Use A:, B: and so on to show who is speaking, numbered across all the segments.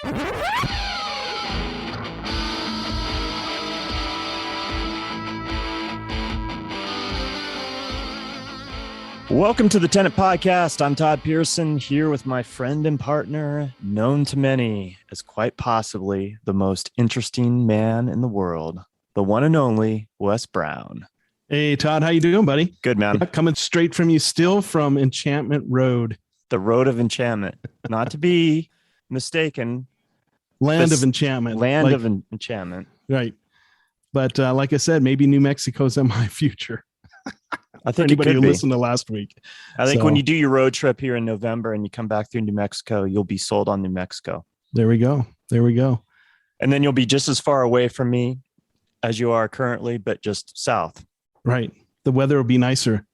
A: Welcome to the Tenant Podcast. I'm Todd Pearson, here with my friend and partner, known to many as quite possibly the most interesting man in the world, the one and only Wes Brown.
B: Hey, Todd, how you doing, buddy?
A: Good, man.
B: Yeah, coming straight from you still from Enchantment Road.
A: The Road of Enchantment, not to be mistaken.
B: Land of Enchantment.
A: Land of Enchantment.
B: Right. But like I said, maybe New Mexico's in my future.
A: I think
B: anybody who
A: be.
B: listened to last week.
A: I think when you do your road trip here in November and you come back through New Mexico, you'll be sold on New Mexico.
B: There we go. There we go.
A: And then you'll be just as far away from me as you are currently, but just south.
B: Right. The weather will be nicer.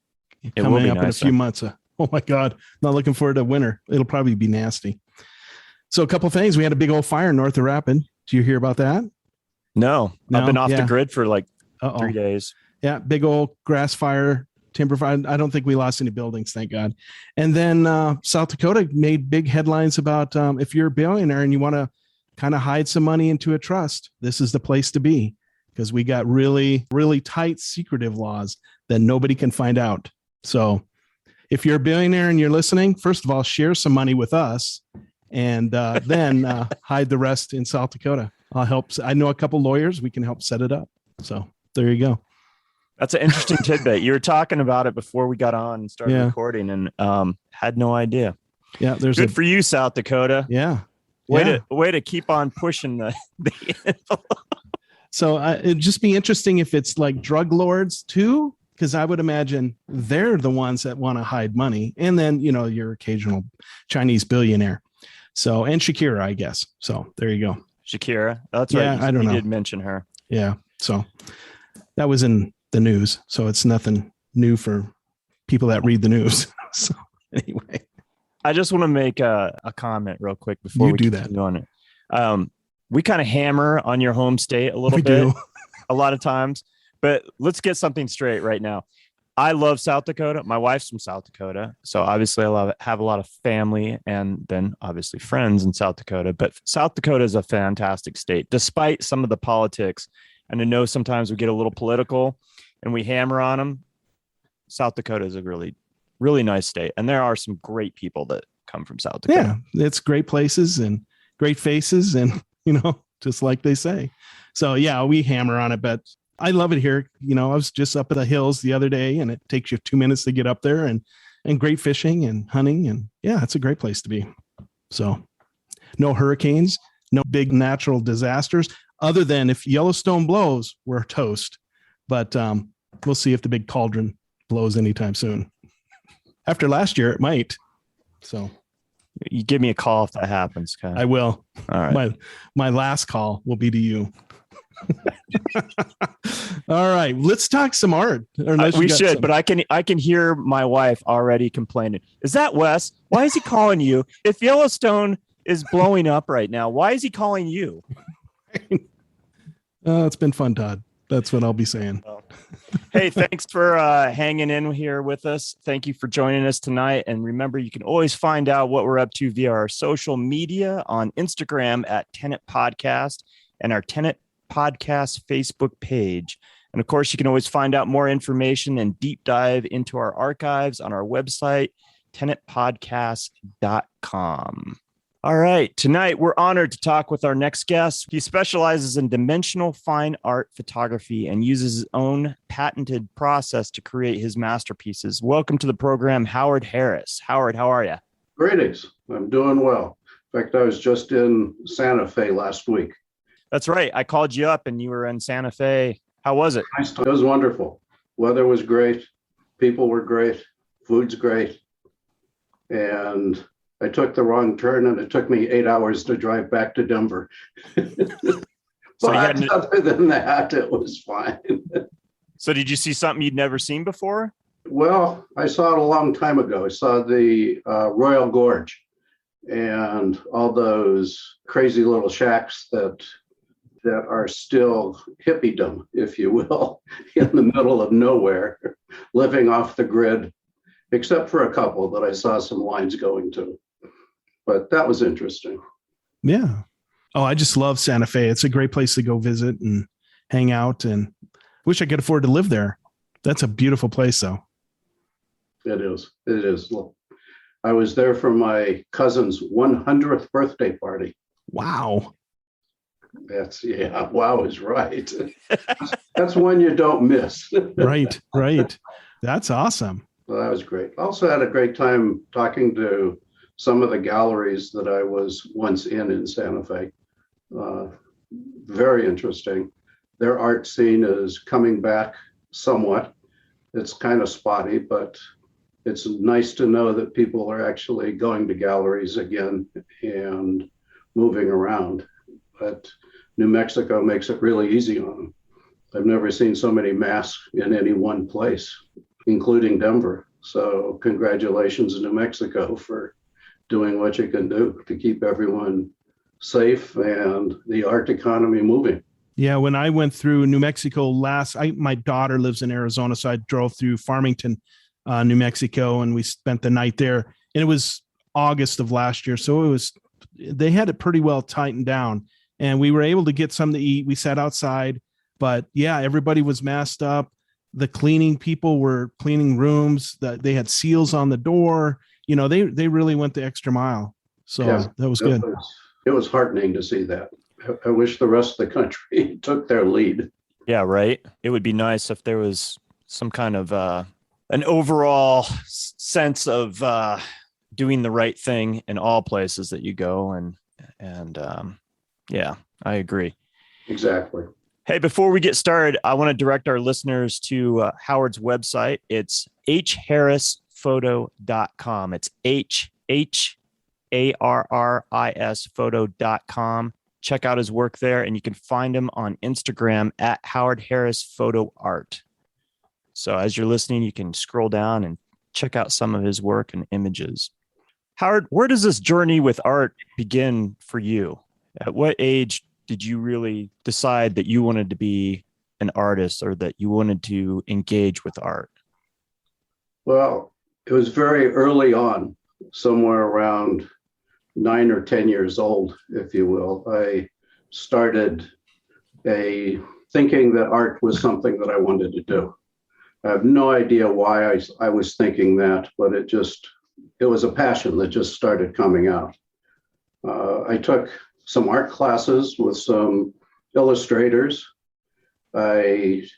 A: It will be
B: up
A: nicer.
B: in a few months. Oh my God. Not looking forward to winter. It'll probably be nasty. So a couple of things. We had a big old fire north of Rapid. Did you hear about that?
A: No. I've been off the grid for like 3 days.
B: Yeah. Big old grass fire. Timber fire. I don't think we lost any buildings, thank God. And then South Dakota made big headlines about if you're a billionaire and you want to kind of hide some money into a trust, this is the place to be, because we got really, really tight secretive laws that nobody can find out. So if you're a billionaire and you're listening, first of all, share some money with us and then hide the rest in South Dakota. I'll help. I know a couple lawyers. We can help set it up. So there you go.
A: That's an interesting tidbit. You were talking about it before we got on and started recording, and had no idea.
B: Yeah, there's
A: good for you, South Dakota.
B: Yeah,
A: way to keep on pushing the
B: So it'd just be interesting if it's like drug lords too, because I would imagine they're the ones that want to hide money, and then your occasional Chinese billionaire. So and Shakira, I guess. So there you go.
A: Shakira, that's right.
B: I don't know.
A: You did mention her.
B: Yeah. So that was in the news, so it's nothing new for people that read the news. So anyway,
A: I just want to make a comment real quick before we do that on it. We kind of hammer on your home state a little bit a lot of times, but let's get something straight right now. I love South Dakota. My wife's from South Dakota, so obviously I have a lot of family and then obviously friends in South Dakota, but South Dakota is a fantastic state despite some of the politics. And I know sometimes we get a little political and we hammer on them. South Dakota is a really, really nice state. And there are some great people that come from South Dakota.
B: Yeah, it's great places and great faces and, just like they say. So, yeah, we hammer on it, but I love it here. I was just up at the hills the other day and it takes you 2 minutes to get up there and great fishing and hunting. And yeah, it's a great place to be. So no hurricanes, no big natural disasters, other than if Yellowstone blows, we're toast. But we'll see if the big cauldron blows anytime soon. After last year, it might. So
A: you give me a call if that happens.
B: I will.
A: All right.
B: My last call will be to you. All right. Let's talk some art.
A: We should, but I can hear my wife already complaining. Is that Wes? Why is he calling you? If Yellowstone is blowing up right now, why is he calling you?
B: It's been fun, Todd. That's what I'll be saying.
A: Hey, thanks for hanging in here with us. Thank you for joining us tonight. And remember, you can always find out what we're up to via our social media on Instagram at Tenant Podcast and our Tenant Podcast Facebook page. And of course, you can always find out more information and deep dive into our archives on our website, tenantpodcast.com. All right. Tonight, we're honored to talk with our next guest. He specializes in dimensional fine art photography and uses his own patented process to create his masterpieces. Welcome to the program, Howard Harris. Howard, how are you?
C: Greetings. I'm doing well. In fact, I was just in Santa Fe last week.
A: That's right. I called you up and you were in Santa Fe. How was it?
C: It was wonderful. Weather was great. People were great. Food's great. And I took the wrong turn and it took me 8 hours to drive back to Denver. But other than that, it was fine.
A: So did you see something you'd never seen before?
C: Well, I saw it a long time ago. I saw the Royal Gorge and all those crazy little shacks that are still hippiedom, if you will, in the middle of nowhere, living off the grid, except for a couple that I saw some lines going to. But that was interesting.
B: Yeah. Oh, I just love Santa Fe. It's a great place to go visit and hang out, and wish I could afford to live there. That's a beautiful place, though.
C: It is. It is. Look, I was there for my cousin's 100th birthday party.
B: Wow.
C: Wow is right. That's one you don't miss.
B: Right. That's awesome.
C: Well, that was great. Also had a great time talking to some of the galleries that I was once in Santa Fe. Very interesting. Their art scene is coming back somewhat. It's kind of spotty, but it's nice to know that people are actually going to galleries again and moving around. But New Mexico makes it really easy on them. I've never seen so many masks in any one place, including Denver. So congratulations, New Mexico, for doing what you can do to keep everyone safe and the art economy moving.
B: Yeah, when I went through New Mexico my daughter lives in Arizona, so I drove through Farmington, New Mexico, and we spent the night there. And it was August of last year, so they had it pretty well tightened down. And we were able to get something to eat. We sat outside, but yeah, everybody was masked up. The cleaning people were cleaning rooms. They had seals on the door. They really went the extra mile. So yeah, that was good.
C: It was heartening to see that. I wish the rest of the country took their lead.
A: Yeah, right. It would be nice if there was some kind of an overall sense of doing the right thing in all places that you go. And yeah, I agree.
C: Exactly.
A: Hey, before we get started, I want to direct our listeners to Howard's website. It's hharrisphoto.com. It's HHARRIS photo.com. Check out his work there, and you can find him on Instagram at Howard Harris Photo Art. So as you're listening, you can scroll down and check out some of his work and images. Howard, where does this journey with art begin for you? At what age did you really decide that you wanted to be an artist or that you wanted to engage with art?
C: Well, it was very early on, somewhere around 9 or 10 years old, if you will. I started thinking that art was something that I wanted to do. I have no idea why I was thinking that, but it was a passion that just started coming out. I took some art classes with some illustrators. I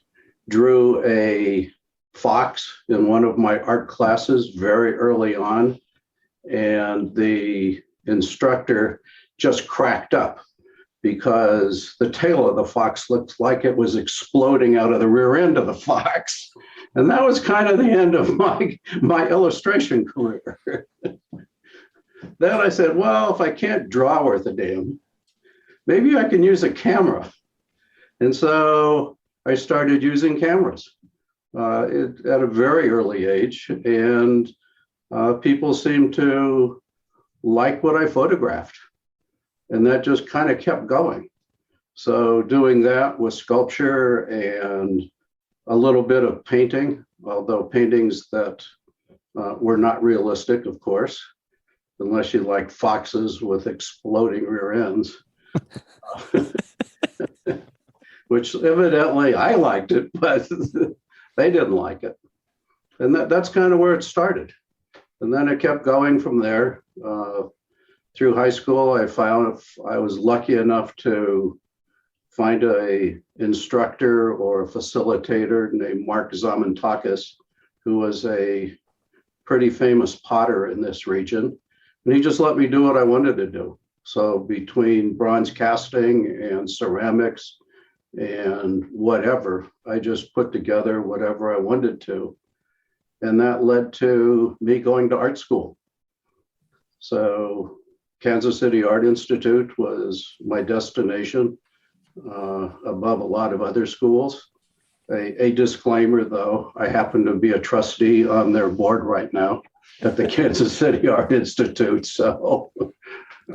C: drew a fox in one of my art classes very early on, and the instructor just cracked up because the tail of the fox looked like it was exploding out of the rear end of the fox. And that was kind of the end of my illustration career. Then I said, well, if I can't draw worth a damn, maybe I can use a camera. And so I started using cameras at a very early age. And people seemed to like what I photographed. And that just kind of kept going. So doing that with sculpture and a little bit of painting, although paintings that were not realistic, of course, unless you like foxes with exploding rear ends, which evidently I liked it, but they didn't like it. And that's kind of where it started. And then it kept going from there. Through high school, I found I was lucky enough to find a instructor or a facilitator named Mark Zamantakis, who was a pretty famous potter in this region. And he just let me do what I wanted to do. So between bronze casting and ceramics and whatever, I just put together whatever I wanted to. And that led to me going to art school. So Kansas City Art Institute was my destination above a lot of other schools. A disclaimer, though, I happen to be a trustee on their board right now at the Kansas City Art Institute, so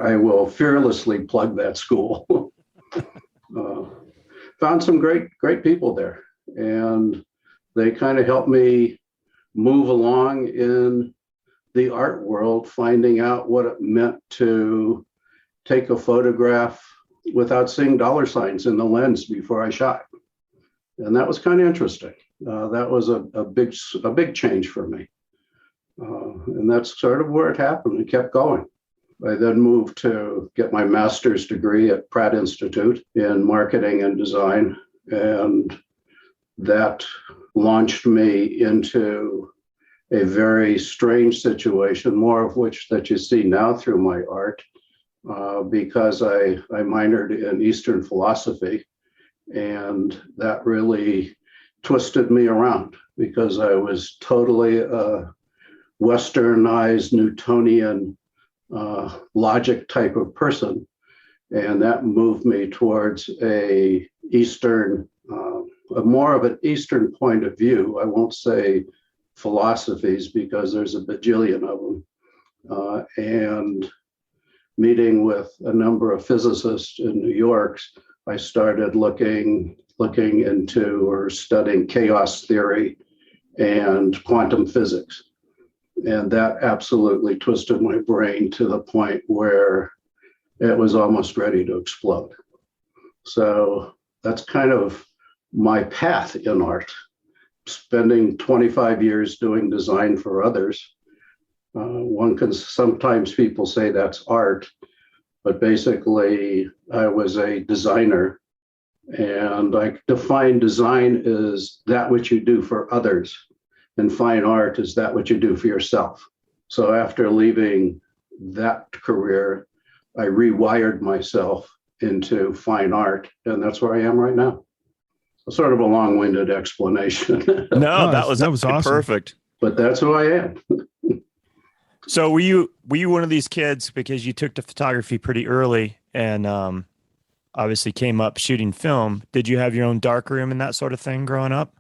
C: I will fearlessly plug that school. Found some great people there, and they kind of helped me move along in the art world, finding out what it meant to take a photograph without seeing dollar signs in the lens before I shot. And that was kind of interesting. That was a big change for me. And that's sort of where it happened. It kept going. I then moved to get my master's degree at Pratt Institute in marketing and design. And that launched me into a very strange situation, more of which that you see now through my art, because I minored in Eastern philosophy. And that really twisted me around because I was totally a Westernized Newtonian logic type of person. And that moved me towards a more of an Eastern point of view. I won't say philosophies because there's a bajillion of them. And meeting with a number of physicists in New York, I started looking into or studying chaos theory and quantum physics. And that absolutely twisted my brain to the point where it was almost ready to explode. So that's kind of my path in art, spending 25 years doing design for others. One can sometimes people say that's art, but basically I was a designer, and I define design as that which you do for others, and fine art is that what you do for yourself. So after leaving that career, I rewired myself into fine art, and that's where I am right now. Sort of a long-winded explanation.
A: No, that was awesome. Perfect.
C: But that's who I am.
A: So were you one of these kids, because you took to photography pretty early and obviously came up shooting film? Did you have your own darkroom and that sort of thing growing up?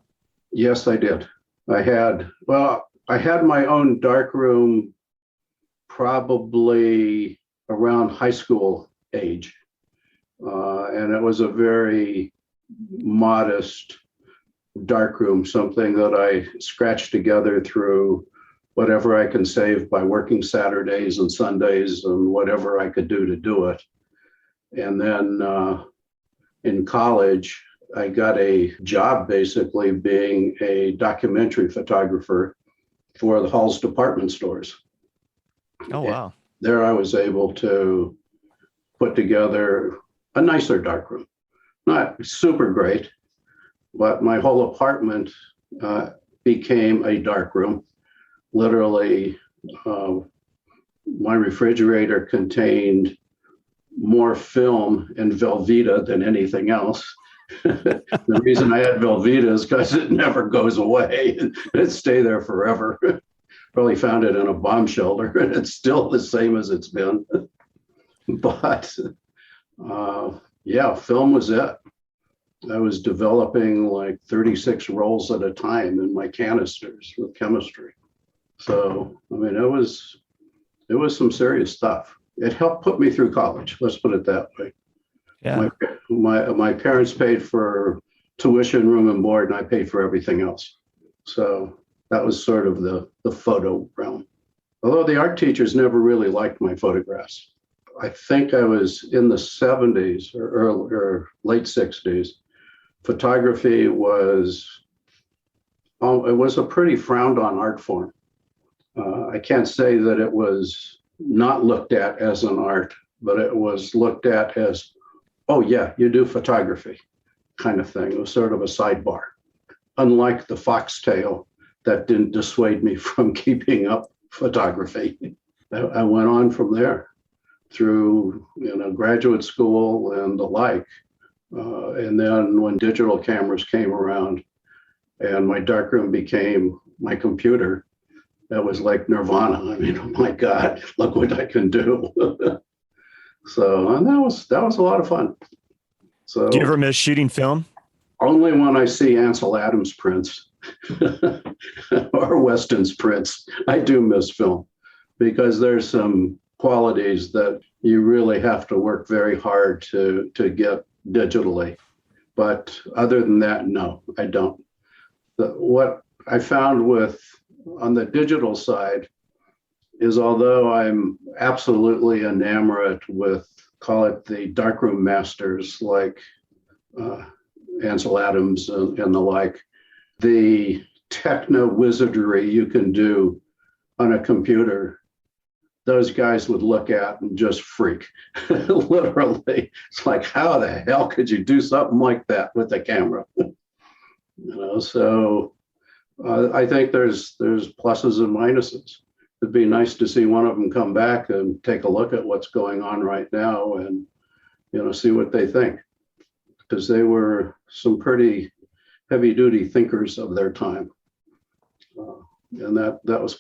C: Yes, I did. I had my own darkroom probably around high school age. And it was a very modest darkroom, something that I scratched together through whatever I can save by working Saturdays and Sundays and whatever I could do to do it. And then in college, I got a job basically being a documentary photographer for the Hall's department stores.
A: Oh, wow.
C: And there I was able to put together a nicer darkroom. Not super great, but my whole apartment became a darkroom. Literally, my refrigerator contained more film and Velveeta than anything else. The reason I had Velveeta is because it never goes away. It stayed there forever. Probably found it in a bomb shelter, and it's still the same as it's been. But yeah, film was it. I was developing like 36 rolls at a time in my canisters with chemistry. So, I mean, it was some serious stuff. It helped put me through college. Let's put it that way.
A: Yeah.
C: My parents paid for tuition, room and board, and I paid for everything else. So that was sort of the photo realm. Although the art teachers never really liked my photographs. I think I was in the 70s or late 60s. Photography was a pretty frowned on art form. I can't say that it was not looked at as an art, but it was looked at as, oh yeah, you do photography kind of thing. It was sort of a sidebar. Unlike the foxtail, that didn't dissuade me from keeping up photography. I went on from there through graduate school and the like. And then when digital cameras came around and my darkroom became my computer, that was like nirvana. I mean, oh my God, look what I can do. So, and that was a lot of fun. So,
A: do you ever miss shooting film?
C: Only when I see Ansel Adams prints or Weston's prints. I do miss film because there's some qualities that you really have to work very hard to get digitally. But other than that, no, I don't. What I found on the digital side is, although I'm absolutely enamored with call it the darkroom masters, like Ansel Adams and the like, the techno wizardry you can do on a computer, those guys would look at and just freak. Literally, it's like, how the hell could you do something like that with a camera? So I think there's pluses and minuses. It'd be nice to see one of them come back and take a look at what's going on right now and, see what they think, because they were some pretty heavy duty thinkers of their time. And that was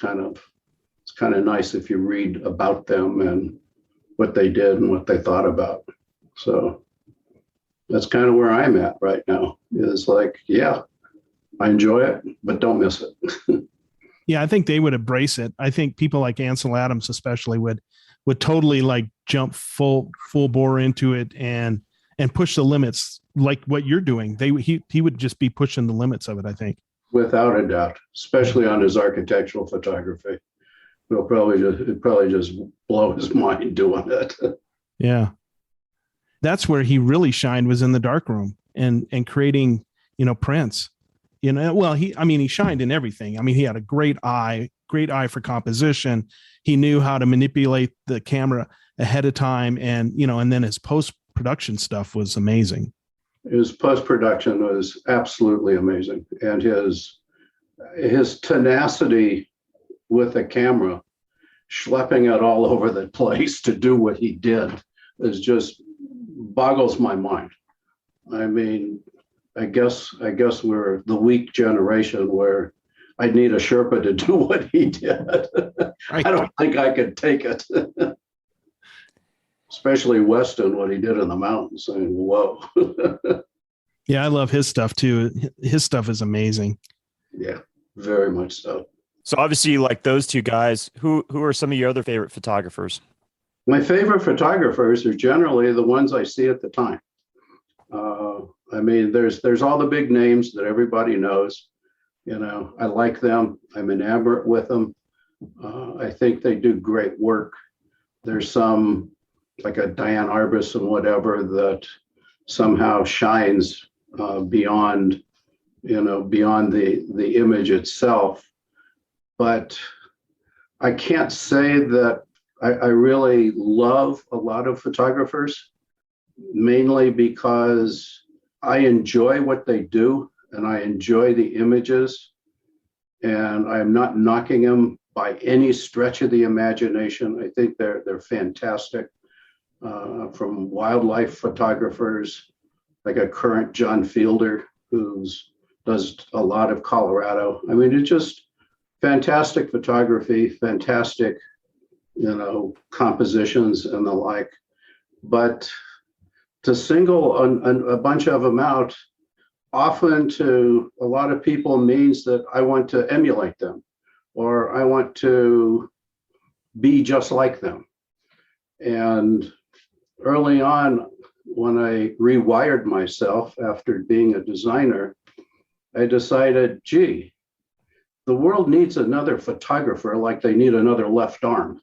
C: it's kind of nice if you read about them and what they did and what they thought about. So that's kind of where I'm at right now, is like, yeah, I enjoy it, but don't miss it.
B: Yeah, I think they would embrace it. I think people like Ansel Adams especially would totally like jump full bore into it and push the limits like what you're doing. He would just be pushing the limits of it, I think.
C: Without a doubt, especially on his architectural photography. It'd probably just blow his mind doing it.
B: Yeah. That's where he really shined, was in the darkroom and creating, prints. Well, he shined in everything. I mean, he had a great eye for composition. He knew how to manipulate the camera ahead of time, and then his post-production stuff was amazing.
C: His post-production was absolutely amazing, and his tenacity with a camera, schlepping it all over the place to do what he did, is just boggles my mind. I mean, I guess we're the weak generation where I need a Sherpa to do what he did. I don't think I could take it. Especially Weston, what he did in the mountains. I mean, whoa.
B: Yeah, I love his stuff too. His stuff is amazing.
C: Yeah, very much so.
A: So obviously, like those two guys, who are some of your other favorite photographers?
C: My favorite photographers are generally the ones I see at the time. I mean, there's all the big names that everybody knows. I like them. I'm enamored with them. I think they do great work. There's some, like a Diane Arbus and whatever, that somehow shines beyond the image itself. But I can't say that I really love a lot of photographers, mainly because I enjoy what they do and I enjoy the images, and I'm not knocking them by any stretch of the imagination. I think they're fantastic. From wildlife photographers, like a current John Fielder, who does a lot of Colorado. I mean, it's just fantastic photography, fantastic, compositions and the like. But to single a bunch of them out, often to a lot of people, means that I want to emulate them, or I want to be just like them. And early on, when I rewired myself after being a designer, I decided, gee, the world needs another photographer like they need another left arm.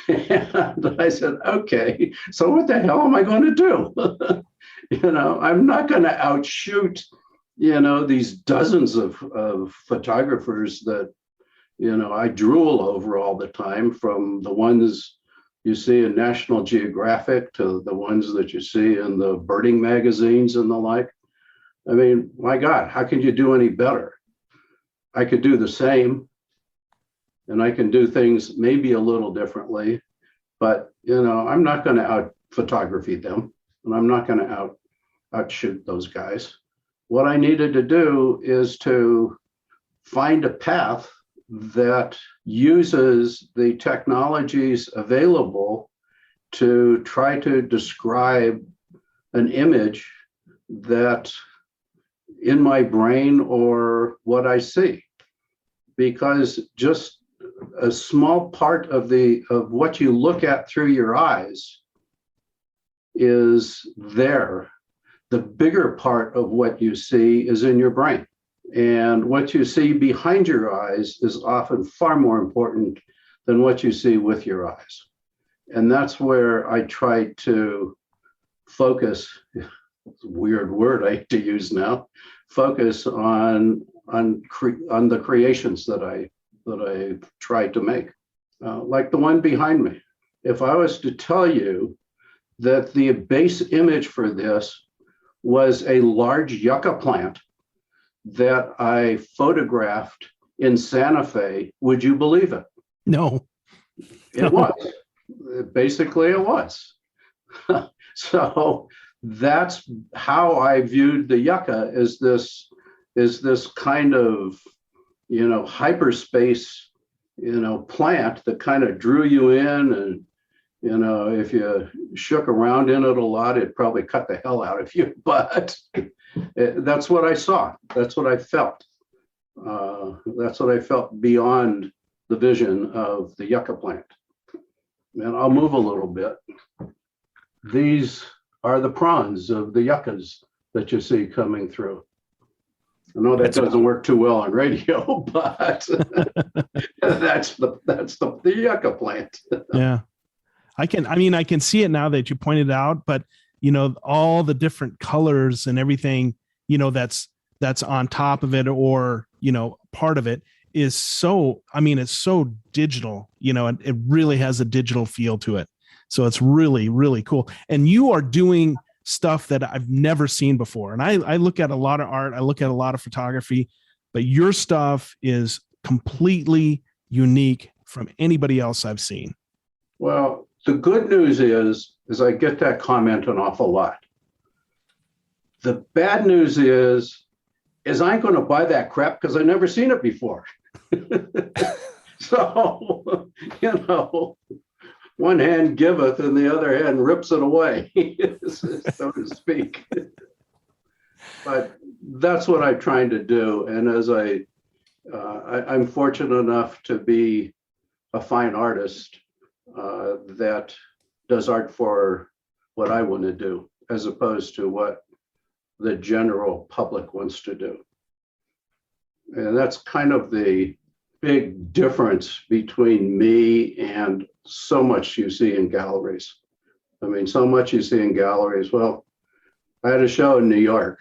C: And I said, okay, so what the hell am I going to do? I'm not going to outshoot, these dozens of photographers that, I drool over all the time, from the ones you see in National Geographic to the ones that you see in the birding magazines and the like. I mean, my God, how can you do any better? I could do the same, and I can do things maybe a little differently, but, I'm not going to out photography them, and I'm not going to outshoot those guys. What I needed to do is to find a path that uses the technologies available to try to describe an image that in my brain or what I see. Because just a small part of what you look at through your eyes is there. The bigger part of what you see is in your brain. And what you see behind your eyes is often far more important than what you see with your eyes. And that's where I tried to focus. It's a weird word I hate to use now. Focus on the creations that I tried to make, like the one behind me. If I was to tell you that the base image for this was a large yucca plant that I photographed in Santa Fe, would you believe it?
B: No.
C: It was. Basically, it was. So that's how I viewed the yucca, is this kind of, hyperspace, plant that kind of drew you in. And, if you shook around in it a lot, it'd probably cut the hell out of you. But that's what I saw. That's what I felt. That's what I felt beyond the vision of the yucca plant. And I'll move a little bit. These are the prawns of the yuccas that you see coming through. I know that doesn't work too well on radio, but that's the yucca plant.
B: Yeah. I can see it now that you pointed out, but all the different colors and everything, that's on top of it, or, part of it is so, it's so digital, and it really has a digital feel to it. So it's really, really cool. And you are doing stuff that I've never seen before. And I look at a lot of art, I look at a lot of photography, but your stuff is completely unique from anybody else I've seen.
C: Well, the good news is I get that comment an awful lot. The bad news is I ain't going to buy that crap because I've never seen it before. So, one hand giveth and the other hand rips it away, so to speak. But that's what I'm trying to do. And as I'm fortunate enough to be a fine artist that does art for what I want to do, as opposed to what the general public wants to do. And that's kind of the big difference between me and so much you see in galleries. So much you see in galleries. Well, I had a show in New York,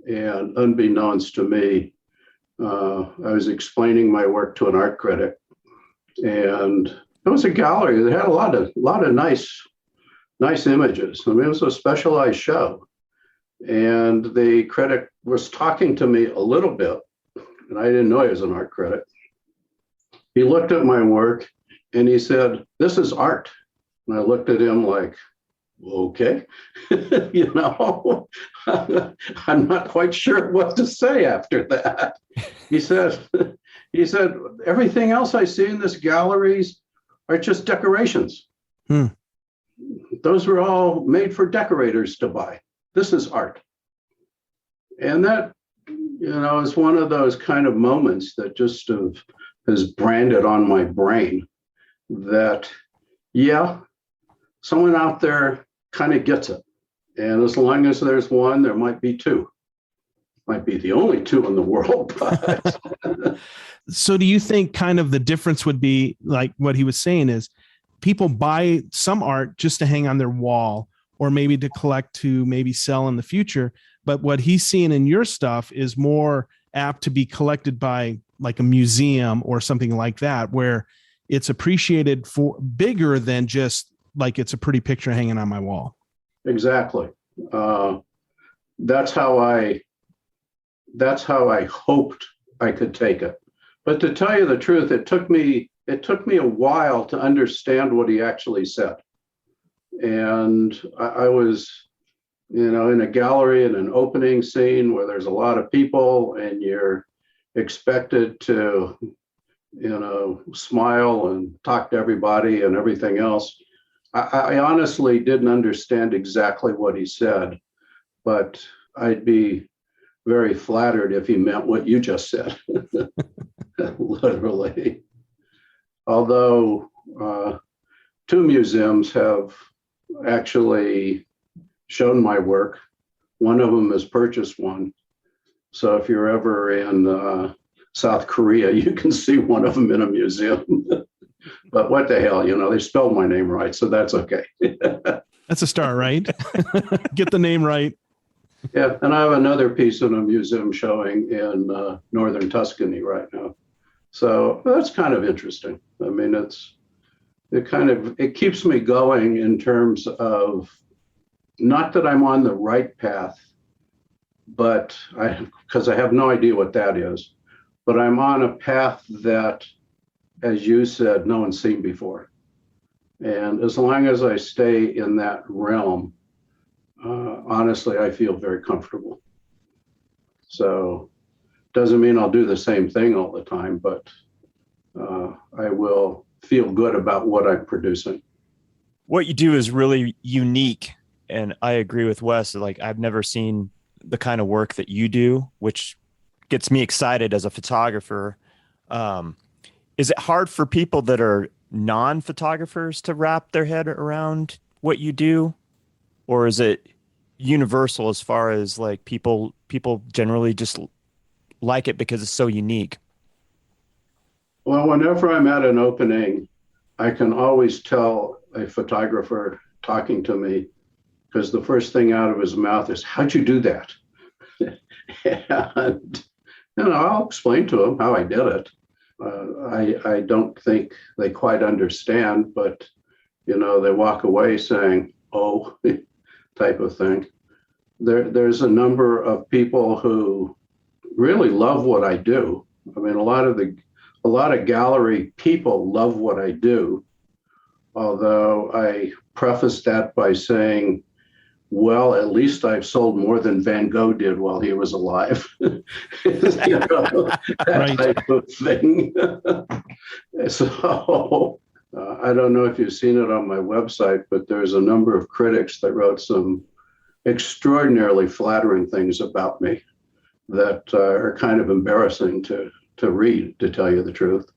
C: and unbeknownst to me, I was explaining my work to an art critic, and it was a gallery that had a lot of nice images. It was a specialized show, and the critic was talking to me a little bit, and I didn't know he was an art critic. He looked at my work and he said, "This is art." And I looked at him like, okay, I'm not quite sure what to say after that. He said, "Everything else I see in this galleries are just decorations. Those were all made for decorators to buy. This is art." And that, is one of those kind of moments that just has branded on my brain that, yeah, someone out there kind of gets it. And as long as there's one, there might be two. Might be the only two in the world. But
B: So do you think kind of the difference would be, like what he was saying, is people buy some art just to hang on their wall, or maybe to collect, to maybe sell in the future? But what he's seeing in your stuff is more apt to be collected by like a museum or something like that, where it's appreciated for bigger than just like it's a pretty picture hanging on my wall.
C: Exactly. That's how I hoped I could take it. But to tell you the truth, it took me a while to understand what he actually said. And I was, in a gallery in an opening scene where there's a lot of people and you're expected to, smile and talk to everybody and everything else. I honestly didn't understand exactly what he said, but I'd be very flattered if he meant what you just said, literally. Although two museums have actually shown my work. One of them has purchased one. So if you're ever in South Korea, you can see one of them in a museum. But what the hell, they spelled my name right, so that's okay.
B: That's a start, right? Get the name right.
C: Yeah, and I have another piece in a museum showing in northern Tuscany right now. So that's kind of interesting. I mean, it keeps me going in terms of, not that I'm on the right path, but because I have no idea what that is, but I'm on a path that, as you said, no one's seen before. And as long as I stay in that realm, honestly, I feel very comfortable. So doesn't mean I'll do the same thing all the time, but I will feel good about what I'm producing.
A: What you do is really unique. And I agree with Wes. Like, I've never seen the kind of work that you do, which gets me excited as a photographer. Is it hard for people that are non-photographers to wrap their head around what you do? Or is it universal as far as like people generally just like it because it's so unique?
C: Well, whenever I'm at an opening, I can always tell a photographer talking to me, because the first thing out of his mouth is, "How'd you do that?" And I'll explain to him how I did it. I don't think they quite understand, but they walk away saying, "Oh," type of thing. There's a number of people who really love what I do. I mean, a lot of gallery people love what I do, although I preface that by saying, well, at least I've sold more than Van Gogh did while he was alive. That right. Type of thing. So I don't know if you've seen it on my website, but there's a number of critics that wrote some extraordinarily flattering things about me that are kind of embarrassing to read, to tell you the truth.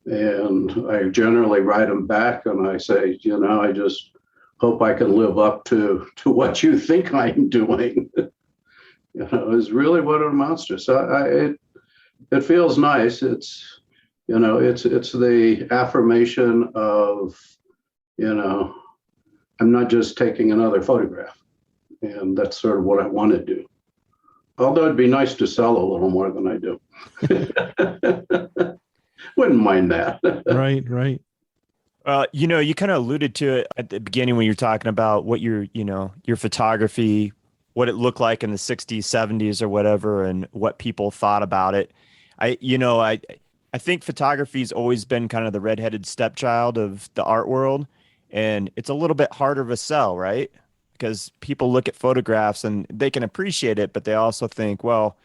C: And I generally write them back and I say, I just hope I can live up to what you think I'm doing. Is really what it amounts to. So it feels nice. It's the affirmation of, I'm not just taking another photograph. And that's sort of what I want to do. Although it'd be nice to sell a little more than I do. Wouldn't mind that.
B: Right.
A: You kind of alluded to it at the beginning when you're talking about what your photography, what it looked like in the 60s, 70s or whatever, and what people thought about it. I think photography's always been kind of the redheaded stepchild of the art world, and it's a little bit harder of a sell, right? Because people look at photographs and they can appreciate it, but they also think, well,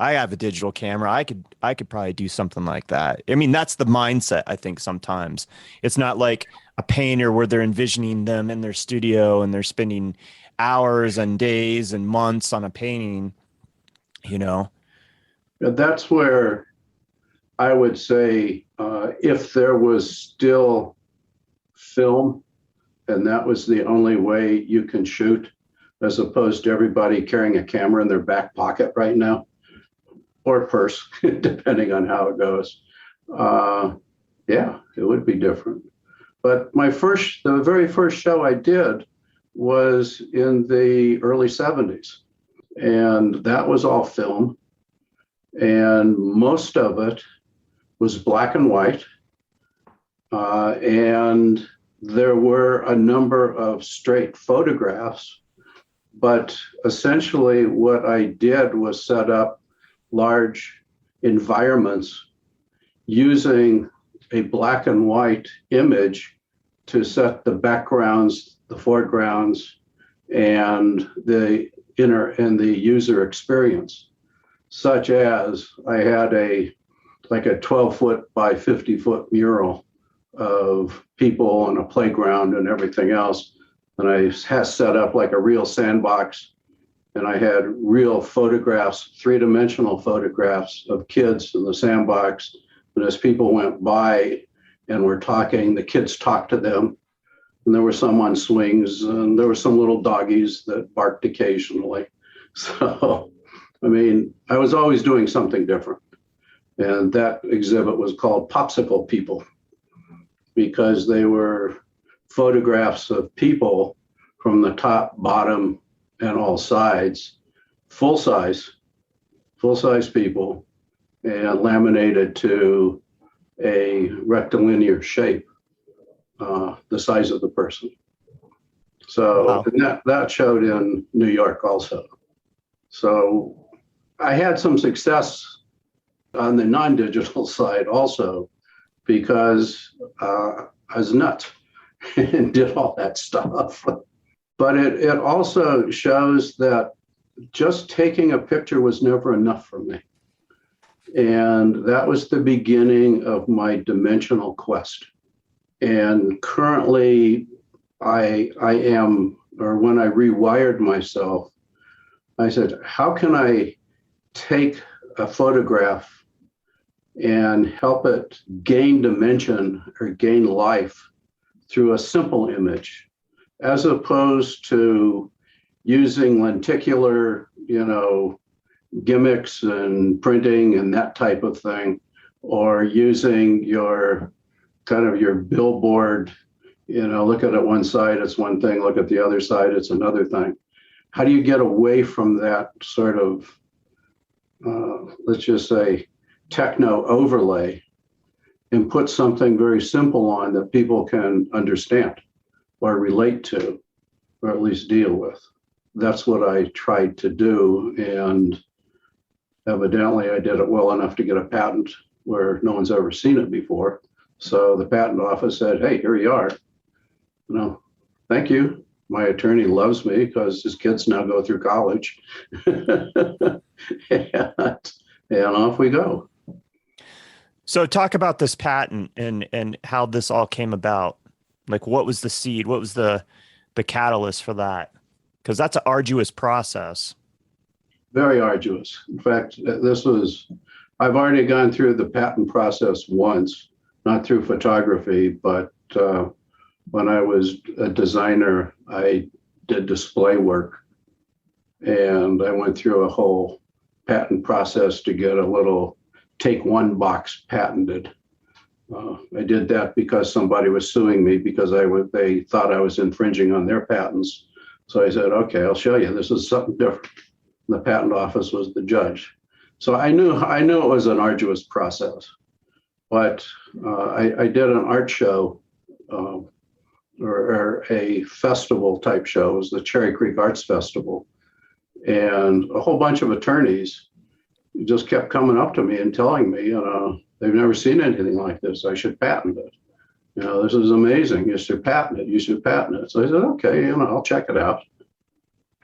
A: I have a digital camera. I could probably do something like that. I mean, that's the mindset, I think, sometimes. It's not like a painter where they're envisioning them in their studio and they're spending hours and days and months on a painting,
C: That's where I would say if there was still film and that was the only way you can shoot, as opposed to everybody carrying a camera in their back pocket right now, or purse, depending on how it goes. Yeah, it would be different. But the very first show I did was in the early 70s. And that was all film. And most of it was black and white. And there were a number of straight photographs. But essentially what I did was set up large environments using a black and white image to set the backgrounds, the foregrounds, and the user experience. Such as I had a 12-foot by 50-foot mural of people on a playground and everything else. And I had set up like a real sandbox, and I had real photographs, three-dimensional photographs of kids in the sandbox. And as people went by and were talking, the kids talked to them. And there were some on swings, and there were some little doggies that barked occasionally. So, I mean, I was always doing something different. And that exhibit was called Popsicle People, because they were photographs of people from the top, bottom, and all sides, full size people, and laminated to a rectilinear shape, the size of the person. So wow. And that showed in New York also. So I had some success on the non-digital side also, because I was nuts and did all that stuff. But it also shows that just taking a picture was never enough for me. And that was the beginning of my dimensional quest. And currently I am, or when I rewired myself, I said, how can I take a photograph and help it gain dimension or gain life through a simple image, as opposed to using lenticular, gimmicks and printing and that type of thing, or using your billboard, look at it one side, it's one thing, look at the other side, it's another thing. How do you get away from that sort of, let's just say, techno overlay and put something very simple on that people can understand or relate to, or at least deal with? That's what I tried to do. And evidently I did it well enough to get a patent where no one's ever seen it before. So the patent office said, hey, here you are. Thank you. My attorney loves me because his kids now go through college. and off we go.
A: So talk about this patent and how this all came about. Like, what was the seed? What was the catalyst for that? Because that's an arduous process.
C: Very arduous. In fact, I've already gone through the patent process once, not through photography, but when I was a designer, I did display work, and I went through a whole patent process to get a little take one box patented. I did that because somebody was suing me because they thought I was infringing on their patents. So I said, okay, I'll show you. This is something different. The patent office was the judge. So I knew it was an arduous process, but I did an art show or a festival type show. It was the Cherry Creek Arts Festival. And a whole bunch of attorneys just kept coming up to me and telling me, they've never seen anything like this. I should patent it. This is amazing. You should patent it. You should patent it. So I said, okay, I'll check it out.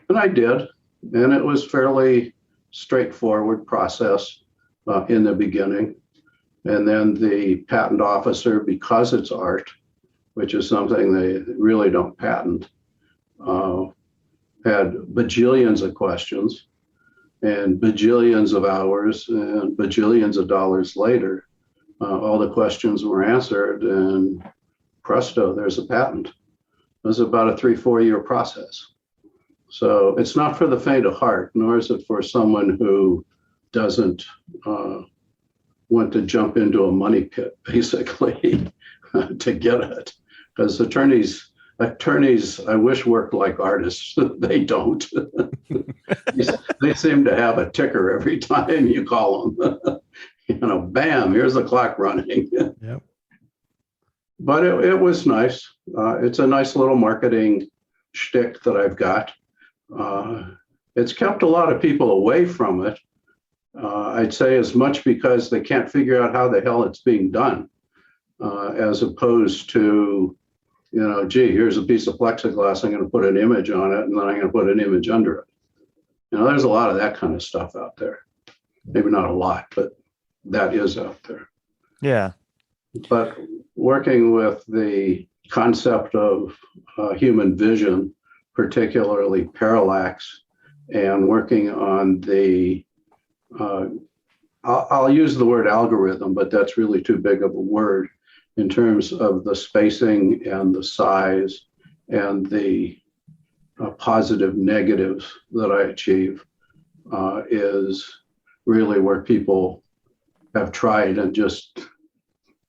C: And I did. And it was fairly straightforward process in the beginning. And then the patent officer, because it's art, which is something they really don't patent, had bajillions of questions and bajillions of hours and bajillions of dollars later, all the questions were answered, and presto, there's a patent. It was about a 3-4 year process. So it's not for the faint of heart, nor is it for someone who doesn't want to jump into a money pit, basically, to get it. Because attorneys, I wish, worked like artists. They don't. They seem to have a ticker every time you call them. Bam, here's the clock running.
B: Yep.
C: But it was nice. It's a nice little marketing shtick that I've got. It's kept a lot of people away from it. I'd say as much because they can't figure out how the hell it's being done, as opposed to, gee, here's a piece of plexiglass, I'm going to put an image on it, and then I'm going to put an image under it. There's a lot of that kind of stuff out there. Maybe not a lot, but that is out there.
A: Yeah.
C: But working with the concept of human vision, particularly parallax, and working on the, I'll use the word algorithm, but that's really too big of a word in terms of the spacing and the size and the positive negatives that I achieve, is really where people have tried and just,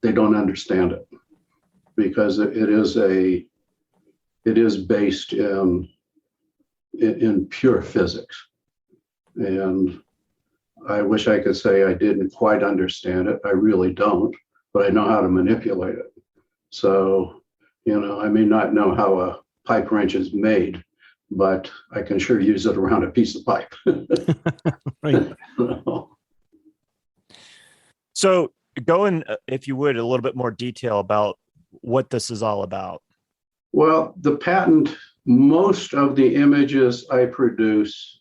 C: they don't understand it, because it is based in pure physics. And I wish I could say I didn't quite understand it. I really don't, but I know how to manipulate it. So, I may not know how a pipe wrench is made, but I can sure use it around a piece of pipe.
B: Right.
A: So go in, if you would, a little bit more detail about what this is all about.
C: Well, the patent, most of the images I produce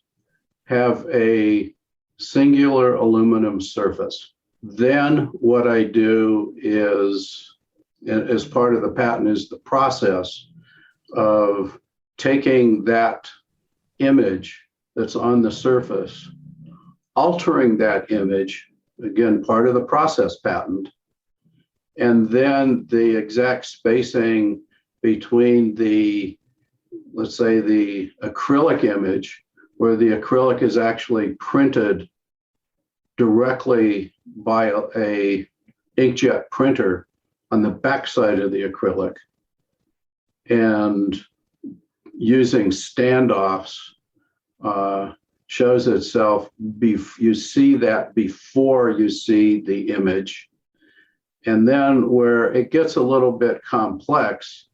C: have a singular aluminum surface. Then what I do is, as part of the patent, is the process of taking that image that's on the surface, altering that image, again, part of the process patent, and then the exact spacing between the, let's say, the acrylic image, where the acrylic is actually printed directly by a inkjet printer on the backside of the acrylic, and using standoffs shows itself. You see that before you see the image. And then where it gets a little bit complex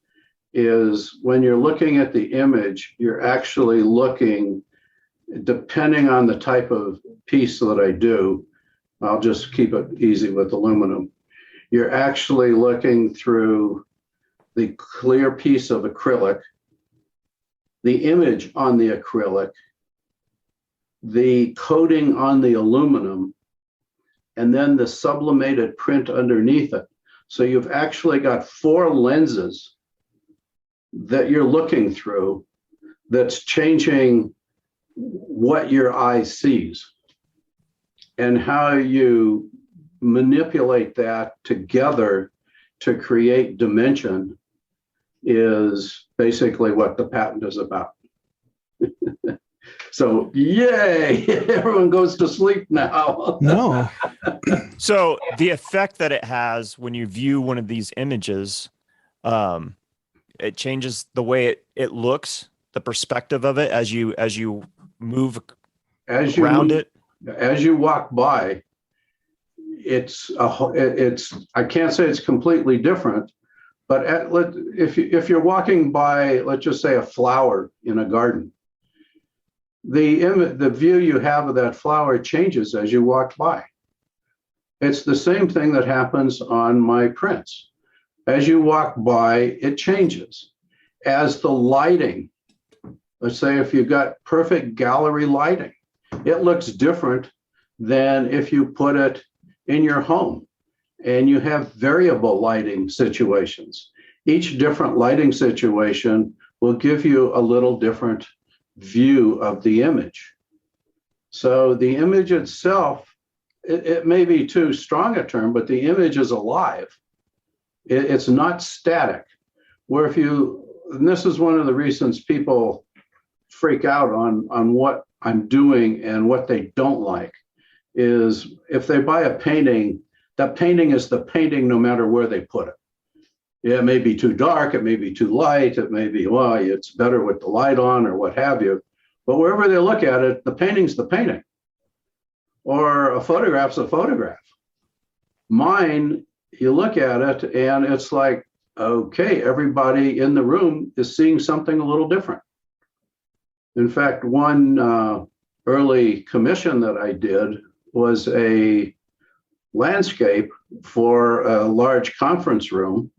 C: is when you're looking at the image, you're actually looking, depending on the type of piece that I do, I'll just keep it easy with aluminum. You're actually looking through the clear piece of acrylic, the image on the acrylic, the coating on the aluminum, and then the sublimated print underneath it. So you've actually got 4 lenses that you're looking through that's changing what your eye sees. And how you manipulate that together to create dimension is basically what the patent is about. So, yay, everyone goes to sleep now.
B: No.
A: So the effect that it has when you view one of these images, it changes the way it looks, the perspective of it as you move around it.
C: As you walk by, it's I can't say it's completely different, but if you're walking by, let's just say, a flower in a garden, the view you have of that flower changes as you walk by. It's the same thing that happens on my prints. As you walk by, it changes. As the lighting, let's say if you've got perfect gallery lighting, it looks different than if you put it in your home and you have variable lighting situations. Each different lighting situation will give you a little different view of the image. So the image itself, it may be too strong a term, but the image is alive. It's not static. Where and this is one of the reasons people freak out on what I'm doing and what they don't like, is if they buy a painting, that painting is the painting no matter where they put it. Yeah, it may be too dark, it may be too light, it may be, well, it's better with the light on or what have you. But wherever they look at it, the painting's the painting. Or a photograph's a photograph. Mine, you look at it and it's like, okay, everybody in the room is seeing something a little different. In fact, one early commission that I did was a landscape for a large conference room.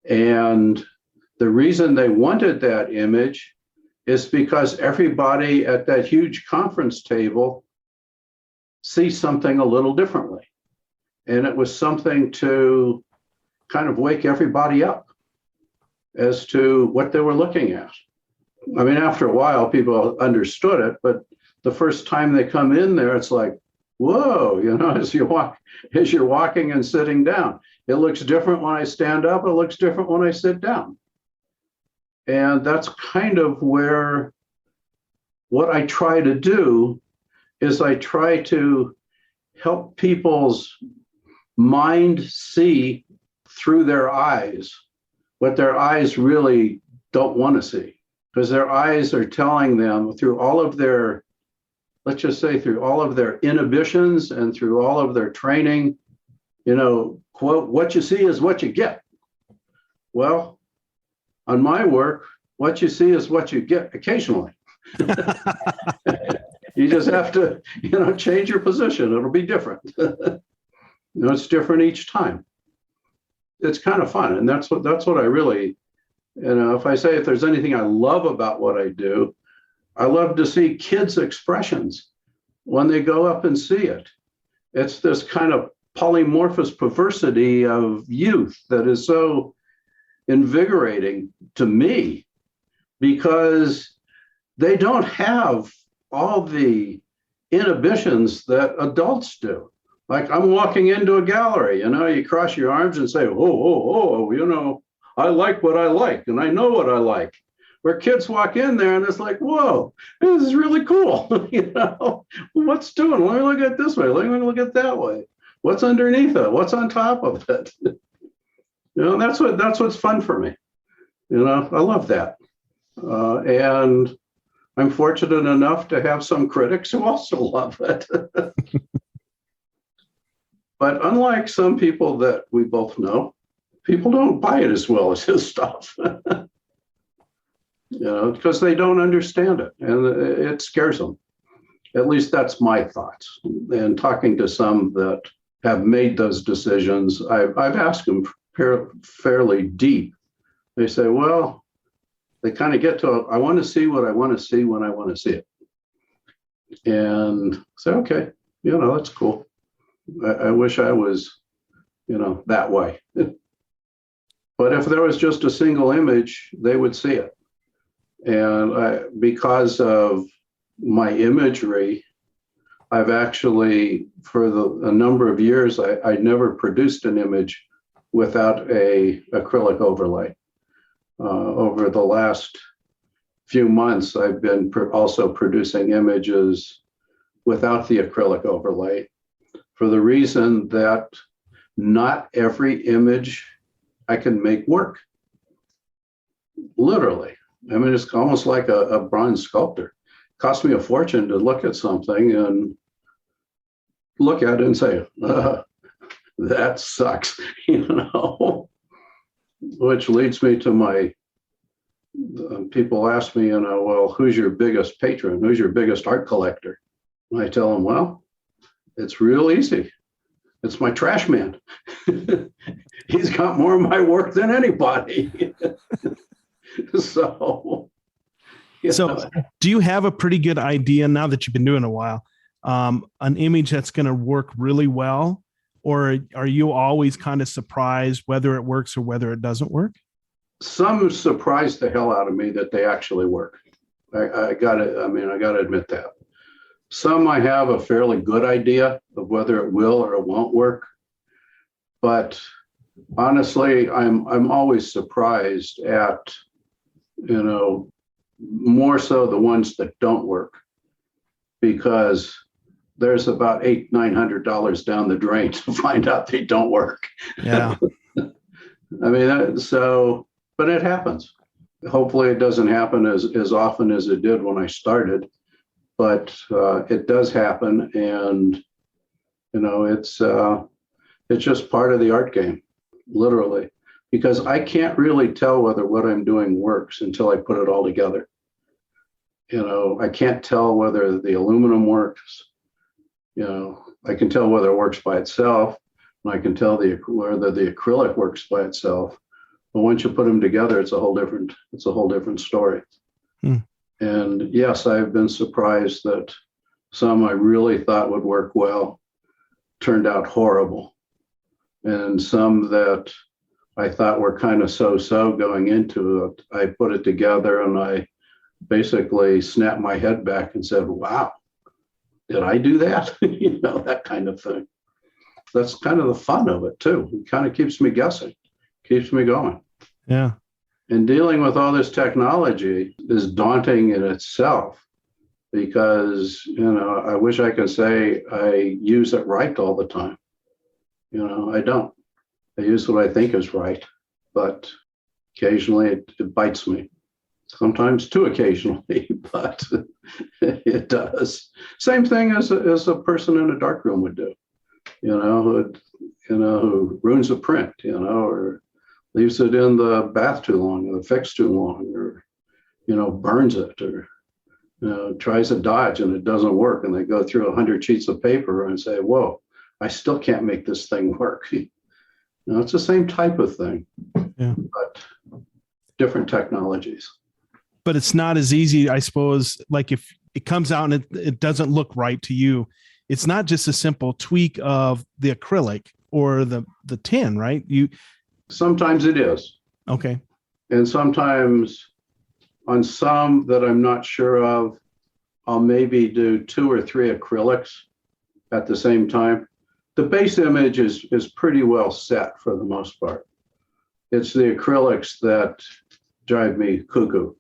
C: And the reason they wanted that image is because everybody at that huge conference table sees something a little differently. And it was something to kind of wake everybody up as to what they were looking at. I mean, after a while, people understood it, but the first time they come in there, it's like, whoa, as you're walking and sitting down. It looks different when I stand up. It looks different when I sit down. And that's kind of where what I try to do is I try to help people's mind see through their eyes what their eyes really don't want to see, because their eyes are telling them through all of their, let's just say through all of their inhibitions and through all of their training, quote, what you see is what you get. Well, on my work, what you see is what you get occasionally. You just have to, change your position. It'll be different. It's different each time. It's kind of fun. And that's what I really, if there's anything I love about what I do, I love to see kids' expressions when they go up and see it. It's this kind of polymorphous perversity of youth that is so invigorating to me, because they don't have all the inhibitions that adults do. Like, I'm walking into a gallery, you cross your arms and say, I like what I like, and I know what I like. Where kids walk in there and it's like, whoa, this is really cool. What's doing? Let me look at it this way. Let me look at it that way. What's underneath it? What's on top of it? That's what's fun for me. I love that. And I'm fortunate enough to have some critics who also love it. But unlike some people that we both know, people don't buy it as well as his stuff. Because they don't understand it, and it scares them. At least that's my thoughts. And talking to some that have made those decisions, I've asked them fairly deep. They say, well, they kind of get to, I want to see what I want to see when I want to see it. And say, okay, that's cool. I wish I was, that way. But if there was just a single image, they would see it. And because of my imagery, I've actually, for a number of years, I never produced an image without a acrylic overlay. Over the last few months, I've been also producing images without the acrylic overlay, for the reason that not every image I can make work. Literally. I mean, it's almost like a bronze sculptor. It cost me a fortune to look at something and look at it and say, that sucks, which leads me to my, people ask me, well, who's your biggest patron? Who's your biggest art collector? And I tell them, well, it's real easy. It's my trash man. He's got more of my work than anybody. So
B: do you have a pretty good idea, now that you've been doing it a while, an image that's going to work really well? Or are you always kind of surprised whether it works or whether it doesn't work?
C: Some surprise the hell out of me that they actually work. I gotta admit that. Some I have a fairly good idea of whether it will or it won't work. But honestly, I'm always surprised at, more so the ones that don't work, because there's about $800-900 down the drain to find out they don't work.
B: Yeah.
C: I mean, but it happens. Hopefully it doesn't happen as often as it did when I started, but it does happen. And, it's just part of the art game, literally, because I can't really tell whether what I'm doing works until I put it all together. I can't tell whether the aluminum works. I can tell whether it works by itself, and I can tell whether the acrylic works by itself. But once you put them together, it's a whole different story. And yes, I've been surprised that some I really thought would work well turned out horrible, and some that I thought were kind of so-so going into it, I put it together and I basically snapped my head back and said, wow, did I do that? That kind of thing. That's kind of the fun of it too. It kind of keeps me guessing, keeps me going.
B: Yeah.
C: And dealing with all this technology is daunting in itself. because, I wish I could say I use it right all the time. I don't. I use what I think is right, but occasionally it bites me. Sometimes too occasionally, but it does. Same thing as a person in a darkroom would do, who ruins a print, or leaves it in the bath too long, or fix too long, or, burns it, or, tries a dodge and it doesn't work. And they go through 100 sheets of paper and say, whoa, I still can't make this thing work. It's the same type of thing, but different technologies.
B: But it's not as easy, I suppose, like if it comes out and it doesn't look right to you, it's not just a simple tweak of the acrylic or the tin, right?
C: Sometimes it is.
B: Okay.
C: And sometimes on some that I'm not sure of, I'll maybe do 2 or 3 acrylics at the same time. The base image is pretty well set for the most part. It's the acrylics that drive me cuckoo.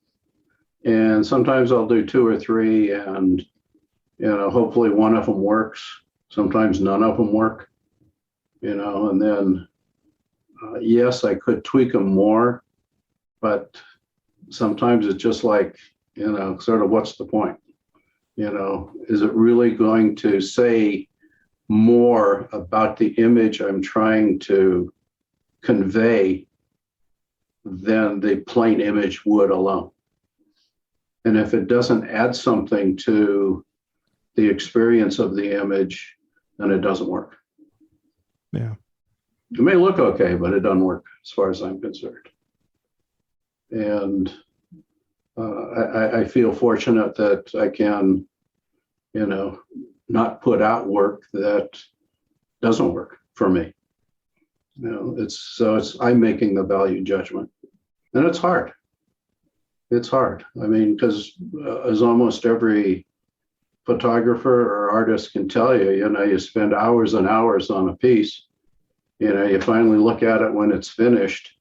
C: And sometimes I'll do 2 or 3 and, hopefully one of them works. Sometimes none of them work, and then, yes, I could tweak them more, but sometimes it's just like, sort of what's the point? Is it really going to say more about the image I'm trying to convey than the plain image would alone? And if it doesn't add something to the experience of the image, then it doesn't work.
B: Yeah.
C: It may look okay, but it doesn't work as far as I'm concerned. And I feel fortunate that I can, not put out work that doesn't work for me. I'm making the value judgment, and it's hard. It's hard. I mean, because as almost every photographer or artist can tell you, you spend hours and hours on a piece. You finally look at it when it's finished,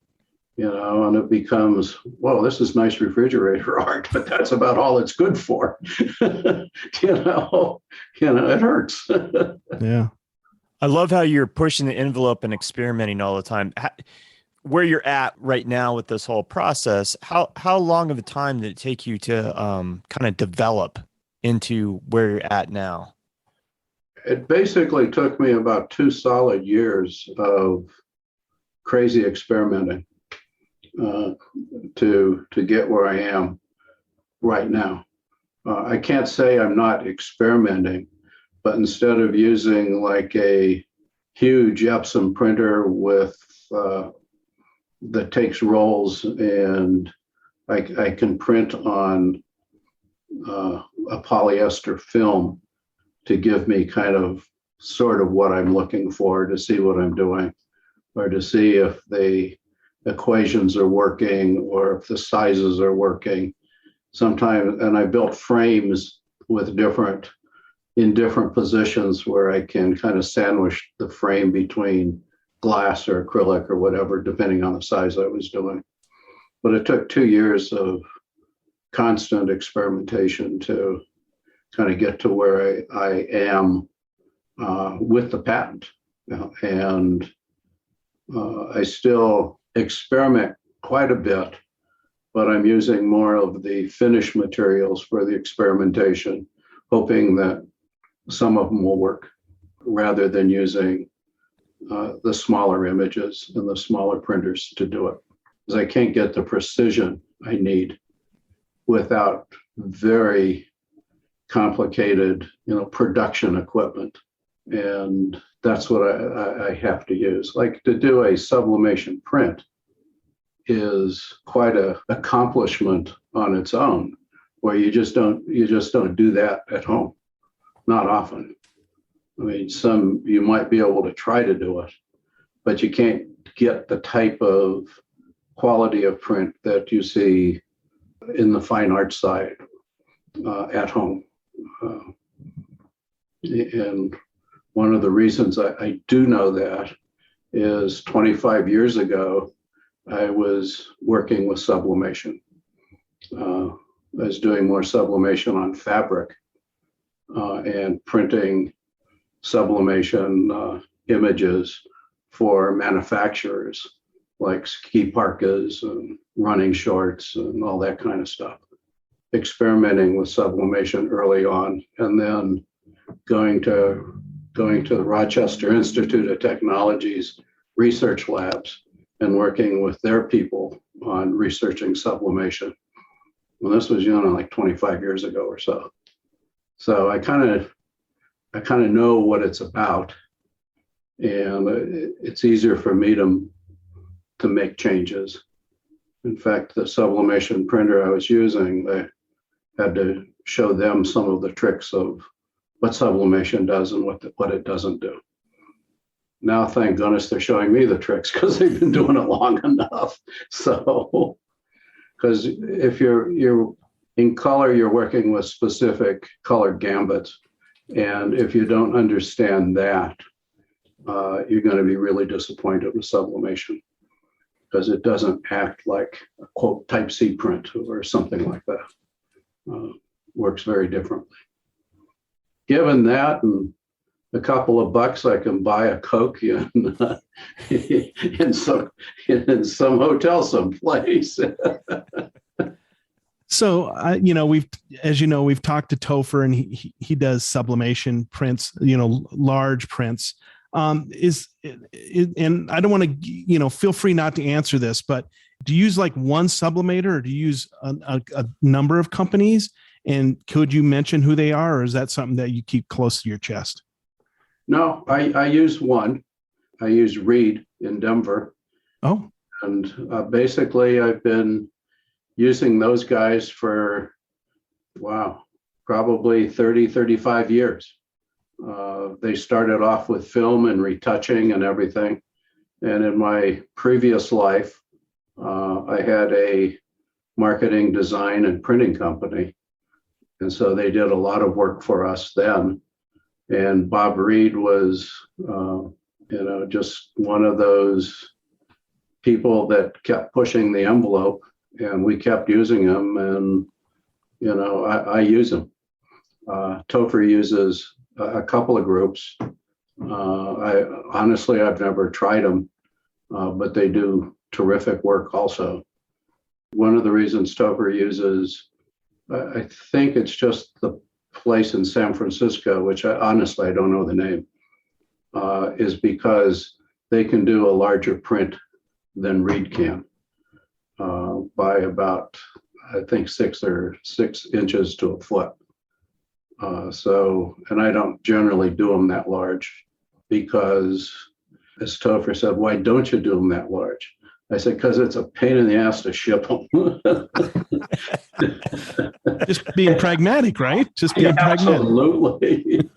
C: and it becomes, well, this is nice refrigerator art, but that's about all it's good for. It hurts.
B: Yeah.
A: I love how you're pushing the envelope and experimenting all the time. Where you're at right now with this whole process, how long of a time did it take you to kind of develop into where you're at now?
C: It basically took me about 2 solid years of crazy experimenting to get where I am right now. I can't say I'm not experimenting, but instead of using like a huge Epson printer with that takes rolls, and I can print on a polyester film to give me kind of sort of what I'm looking for, to see what I'm doing, or to see if the equations are working or if the sizes are working. Sometimes, and I built frames with in different positions where I can kind of sandwich the frame between glass or acrylic or whatever, depending on the size I was doing. But it took 2 years of constant experimentation to kind of get to where I am with the patent. And I still experiment quite a bit, but I'm using more of the finished materials for the experimentation, hoping that some of them will work, rather than using the smaller images and the smaller printers to do it, because I can't get the precision I need without very complicated, production equipment. And that's what I have to use. Like, to do a sublimation print is quite an accomplishment on its own, where you just don't do that at home. Not often. I mean, you might be able to try to do it, but you can't get the type of quality of print that you see in the fine art side at home. And one of the reasons I do know that is 25 years ago, I was working with sublimation. is doing more sublimation on fabric and printing sublimation images for manufacturers like ski parkas and running shorts and all that kind of stuff. Experimenting with sublimation early on, and then going to the Rochester Institute of Technology's research labs and working with their people on researching sublimation. Well, this was, like 25 years ago or so. So I kind of know what it's about, and it's easier for me to make changes. In fact, the sublimation printer I was using, they had to show them some of the tricks of what sublimation does and what it doesn't do. Now, thank goodness they're showing me the tricks because they've been doing it long enough. So, because if you're in color, you're working with specific color gambits. And if you don't understand that, you're going to be really disappointed with sublimation because it doesn't act like a quote type C print or something like that. Works very differently. Given that and a couple of bucks, I can buy a Coke in some hotel someplace.
B: So, we've talked to Topher, and he does sublimation prints, large prints. And I don't want to, feel free not to answer this, but do you use like one sublimator, or do you use a number of companies? And could you mention who they are, or is that something that you keep close to your chest?
C: No, I use one. I use Reed in Denver.
B: Oh.
C: And basically I've been using those guys for, probably 30, 35 years. They started off with film and retouching and everything. And in my previous life, I had a marketing, design, and printing company. And so they did a lot of work for us then. And Bob Reed was, just one of those people that kept pushing the envelope, and we kept using him. And, I use him. Topher uses a couple of groups. I've never tried them, but they do terrific work also. One of the reasons Topher uses, I think it's just the place in San Francisco, which I don't know the name, is because they can do a larger print than Reed can by about, I think, 6 inches to a foot. And I don't generally do them that large because, as Topher said, why don't you do them that large? I said, because it's a pain in the ass to ship them.
B: Just being pragmatic, right? Just being pragmatic.
C: Absolutely.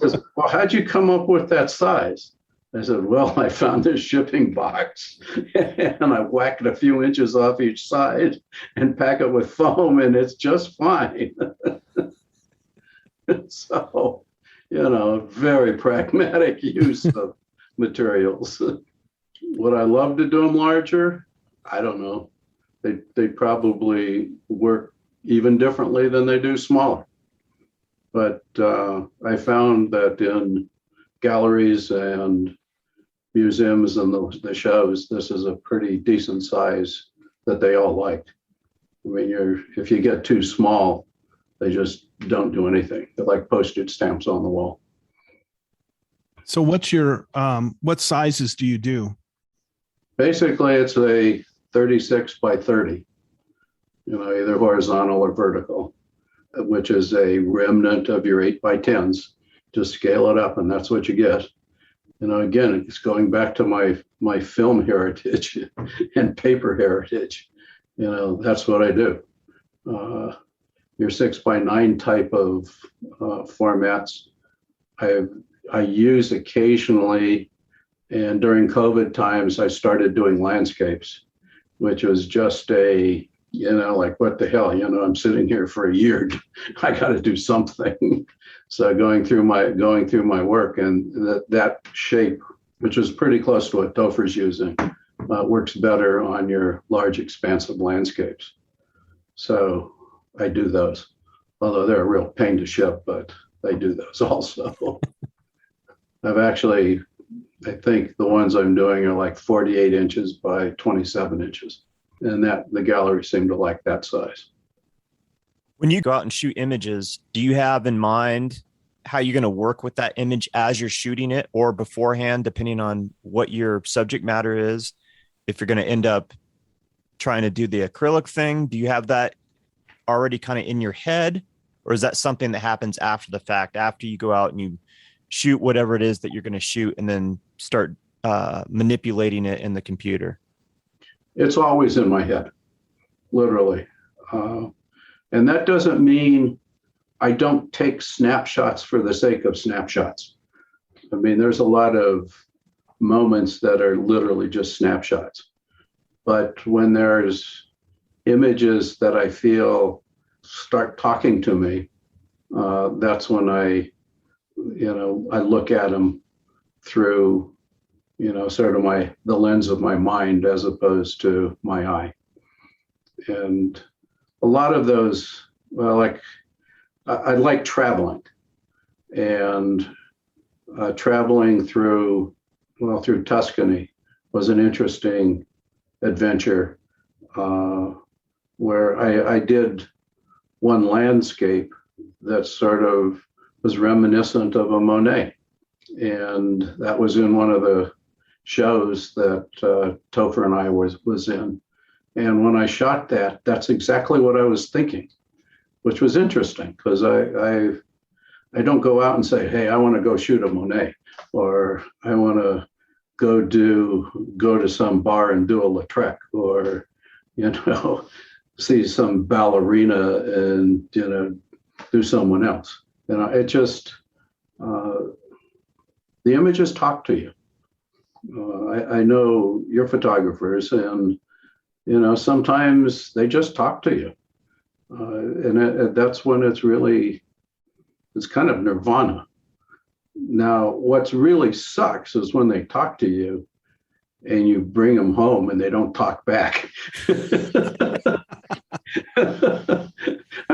C: Says, well, how'd you come up with that size? I said, well, I found this shipping box and I whacked a few inches off each side and pack it with foam, and it's just fine. So, very pragmatic use of materials. Would I love to do them larger? I don't know. They probably work even differently than they do smaller. But I found that in galleries and museums and the shows, this is a pretty decent size that they all like. I mean, if you get too small, they just don't do anything. They're like postage stamps on the wall.
B: So what's your, what sizes do you do?
C: Basically, it's a 36 by 30, either horizontal or vertical, which is a remnant of your 8 by 10s. Just scale it up, and that's what you get. Again, it's going back to my film heritage and paper heritage. That's what I do. Your 6 by 9 type of formats, I use occasionally. And during COVID times, I started doing landscapes, which was just like, what the hell, I'm sitting here for a year. I got to do something. So going through my work, and that shape, which is pretty close to what Topher's using, works better on your large, expansive landscapes. So I do those. Although they're a real pain to ship, but I do those also. I think the ones I'm doing are like 48 inches by 27 inches. And that the gallery seemed to like that size.
A: When you go out and shoot images, do you have in mind how you're going to work with that image as you're shooting it, or beforehand, depending on what your subject matter is? If you're going to end up trying to do the acrylic thing, do you have that already kind of in your head? Or is that something that happens after the fact, after you go out and you shoot whatever it is that you're going to shoot and then start manipulating it in the computer?
C: It's always in my head, literally. And that doesn't mean I don't take snapshots for the sake of snapshots. I mean, there's a lot of moments that are literally just snapshots. But when there's images that I feel start talking to me, that's when I look at them through, sort of the lens of my mind as opposed to my eye. And a lot of those, I like traveling, and traveling through Tuscany was an interesting adventure, where I did one landscape that sort of was reminiscent of a Monet. And that was in one of the shows that Topher and I was in. And when I shot that, that's exactly what I was thinking, which was interesting, because I don't go out and say, hey, I want to go shoot a Monet, or I want to go to some bar and do a Lautrec, or, see some ballerina and, do someone else. It just, the images talk to you. I know you're photographers, and, sometimes they just talk to you. And that's when it's kind of nirvana. Now, what's really sucks is when they talk to you and you bring them home and they don't talk back. I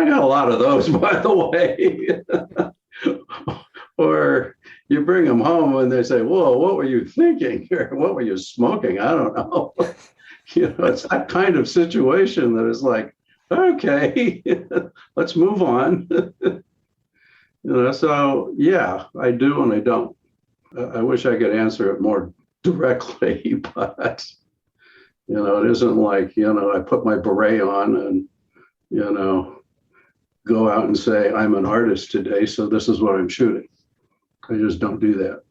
C: got a lot of those, by the way. Or you bring them home and they say, whoa, what were you thinking? Or what were you smoking? I don't know. It's that kind of situation that is like, okay, let's move on. So yeah, I do and I don't. I wish I could answer it more directly, but it isn't like, I put my beret on and, go out and say, I'm an artist today, so this is what I'm shooting. I just don't do that.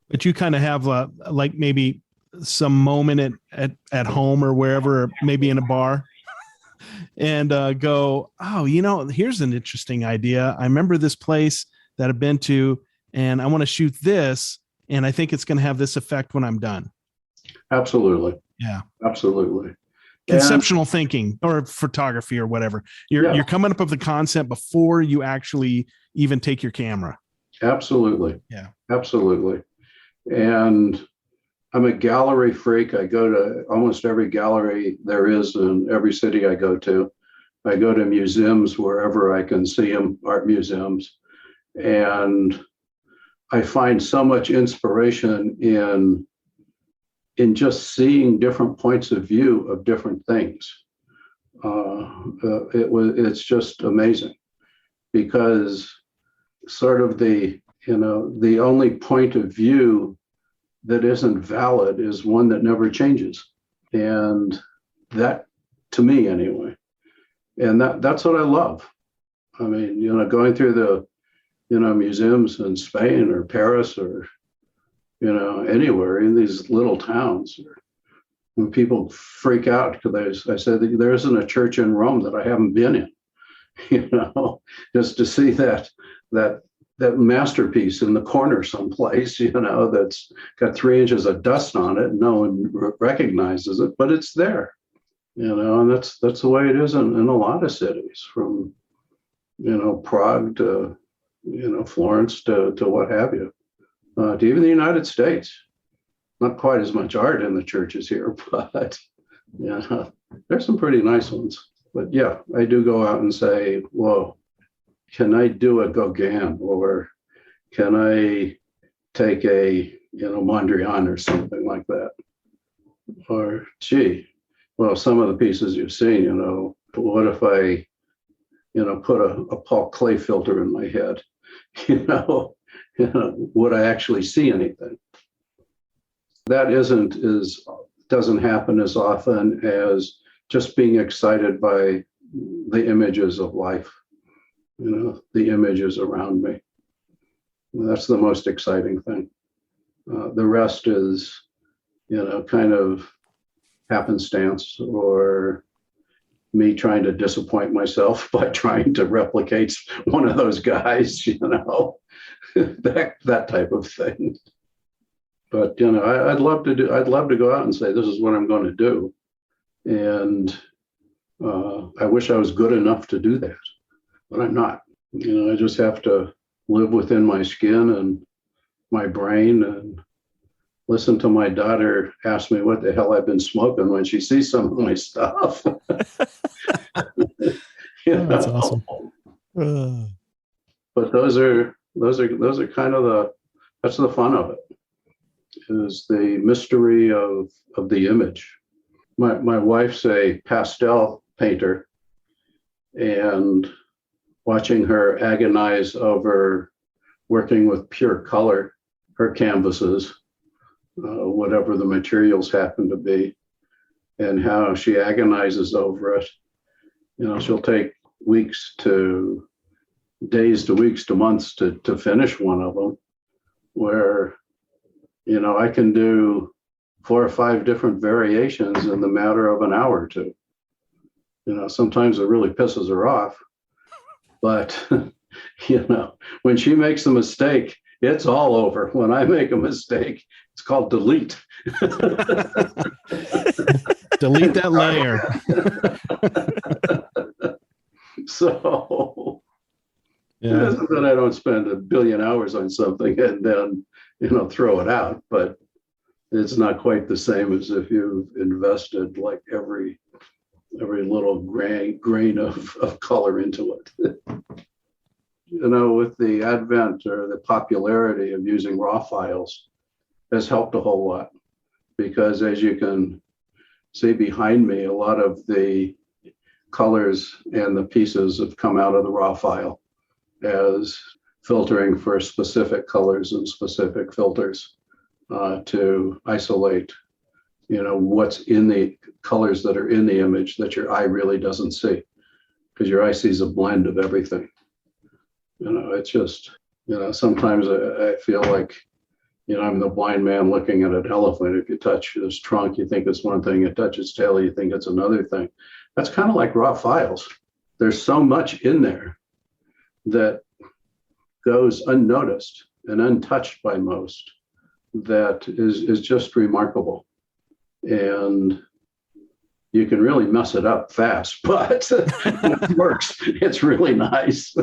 B: But you kind of have like maybe some moment at home or wherever, maybe in a bar, and go, oh, here's an interesting idea. I remember this place that I've been to, and I want to shoot this, and I think it's going to have this effect when I'm done.
C: Absolutely.
B: Yeah.
C: Absolutely.
B: Conceptual thinking, or photography, or whatever. You're coming up with the concept before you actually even take your camera.
C: Absolutely.
B: Yeah.
C: Absolutely. And I'm a gallery freak. I go to almost every gallery there is in every city I go to. I go to museums wherever I can see them, art museums. And I find so much inspiration in just seeing different points of view of different things. It's just amazing, because sort of the only point of view that isn't valid is one that never changes. And that, to me anyway, and that's what I love. I mean, going through the, museums in Spain or Paris or, anywhere in these little towns, when people freak out because I said that there isn't a church in Rome that I haven't been in, just to see that masterpiece in the corner someplace, that's got 3 inches of dust on it. No one recognizes it, but it's there, and that's the way it is in a lot of cities, from, Prague to, Florence to what have you, to even the United States. Not quite as much art in the churches here, but there's some pretty nice ones. But yeah, I do go out and say, well, can I do a Gauguin, or can I take a, Mondrian or something like that? Or, gee, well, some of the pieces you've seen, what if I, put a Paul Klee filter in my head? Would I actually see anything? That doesn't happen as often as just being excited by the images of life, the images around me. That's the most exciting thing. The rest is, kind of happenstance, or me trying to disappoint myself by trying to replicate one of those guys, that type of thing. But, I'd love to go out and say, this is what I'm going to do. And I wish I was good enough to do that, but I'm not. I just have to live within my skin and my brain, and listen to my daughter ask me what the hell I've been smoking when she sees some of my stuff.
B: That's awesome.
C: But those are kind of that's the fun of it, is the mystery of the image. My wife's a pastel painter, and watching her agonize over working with pure color, her canvases, whatever the materials happen to be, and how she agonizes over it. She'll take days to weeks to months to finish one of them, where, I can do 4 or 5 different variations in the matter of an hour or two. Sometimes it really pisses her off, but, when she makes a mistake, it's all over. When I make a mistake, it's called delete.
B: Delete that layer.
C: So, it isn't that I don't spend 1 billion hours on something and then, throw it out, but it's not quite the same as if you've invested like every little grain of color into it. With the advent or the popularity of using raw files has helped a whole lot, because as you can see behind me, a lot of the colors and the pieces have come out of the raw file as filtering for specific colors and specific filters to isolate, what's in the colors that are in the image that your eye really doesn't see, because your eye sees a blend of everything. It's just, sometimes I feel like, I'm the blind man looking at an elephant. If you touch his trunk, you think it's one thing. You touch its tail, you think it's another thing. That's kind of like raw files. There's so much in there that goes unnoticed and untouched by most that is just remarkable. And you can really mess it up fast, but it works. It's really nice.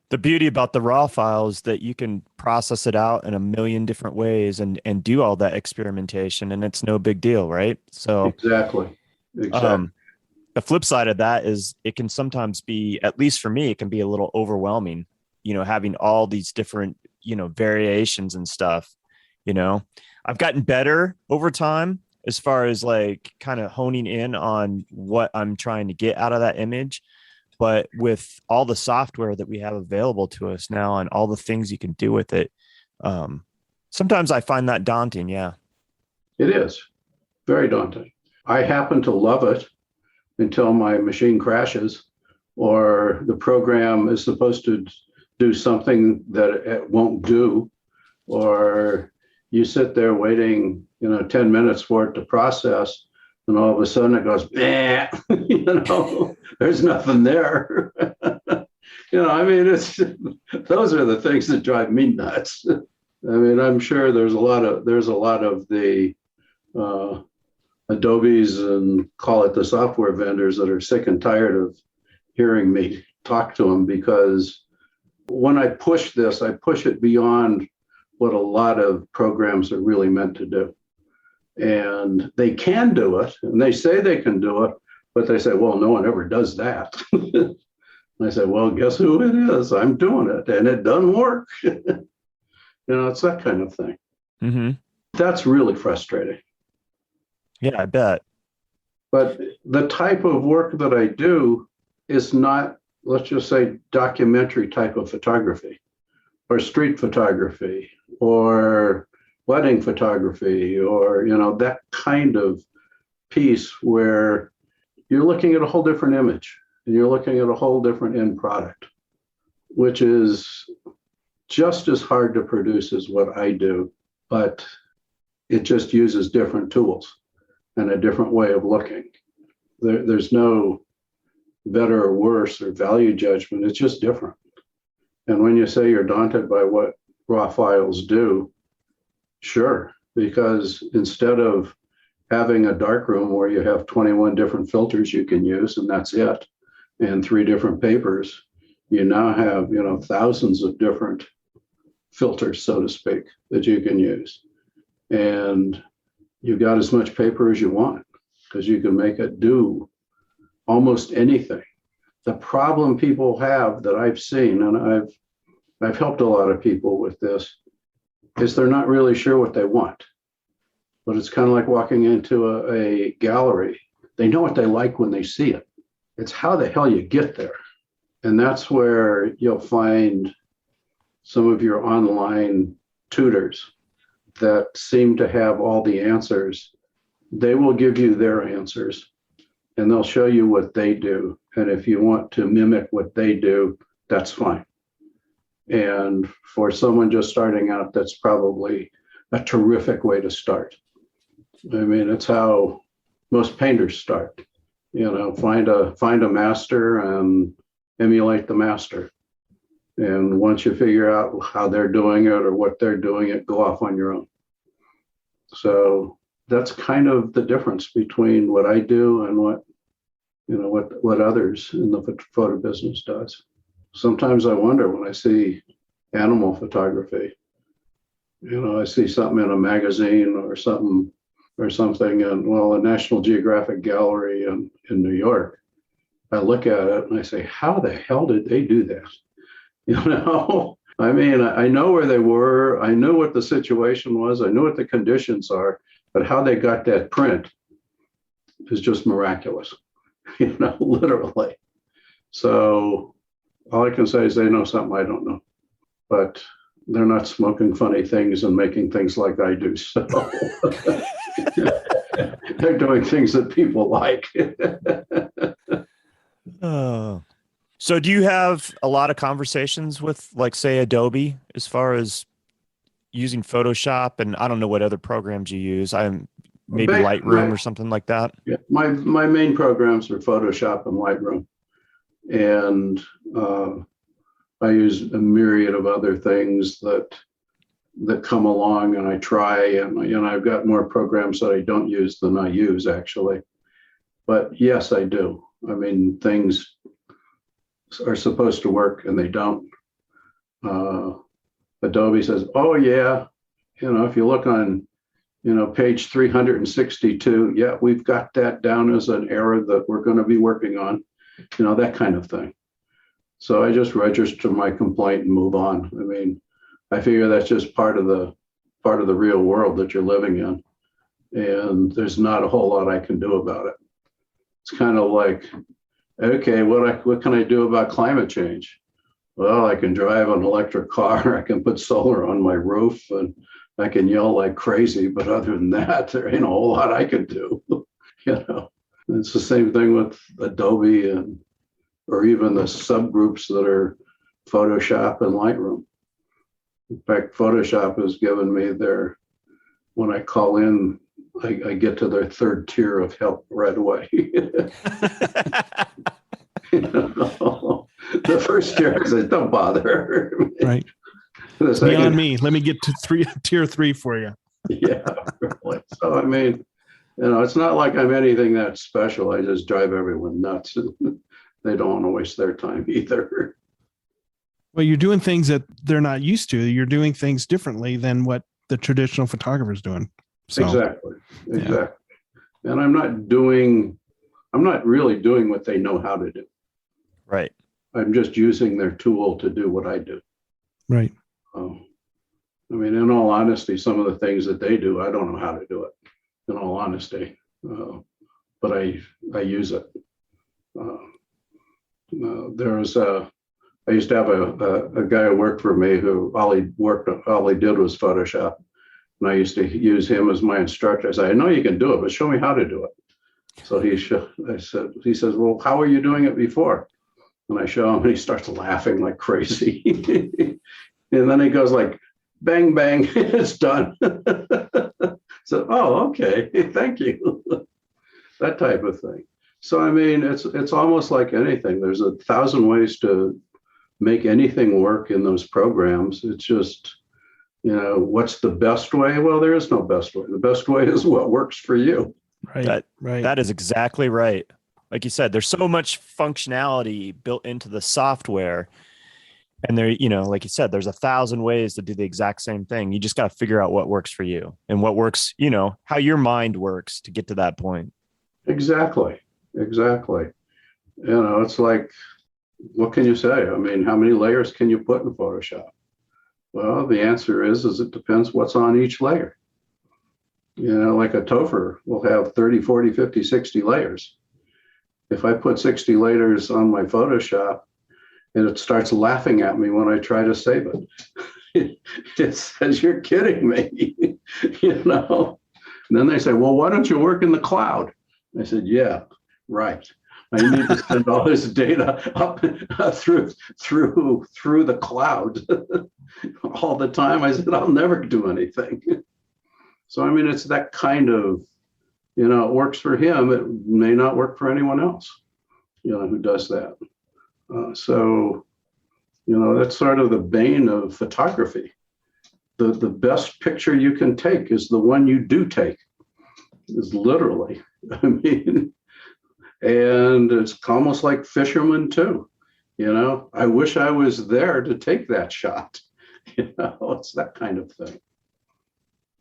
A: The beauty about the raw file is that you can process it out in a million different ways and do all that experimentation, and it's no big deal, right? So
C: exactly.
A: The flip side of that is it can sometimes be, at least for me, it can be a little overwhelming, having all these different, variations and stuff. I've gotten better over time as far as like kind of honing in on what I'm trying to get out of that image. But with all the software that we have available to us now and all the things you can do with it, sometimes I find that daunting. Yeah.
C: It is very daunting. I happen to love it until my machine crashes, or the program is supposed to do something that it won't do, or you sit there waiting, 10 minutes for it to process, and all of a sudden it goes, there's nothing there. It's those are the things that drive me nuts. I'm sure there's a lot of the Adobes and call it the software vendors that are sick and tired of hearing me talk to them, because when I push this, I push it beyond what a lot of programs are really meant to do. And they can do it, and they say they can do it, but they say, well, no one ever does that. I say, well, guess who it is? I'm doing it, and it doesn't work. It's that kind of thing.
A: Mm-hmm.
C: That's really frustrating.
A: Yeah, I bet.
C: But the type of work that I do is not, let's just say, documentary type of photography, or street photography, or wedding photography, or, that kind of piece where you're looking at a whole different image and you're looking at a whole different end product, which is just as hard to produce as what I do, but it just uses different tools and a different way of looking. There's no better or worse or value judgment. It's just different. And when you say you're daunted by what raw files do, sure, because instead of having a darkroom where you have 21 different filters you can use and that's it, and 3 different papers, you now have, thousands of different filters, so to speak, that you can use. And you got as much paper as you want because you can make it do almost anything. The problem people have that I've seen, and I've helped a lot of people with this, is they're not really sure what they want. But it's kind of like walking into a gallery. They know what they like when they see it. It's how the hell you get there. And that's where you'll find some of your online tutors that seem to have all the answers. They will give you their answers and they'll show you what they do. And if you want to mimic what they do, that's fine. And for someone just starting out, that's probably a terrific way to start. I mean, it's how most painters start. Find a master and emulate the master. And once you figure out how they're doing it or what they're doing it, go off on your own. So that's kind of the difference between what I do and what others in the photo business does. Sometimes I wonder when I see animal photography, I see something in a magazine or something in, a National Geographic gallery in New York. I look at it and I say, how the hell did they do that? I mean, I know where they were. I knew what the situation was. I knew what the conditions are, but how they got that print is just miraculous, literally. So all I can say is they know something I don't know, but they're not smoking funny things and making things like I do. So they're doing things that people like.
A: So do you have a lot of conversations with, like, say, Adobe as far as using Photoshop? And I don't know what other programs you use. Maybe Lightroom or something like that.
C: Yeah, my main programs are Photoshop and Lightroom. And I use a myriad of other things that come along, and I try, and I've got more programs that I don't use than I use, actually. But yes, I do. I mean, things are supposed to work and they don't. Adobe says, oh yeah, if you look on page 362, yeah, we've got that down as an error that we're going to be working on, that kind of thing. So I just register my complaint and move on. I mean, I figure that's just part of the real world that you're living in, and there's not a whole lot I can do about it. It's kind of like, okay, what can I do about climate change? Well, I can drive an electric car, I can put solar on my roof, and I can yell like crazy, but other than that, there ain't a whole lot I can do. It's the same thing with Adobe or even the subgroups that are Photoshop and Lightroom. In fact, Photoshop has given me when I call in, I get to their 3rd tier of help right away. The first tier, I said, don't bother.
B: Right. It's beyond me. Let me get to tier 3 for you.
C: Yeah, really. So, I mean, it's not like I'm anything that special. I just drive everyone nuts. They don't want to waste their time either.
B: Well, you're doing things that they're not used to. You're doing things differently than what the traditional photographer's doing. So,
C: exactly. And I'm not really doing what they know how to do.
A: Right.
C: I'm just using their tool to do what I do.
B: Right.
C: I mean, in all honesty, some of the things that they do, I don't know how to do it, in all honesty. But I use it. I used to have a guy who worked for me who all he did was Photoshop. And I used to use him as my instructor. I said, I know you can do it, but show me how to do it. So he says, well, how were you doing it before? And I show him and he starts laughing like crazy. And then he goes like, bang, bang, it's done. So, oh, okay, thank you. That type of thing. So, I mean, it's almost like anything. There's 1,000 ways to make anything work in those programs. It's just, what's the best way? Well, there is no best way. The best way is what works for you.
B: Right.
A: That is exactly right. Like you said, there's so much functionality built into the software. And there, like you said, there's 1,000 ways to do the exact same thing. You just got to figure out what works for you and what works, how your mind works to get to that point. Exactly.
C: It's like, what can you say? I mean, how many layers can you put in Photoshop? Well, the answer is it depends what's on each layer. Like a Topher will have 30, 40, 50, 60 layers. If I put 60 layers on my Photoshop, and it starts laughing at me when I try to save it. It says, you're kidding me, And then they say, well, why don't you work in the cloud? I said, yeah, right. I need to send all this data up through the cloud all the time. I said, I'll never do anything. So, I mean, it's that kind of, it works for him. It may not work for anyone else, who does that. So, that's sort of the bane of photography. The best picture you can take is the one you do take, is literally. I mean, and it's almost like fishermen too. I wish I was there to take that shot. It's that kind of thing.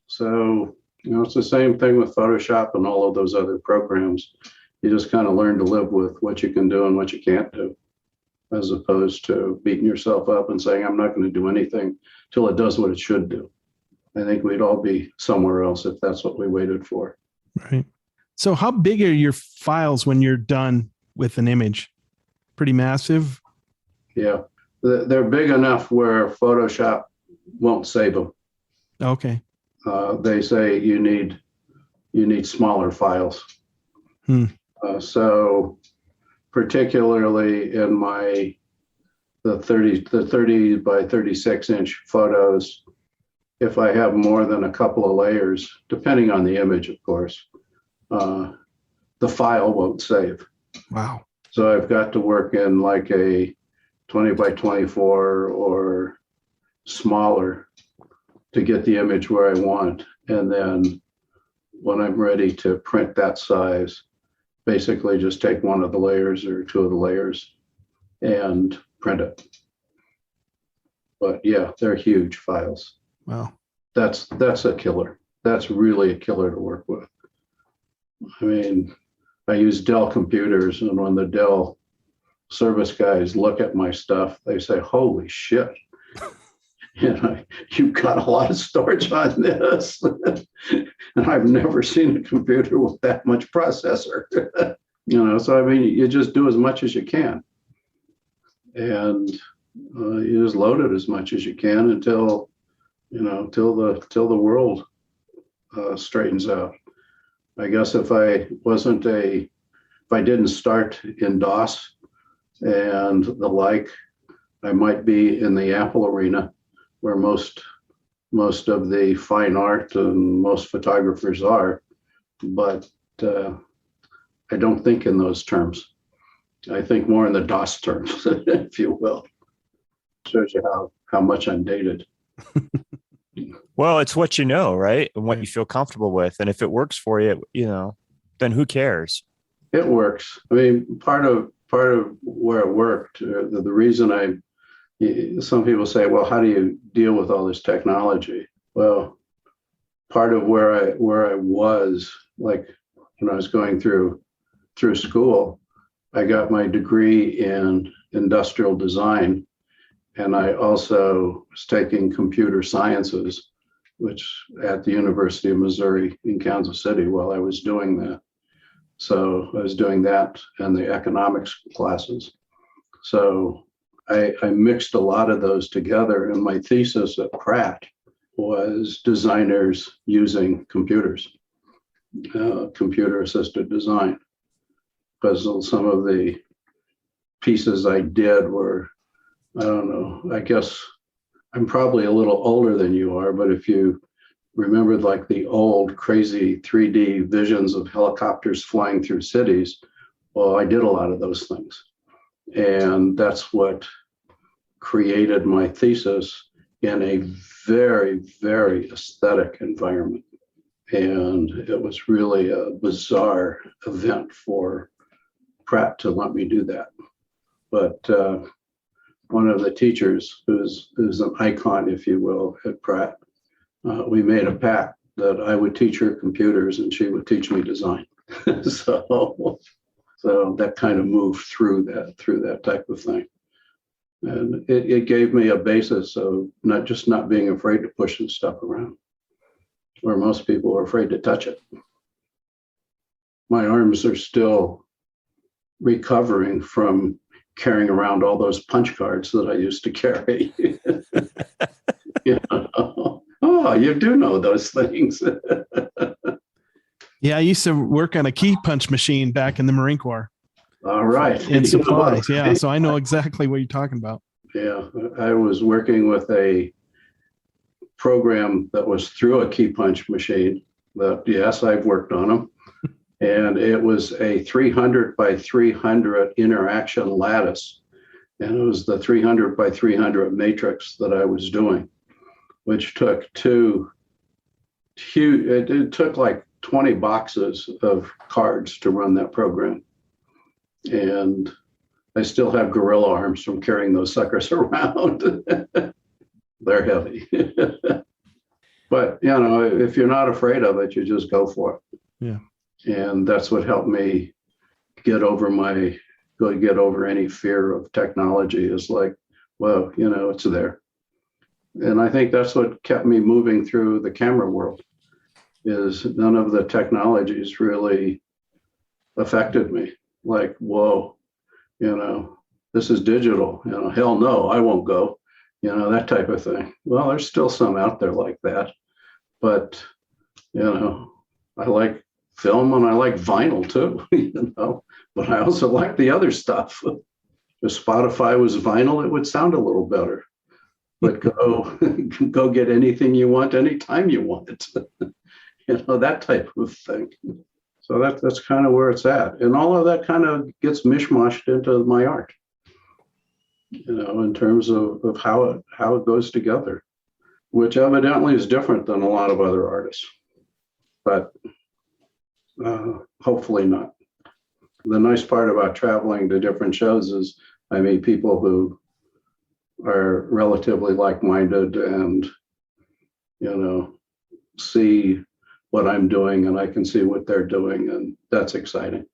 C: So, it's the same thing with Photoshop and all of those other programs. You just kind of learn to live with what you can do and what you can't do, as opposed to beating yourself up and saying, I'm not going to do anything till it does what it should do. I think we'd all be somewhere else if that's what we waited for.
B: Right. So how big are your files when you're done with an image? Pretty massive?
C: Yeah. They're big enough where Photoshop won't save them.
B: Okay.
C: They say you need smaller files. So particularly in the 30 by 36 inch photos, if I have more than a couple of layers, depending on the image, of course, the file won't save.
B: Wow.
C: So I've got to work in like a 20 by 24 or smaller to get the image where I want. And then when I'm ready to print that size, basically just take one of the layers or two of the layers and print it. But yeah, they're huge files.
B: Wow.
C: That's a killer. That's really a killer to work with. I mean, I use Dell computers, and when the Dell service guys look at my stuff, they say, holy shit. You've got a lot of storage on this. And I've never seen a computer with that much processor. So I mean, you just do as much as you can. And you just load it as much as you can until the world straightens out. I guess if I didn't start in DOS and the like, I might be in the Apple arena, where most of the fine art and most photographers are, but I don't think in those terms. I think more in the DOS terms, if you will. Shows you how much I'm dated.
A: Well, it's what you know, right? And what you feel comfortable with. And if it works for you, then who cares?
C: It works. I mean, part of where it worked, the reason some people say, well, how do you deal with all this technology? Well, part of where I was, like when I was going through school, I got my degree in industrial design, and I also was taking computer sciences, which at the University of Missouri in Kansas City while I was doing that. So I was doing that and the economics classes. So I mixed a lot of those together, and my thesis at Pratt was designers using computers, computer-assisted design, because some of the pieces I did were, I don't know, I guess I'm probably a little older than you are, but if you remember like the old crazy 3D visions of helicopters flying through cities, well, I did a lot of those things. And that's what created my thesis in a very, very aesthetic environment. And it was really a bizarre event for Pratt to let me do that. But one of the teachers, who's an icon, if you will, at Pratt, we made a pact that I would teach her computers and she would teach me design. So that kind of moved through that type of thing. And it gave me a basis of not being afraid to push this stuff around, where most people are afraid to touch it. My arms are still recovering from carrying around all those punch cards that I used to carry. You know? Oh, you do know those things.
B: Yeah, I used to work on a key punch machine back in the Marine Corps.
C: All right.
B: In supplies, yeah. So I know exactly what you're talking about.
C: Yeah, I was working with a program that was through a key punch machine. But yes, I've worked on them. And it was a 300 by 300 interaction lattice. And it was the 300 by 300 matrix that I was doing, which took it took like 20 boxes of cards to run that program. And I still have gorilla arms from carrying those suckers around. They're heavy. But, you know, if you're not afraid of it, you just go for it.
B: Yeah.
C: And that's what helped me get over any fear of technology, is like, well, you know, it's there. And I think that's what kept me moving through the camera world, is none of the technologies really affected me. Like, whoa, you know, this is digital, you know, hell no, I won't go, you know, that type of thing. Well, there's still some out there like that, but, you know, I like film and I like vinyl too, you know, but I also like the other stuff. If Spotify was vinyl, it would sound a little better, but go get anything you want, anytime you want it, you know, that type of thing. So that's kind of where it's at. And all of that kind of gets mishmashed into my art, you know, in terms of how it goes together, which evidently is different than a lot of other artists, but hopefully not. The nice part about traveling to different shows is I meet people who are relatively like-minded and, you know, see what I'm doing and I can see what they're doing, and that's exciting.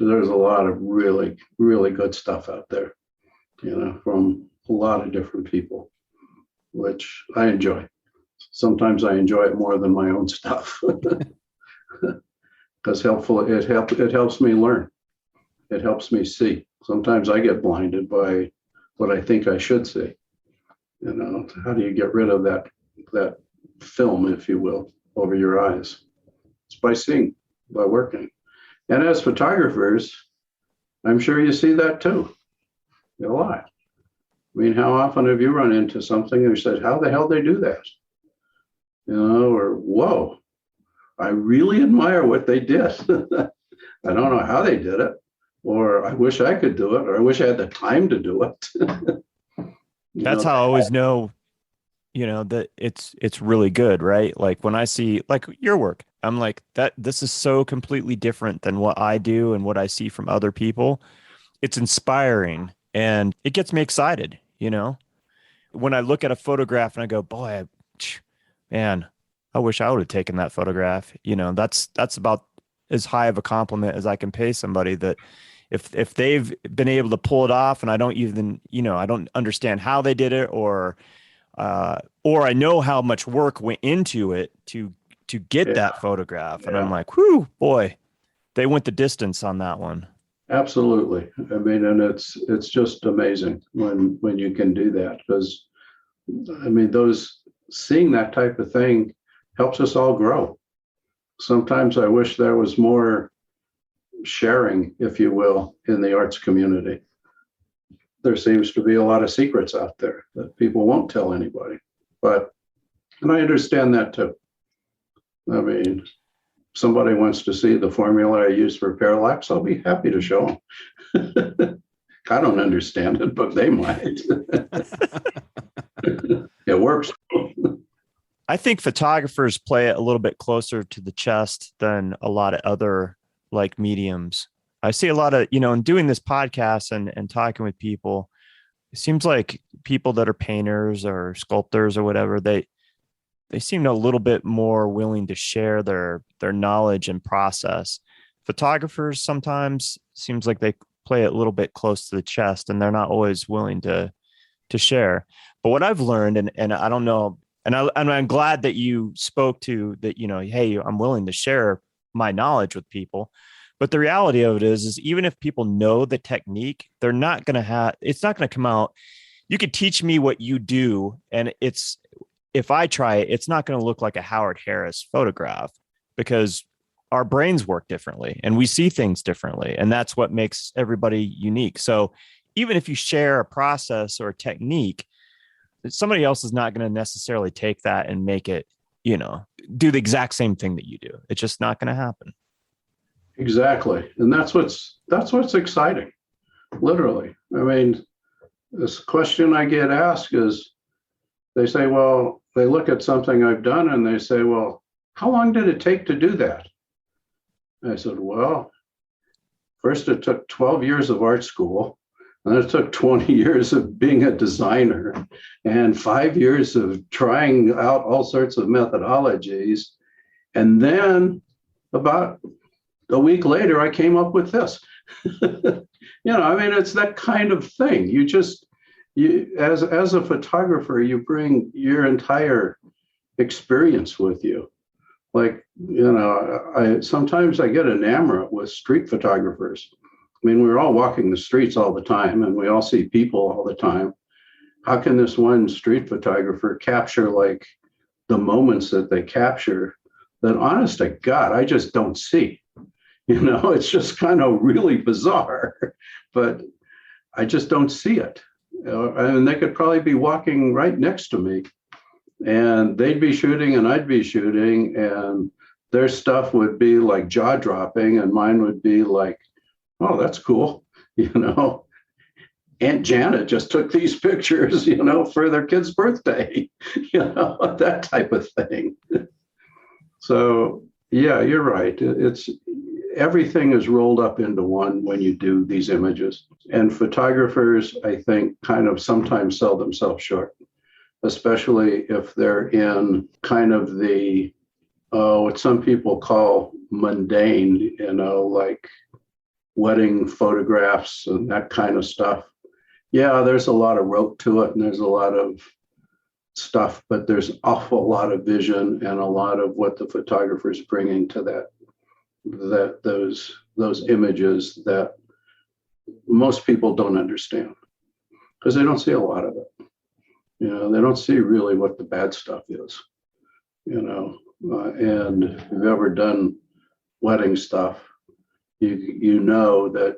C: There's a lot of really, really good stuff out there, you know, from a lot of different people, which I enjoy. Sometimes I enjoy it more than my own stuff. Because it helps me learn. It helps me see. Sometimes I get blinded by what I think I should see. You know, how do you get rid of that film, if you will, over your eyes? It's by seeing, by working. And as photographers, I'm sure you see that too, a lot. I mean, how often have you run into something and you said, how the hell they do that? You know, or whoa, I really admire what they did. I don't know how they did it, or I wish I could do it, or I wish I had the time to do it.
A: That's how I always know, you know, that it's really good, right? Like when I see like your work, I'm like, this is so completely different than what I do and what I see from other people. It's inspiring and it gets me excited, you know? When I look at a photograph and I go, boy, man, I wish I would have taken that photograph. That's about as high of a compliment as I can pay somebody, that if they've been able to pull it off and I don't even, I don't understand how they did it, or I know how much work went into it to get that photograph. And I'm like, whew, boy, they went the distance on that one.
C: Absolutely. I mean, and it's just amazing when you can do that, because I mean, seeing that type of thing helps us all grow. Sometimes I wish there was more sharing, if you will, in the arts community. There seems to be a lot of secrets out there that people won't tell anybody. And I understand that too. I mean, somebody wants to see the formula I use for parallax, I'll be happy to show them. I don't understand it, but they might. It works.
A: I think photographers play it a little bit closer to the chest than a lot of other like mediums. I see a lot of, in doing this podcast and talking with people, it seems like people that are painters or sculptors or whatever, they seem a little bit more willing to share their knowledge and process. Photographers sometimes seems like they play it a little bit close to the chest, and they're not always willing to share. But what I've learned, and I don't know, and I'm glad that you spoke to that, hey, I'm willing to share my knowledge with people. But the reality of it is even if people know the technique, it's not going to come out. You could teach me what you do, and if I try it, it's not going to look like a Howard Harris photograph, because our brains work differently and we see things differently. And that's what makes everybody unique. So even if you share a process or a technique, somebody else is not going to necessarily take that and make it, do the exact same thing that you do. It's just not going to happen.
C: Exactly. And that's what's exciting. Literally. I mean, this question I get asked is, they say, well, they look at something I've done and they say, well, how long did it take to do that? And I said, well, first it took 12 years of art school, and then it took 20 years of being a designer, and 5 years of trying out all sorts of methodologies. And then about a week later, I came up with this. I mean, it's that kind of thing. As a photographer, you bring your entire experience with you. Like, sometimes I get enamored with street photographers. I mean, we're all walking the streets all the time and we all see people all the time. How can this one street photographer capture like the moments that they capture that, honest to God, I just don't see? It's just kind of really bizarre, but I just don't see it. And they could probably be walking right next to me, and they'd be shooting and I'd be shooting, and their stuff would be like jaw-dropping and mine would be like, oh, that's cool. Aunt Janet just took these pictures, for their kid's birthday, that type of thing. So, yeah, you're right. Everything is rolled up into one when you do these images. And photographers, I think, kind of sometimes sell themselves short, especially if they're in kind of the, what some people call mundane, like wedding photographs and that kind of stuff. Yeah, there's a lot of rope to it and there's a lot of stuff, but there's an awful lot of vision and a lot of what the photographer's bringing to those images that most people don't understand, because they don't see a lot of it. They don't see really what the bad stuff is. And if you've ever done wedding stuff, you know that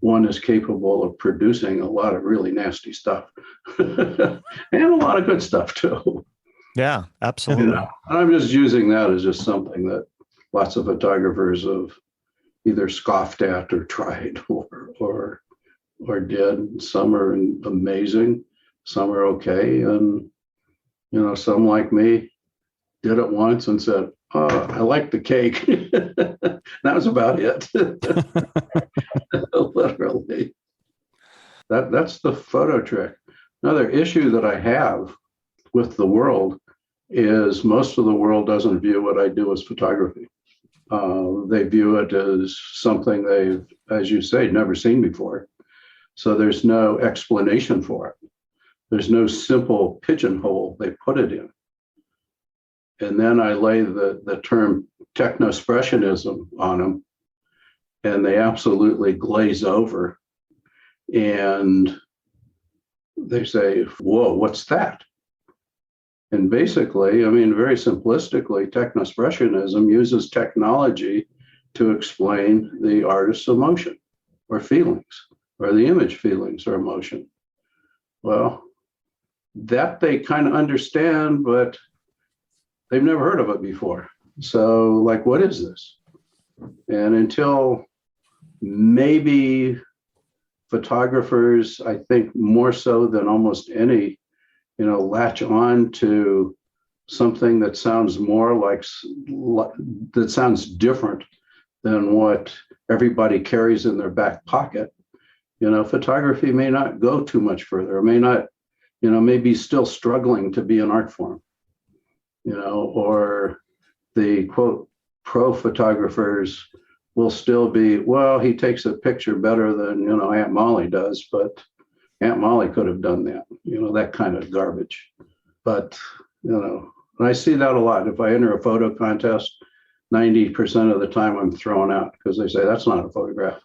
C: one is capable of producing a lot of really nasty stuff and a lot of good stuff too.
A: Yeah, absolutely.
C: And I'm just using that as just something that lots of photographers have either scoffed at or tried or did. Some are amazing, some are okay, and some like me did it once and said, oh, I like the cake. That was about it. Literally. That's the photo trick. Another issue that I have with the world is most of the world doesn't view what I do as photography. They view it as something they've, as you say, never seen before. So there's no explanation for it. There's no simple pigeonhole they put it in. And then I lay the term Techspressionism on them, and they absolutely glaze over. And they say, whoa, what's that? And basically, I mean, very simplistically, Techspressionism uses technology to explain the artist's emotion or feelings, or the image feelings or emotion. Well, that they kind of understand, but they've never heard of it before. So, like, what is this? And until maybe photographers, I think more so than almost any, latch on to something that sounds more like, that sounds different than what everybody carries in their back pocket. Photography may not go too much further. It may not, may be still struggling to be an art form, or the quote pro photographers will still be, well, he takes a picture better than, Aunt Molly does, but Aunt Molly could have done that, that kind of garbage. But, and I see that a lot. If I enter a photo contest, 90% of the time I'm thrown out because they say, that's not a photograph,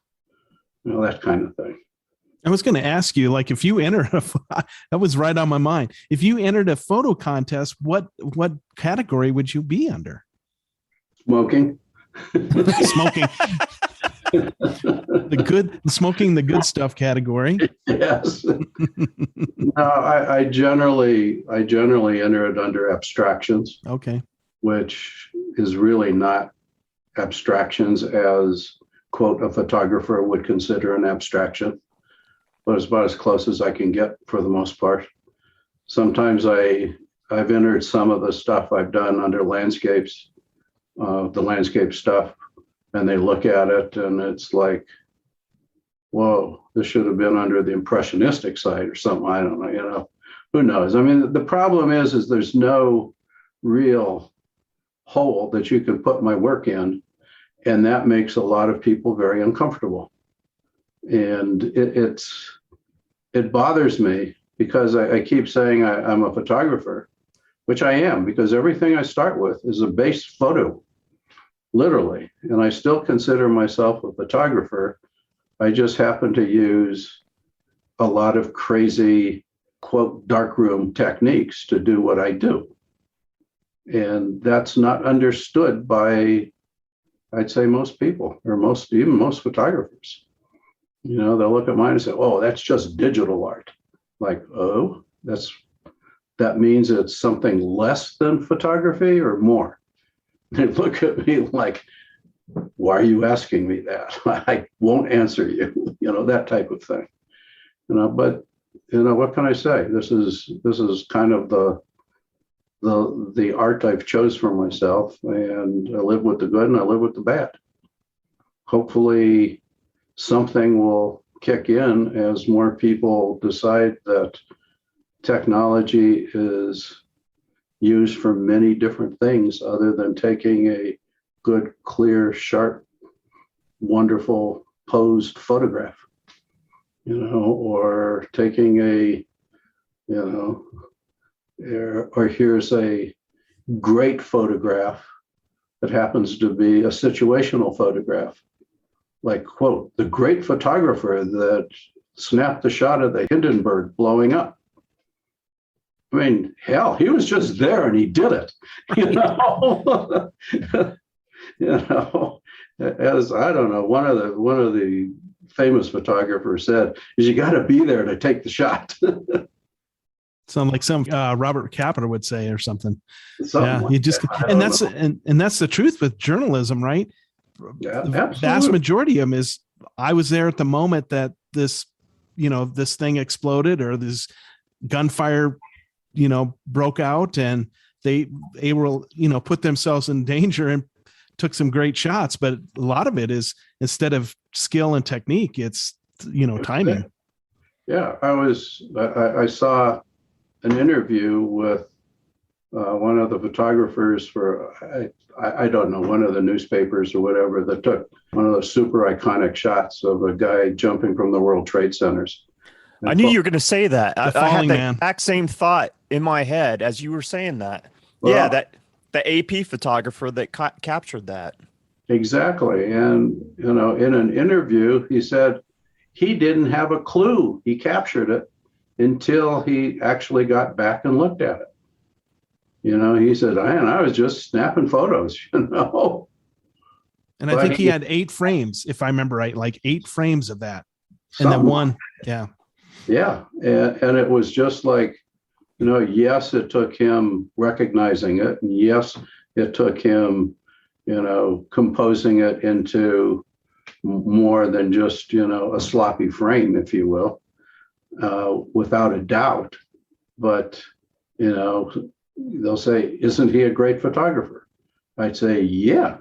C: that kind of thing.
B: I was going to ask you, like, if you entered that was right on my mind. If you entered a photo contest, what category would you be under?
C: Smoking.
B: Smoking. Smoking the good stuff category.
C: Yes. No, I generally enter it under abstractions.
B: Okay.
C: Which is really not abstractions as, quote, a photographer would consider an abstraction, but it's about as close as I can get for the most part. Sometimes I've entered some of the stuff I've done under landscapes, the landscape stuff, and they look at it and it's like, whoa, this should have been under the impressionistic side or something. I don't know, who knows? I mean, the problem is there's no real hole that you can put my work in, and that makes a lot of people very uncomfortable. And it bothers me because I keep saying I'm a photographer, which I am, because everything I start with is a base photo, literally, and I still consider myself a photographer. I just happen to use a lot of crazy, quote, darkroom techniques to do what I do. And that's not understood by, I'd say, most people, or even most photographers. They'll look at mine and say, oh, that's just digital art. Like, oh, that means it's something less than photography or more? They look at me like, why are you asking me that? I won't answer you, that type of thing. But, what can I say? This is kind of the art I've chose for myself, and I live with the good and I live with the bad. Hopefully something will kick in as more people decide that technology is used for many different things other than taking a good, clear, sharp, wonderful posed photograph, or taking or here's a great photograph that happens to be a situational photograph. Like, quote, the great photographer that snapped the shot of the Hindenburg blowing up. I mean, hell, he was just there and he did it. As I don't know, one of the famous photographers said, is you got to be there to take the shot.
B: Sound like some Robert Kapiter would say or something.
C: Like
B: you just
C: that.
B: And that's the truth with journalism, right?
C: Yeah,
B: the vast majority of them is, I was there at the moment that this thing exploded or this gunfire, broke out, and they will, put themselves in danger and took some great shots. But a lot of it is, instead of skill and technique, it's, timing.
C: Yeah. I saw an interview with one of the photographers for, I don't know, one of the newspapers or whatever, that took one of those super iconic shots of a guy jumping from the World Trade Centers.
A: I knew you were going to say that. I had the
B: man.
A: exact same thought in my head as you were saying that.
C: Well,
A: yeah, that the AP photographer that captured that.
C: Exactly. And, you know, in an interview, he said he didn't have a clue he captured it until he actually got back and looked at it. You know, he said, I was just snapping photos, you know.
B: And I think he had 8 frames, if I remember right, like 8 frames of that. And then one, yeah.
C: Yeah. And it was just like, you know, yes, it took him recognizing it. And yes, it took him, you know, composing it into more than just, you know, a sloppy frame, if you will, without a doubt. But, you know, they'll say, isn't he a great photographer? I'd say, yeah,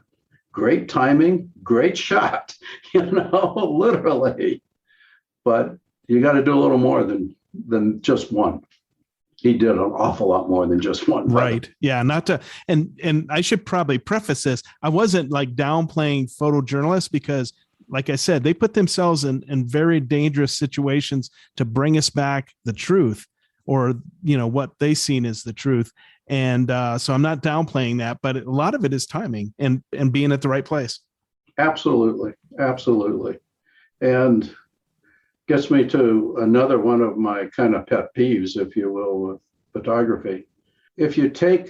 C: great timing, great shot, you know, literally. But you got to do a little more than just one. He did an awful lot more than just one.
B: Right. Yeah. Not to, and I should probably preface this. I wasn't like downplaying photojournalists because, like I said, they put themselves in very dangerous situations to bring us back the truth, or, you know, what they seen as the truth. And so I'm not downplaying that, but a lot of it is timing and being at the right place.
C: Absolutely. Absolutely. And gets me to another one of my kind of pet peeves, if you will, with photography. If you take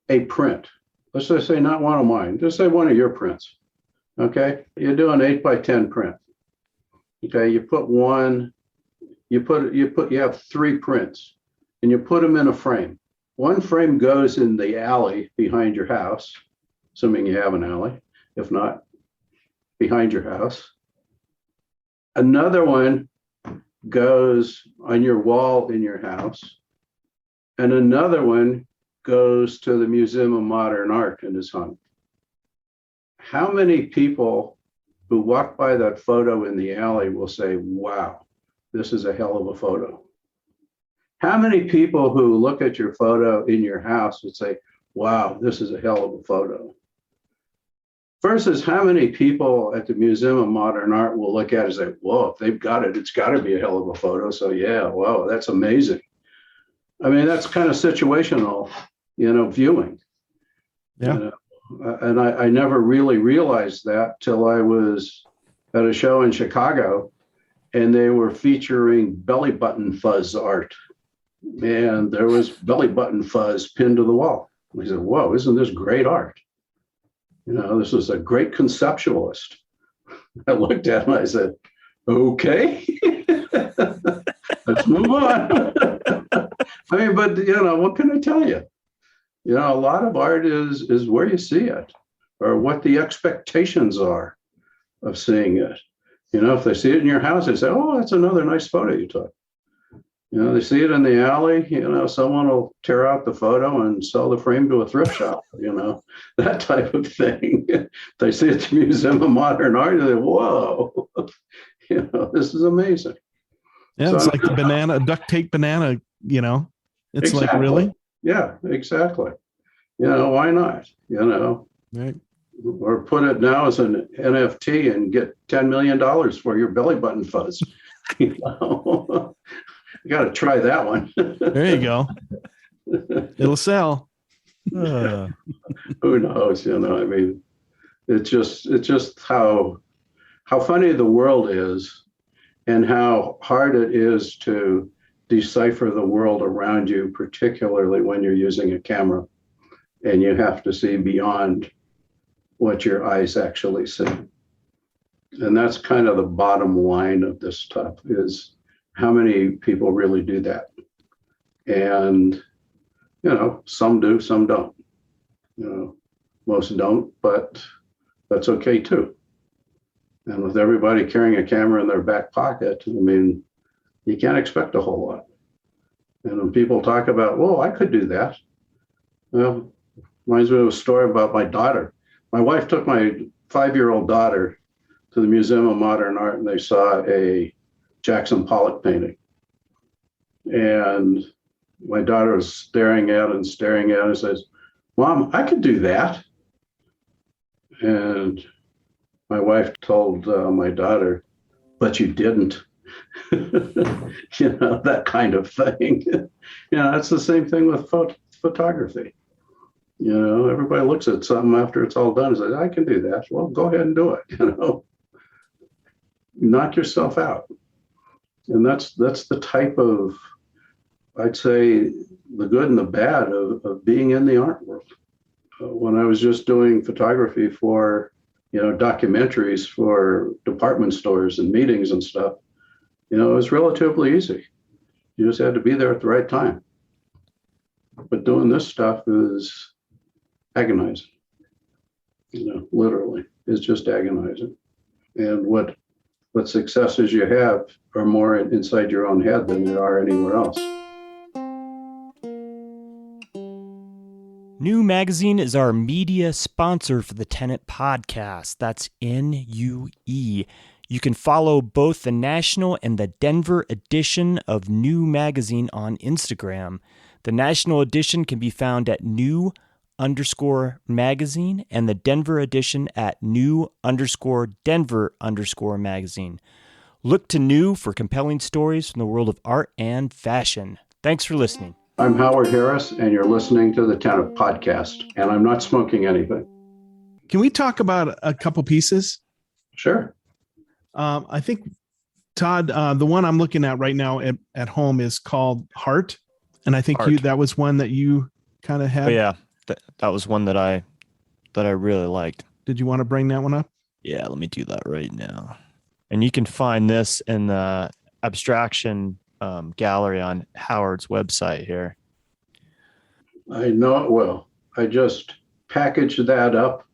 C: a print, let's just say not one of mine, just say one of your prints. Okay. You do an 8x10 print. Okay. You put one, you have 3 prints and you put them in a frame. One frame goes in the alley behind your house, assuming you have an alley. If not, behind your house. Another one goes on your wall in your house. And another one goes to the Museum of Modern Art and is hung. How many people who walk by that photo in the alley will say, wow, this is a hell of a photo? How many people who look at your photo in your house would say, wow, this is a hell of a photo? Versus how many people at the Museum of Modern Art will look at it and say, whoa, if they've got it, it's got to be a hell of a photo. So yeah, wow, that's amazing. I mean, that's kind of situational, you know, viewing.
B: Yeah.
C: You know? And I never really realized that till I was at a show in Chicago and they were featuring belly button fuzz art. And there was belly button fuzz pinned to the wall. We said, whoa, isn't this great art? You know, this was a great conceptualist. I looked at him and I said, okay, let's move on. I mean, but, you know, what can I tell you? You know, a lot of art is where you see it or what the expectations are of seeing it. You know, if they see it in your house, they say, oh, that's another nice photo you took. You know, they see it in the alley, you know, someone will tear out the photo and sell the frame to a thrift shop, you know, that type of thing. They see it at the Museum of Modern Art and they, whoa, you know, this is amazing.
B: Yeah, so it's like the duct tape banana, you know, it's exactly. Like, really?
C: Yeah, exactly. You know, why not? You know,
B: right.
C: Or put it now as an NFT and get $10 million for your belly button fuzz. You know? You got to try that one.
B: There you go. It'll sell.
C: Who knows? You know, I mean, it's just how funny the world is and how hard it is to decipher the world around you, particularly when you're using a camera and you have to see beyond what your eyes actually see. And that's kind of the bottom line of this stuff is how many people really do that? And, you know, some do, some don't. You know, most don't, but that's okay too. And with everybody carrying a camera in their back pocket, I mean, you can't expect a whole lot. And when people talk about, well, I could do that. Well, reminds me of a story about my daughter. My wife took my 5-year-old daughter to the Museum of Modern Art and they saw a Jackson Pollock painting. And my daughter was staring at and says, "Mom, I could do that." And my wife told my daughter, "But you didn't." That kind of thing. It's the same thing with photography. Everybody looks at something after it's all done and says, "I can do that." Well, go ahead and do it. Knock yourself out. And that's the type of, I'd say, the good and the bad of being in the art world. When I was just doing photography for, documentaries for department stores and meetings and stuff, it was relatively easy. You just had to be there at the right time. But doing this stuff is agonizing. Literally, it's just agonizing. And what successes you have are more inside your own head than they are anywhere else.
A: New Magazine is our media sponsor for the Tenet podcast. That's NUE. You can follow both the national and the Denver edition of New Magazine on Instagram. The national edition can be found at new_magazine and the Denver edition at new_Denver_magazine. Look to New for compelling stories from the world of art and fashion. Thanks for listening.
C: I'm Howard Harris, and you're listening to the Tenet podcast, and I'm not smoking anything.
B: Can we talk about a couple pieces?
C: Sure.
B: I think, Todd, the one I'm looking at right now at home is called Heart. And I think that was one that you kind of had.
A: Oh, yeah, that was one that I really liked.
B: Did you want to bring that one up?
A: Yeah, let me do that right now. And you can find this in the abstraction gallery on Howard's website here.
C: I know it will. I just packaged that up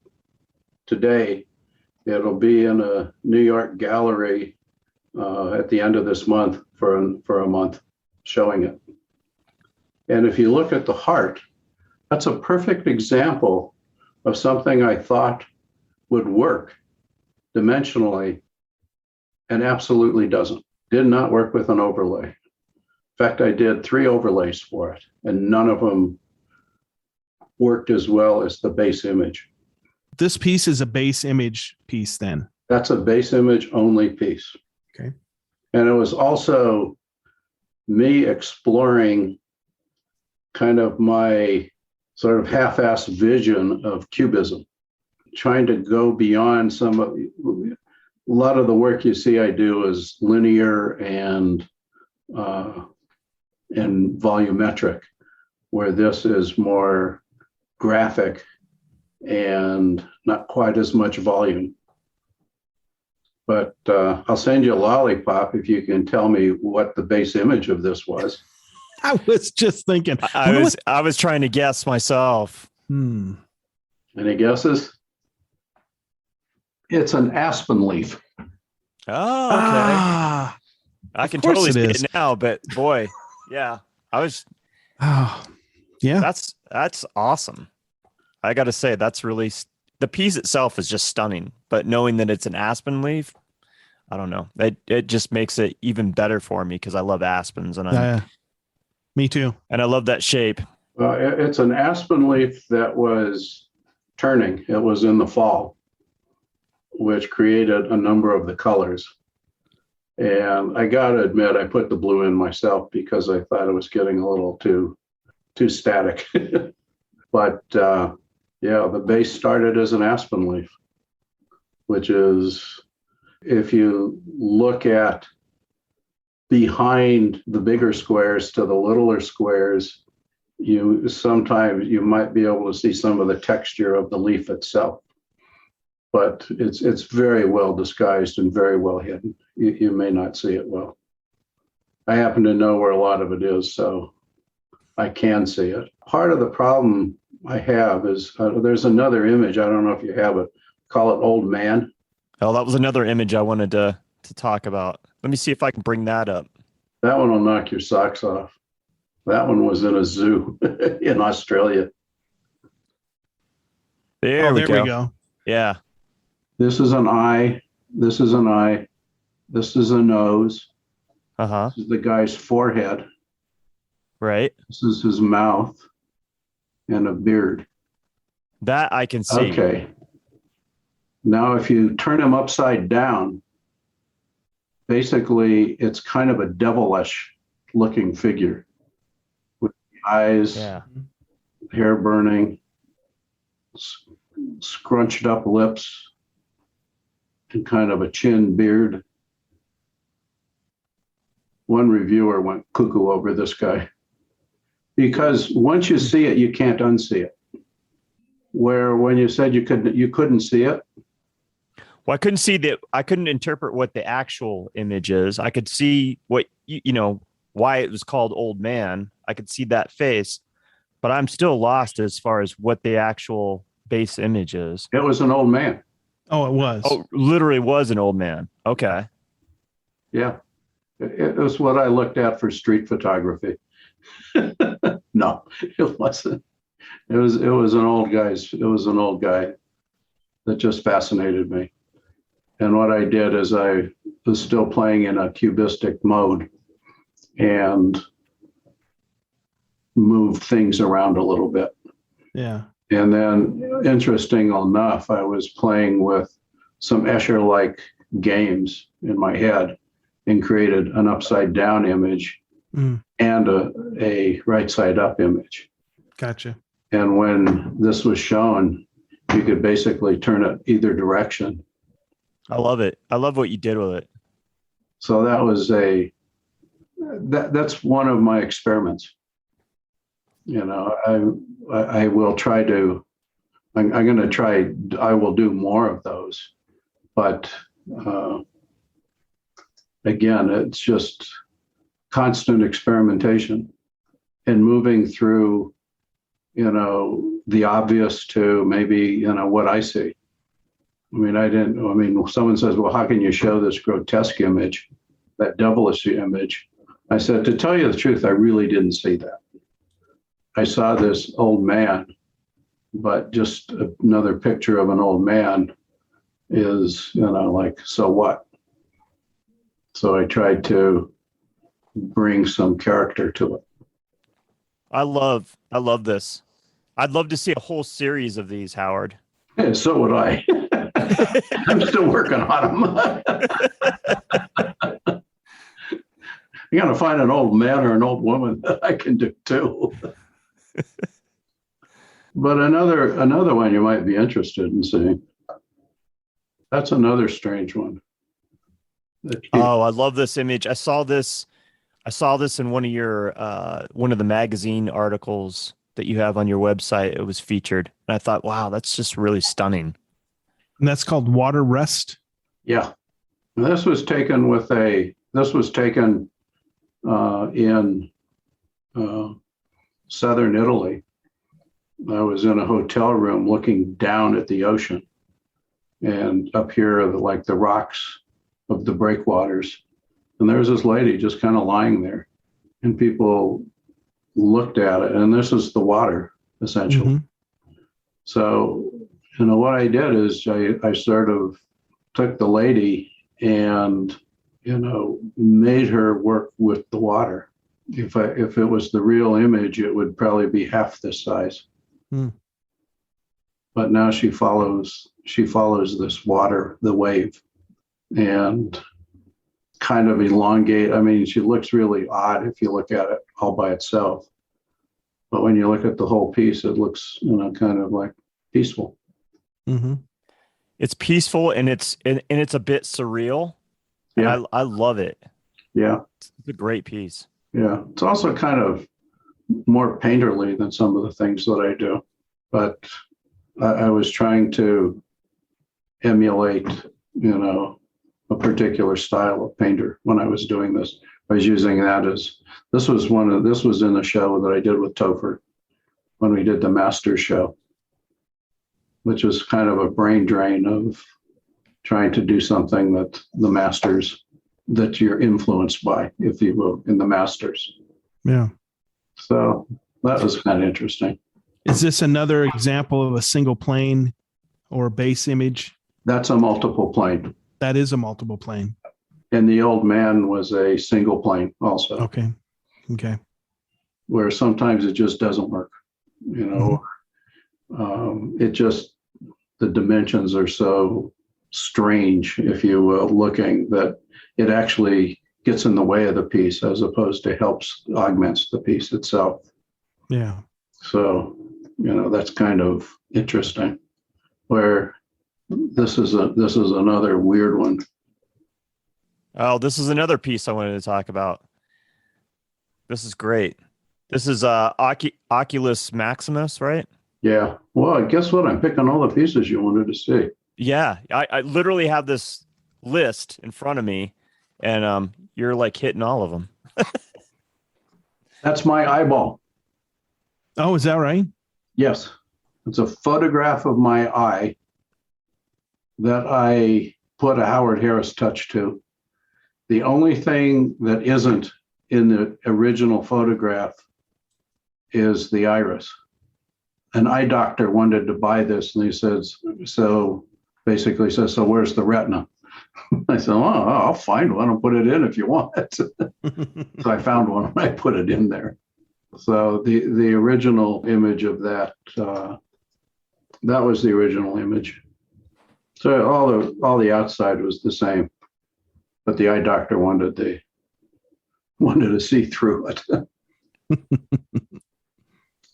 C: today. It'll be in a New York gallery at the end of this month for a month, showing it. And if you look at the heart, that's a perfect example of something I thought would work dimensionally and absolutely doesn't. Did not work with an overlay. In fact, I did 3 overlays for it, and none of them worked as well as the base image.
B: This piece is a base image piece then?
C: That's a base image only piece.
B: Okay.
C: And it was also me exploring kind of my sort of half-assed vision of cubism, trying to go beyond a lot of the work you see I do is linear and volumetric, where this is more graphic and not quite as much volume. But I'll send you a lollipop if you can tell me what the base image of this was.
B: I was just thinking.
A: I was trying to guess myself.
C: Any guesses? It's an aspen leaf.
A: Oh, okay. I can totally see it now, but boy, yeah, I was.
B: Oh, yeah.
A: That's awesome. I got to say, that's really, the piece itself is just stunning, but knowing that it's an aspen leaf, I don't know. It just makes it even better for me because I love aspens and
B: me too.
A: And I love that shape.
C: It's an aspen leaf that was turning. It was in the fall, which created a number of the colors. And I got to admit, I put the blue in myself because I thought it was getting a little too static. But the base started as an aspen leaf, which is, if you look at behind the bigger squares to the littler squares, sometimes you might be able to see some of the texture of the leaf itself. But it's very well disguised and very well hidden. You may not see it well. I happen to know where a lot of it is, so I can see it. Part of the problem I have is there's another image. I don't know if you have it. Call it Old Man.
A: Oh, that was another image I wanted to talk about. Let me see if I can bring that up.
C: That one will knock your socks off. That one was in a zoo in Australia.
A: There we go. Yeah.
C: This is an eye. This is an eye. This is a nose.
A: Uh-huh.
C: This is the guy's forehead.
A: Right.
C: This is his mouth and a beard.
A: That I can see.
C: Okay. Now, if you turn him upside down, basically it's kind of a devilish looking figure with eyes, hair burning, scrunched up lips, and kind of a chin beard. One reviewer went cuckoo over this guy because once you see it, you can't unsee it. Where when you said you couldn't see it.
A: Well, I couldn't see that. I couldn't interpret what the actual image is. I could see what, why it was called Old Man. I could see that face, but I'm still lost as far as what the actual base image is.
C: It was an old man.
B: Oh, it was.
A: Oh, literally was an old man. Okay.
C: Yeah. It was what I looked at for street photography. No, it wasn't. It was an old guy that just fascinated me. And what I did is I was still playing in a cubistic mode and moved things around a little bit.
B: Yeah.
C: And then, interesting enough, I was playing with some Escher-like games in my head and created an upside down image and a right side up image.
B: Gotcha.
C: And when this was shown, you could basically turn it either direction.
A: I love it. I love what you did with it.
C: So that was that's one of my experiments. I will try to, I'm going to try, I will do more of those. But again, it's just constant experimentation and moving through, the obvious to maybe, what I see. Someone says, well, how can you show this grotesque image, that devilish image? I said, to tell you the truth, I really didn't see that. I saw this old man, but just another picture of an old man is, so what? So I tried to bring some character to it.
A: I love this. I'd love to see a whole series of these, Howard.
C: Yeah, so would I. I'm still working on them. You got to find an old man or an old woman that I can do too. But another one you might be interested in seeing. That's another strange one.
A: Oh, I love this image. I saw this in one of the magazine articles that you have on your website. It was featured, and I thought, wow, that's just really stunning.
B: And that's called Water Rest.
C: Yeah, and this was taken in southern Italy. I was in a hotel room looking down at the ocean, and up here are the rocks of the breakwaters. And there was this lady just kind of lying there, and people looked at it, and this is the water, essentially. Mm-hmm. So, what I did is I sort of took the lady and, made her work with the water. If it was the real image, it would probably be half this size. But now she follows this water, the wave, and kind of elongate. She looks really odd if you look at it all by itself. But when you look at the whole piece, it looks, kind of like peaceful.
B: Mm-hmm.
A: It's peaceful and it's a bit surreal.
C: Yeah.
A: I love it.
C: Yeah.
A: It's a great piece.
C: Yeah. It's also kind of more painterly than some of the things that I do. But I was trying to emulate, a particular style of painter when I was doing this. I was using that this was in the show that I did with Topher when we did the Masters show, which was kind of a brain drain of trying to do something that the Masters, that you're influenced by, if you will, in the Masters.
B: Yeah.
C: So that was kind of interesting.
B: Is this another example of a single plane or base image?
C: That's a multiple plane.
B: That is a multiple plane.
C: And the old man was a single plane also.
B: Okay.
C: where sometimes it just doesn't work. You know, it just, the dimensions are so strange, if you will, looking, that it actually gets in the way of the piece as opposed to augments the piece itself.
B: Yeah.
C: So, you know, that's kind of interesting. Where this is another weird one.
A: Oh, this is another piece I wanted to talk about. This is great. This is Oculus Maximus, right?
C: Yeah. Well, guess what? I'm picking all the pieces you wanted to see.
A: Yeah, I literally have this list in front of me, and you're like hitting all of them.
C: That's my eyeball.
B: Oh, is that right?
C: Yes. It's a photograph of my eye that I put a Howard Harris touch to. The only thing that isn't in the original photograph is the iris. An eye doctor wanted to buy this, and he says, so where's the retina? I said, well, I'll find one and put it in if you want. So I found one and I put it in there. So the original image of that, that was the original image. So all the outside was the same, but the eye doctor wanted to see through it.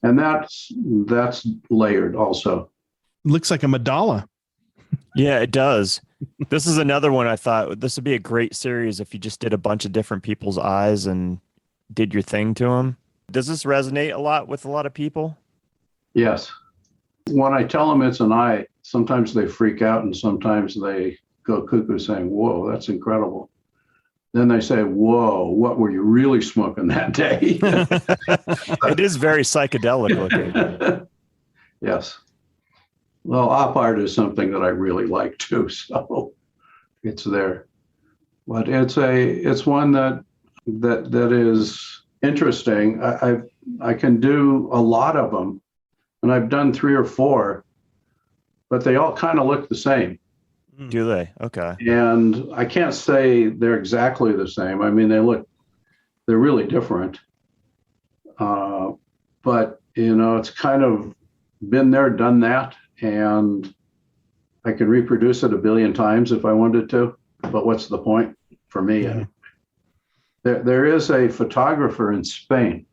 C: And that's layered also.
B: Looks like a mandala.
A: Yeah, it does. This is another one I thought this would be a great series if you just did a bunch of different people's eyes and did your thing to them. Does this resonate a lot with a lot of people?
C: Yes. When I tell them it's an eye, sometimes they freak out and sometimes they go cuckoo saying, whoa, that's incredible. Then they say, whoa, what were you really smoking that day?
A: It is very psychedelic looking.
C: Yes. Well, op art is something that I really like too, so it's there. But it's one that is interesting. I can do a lot of them, and I've done 3 or 4, but they all kind of look the same.
A: Do they? Okay.
C: And I can't say they're exactly the same. I mean, they're really different. But, you know, it's kind of been there, done that, and I could reproduce it 1 billion times if I wanted to. But what's the point for me?
B: Yeah.
C: There is a photographer in Spain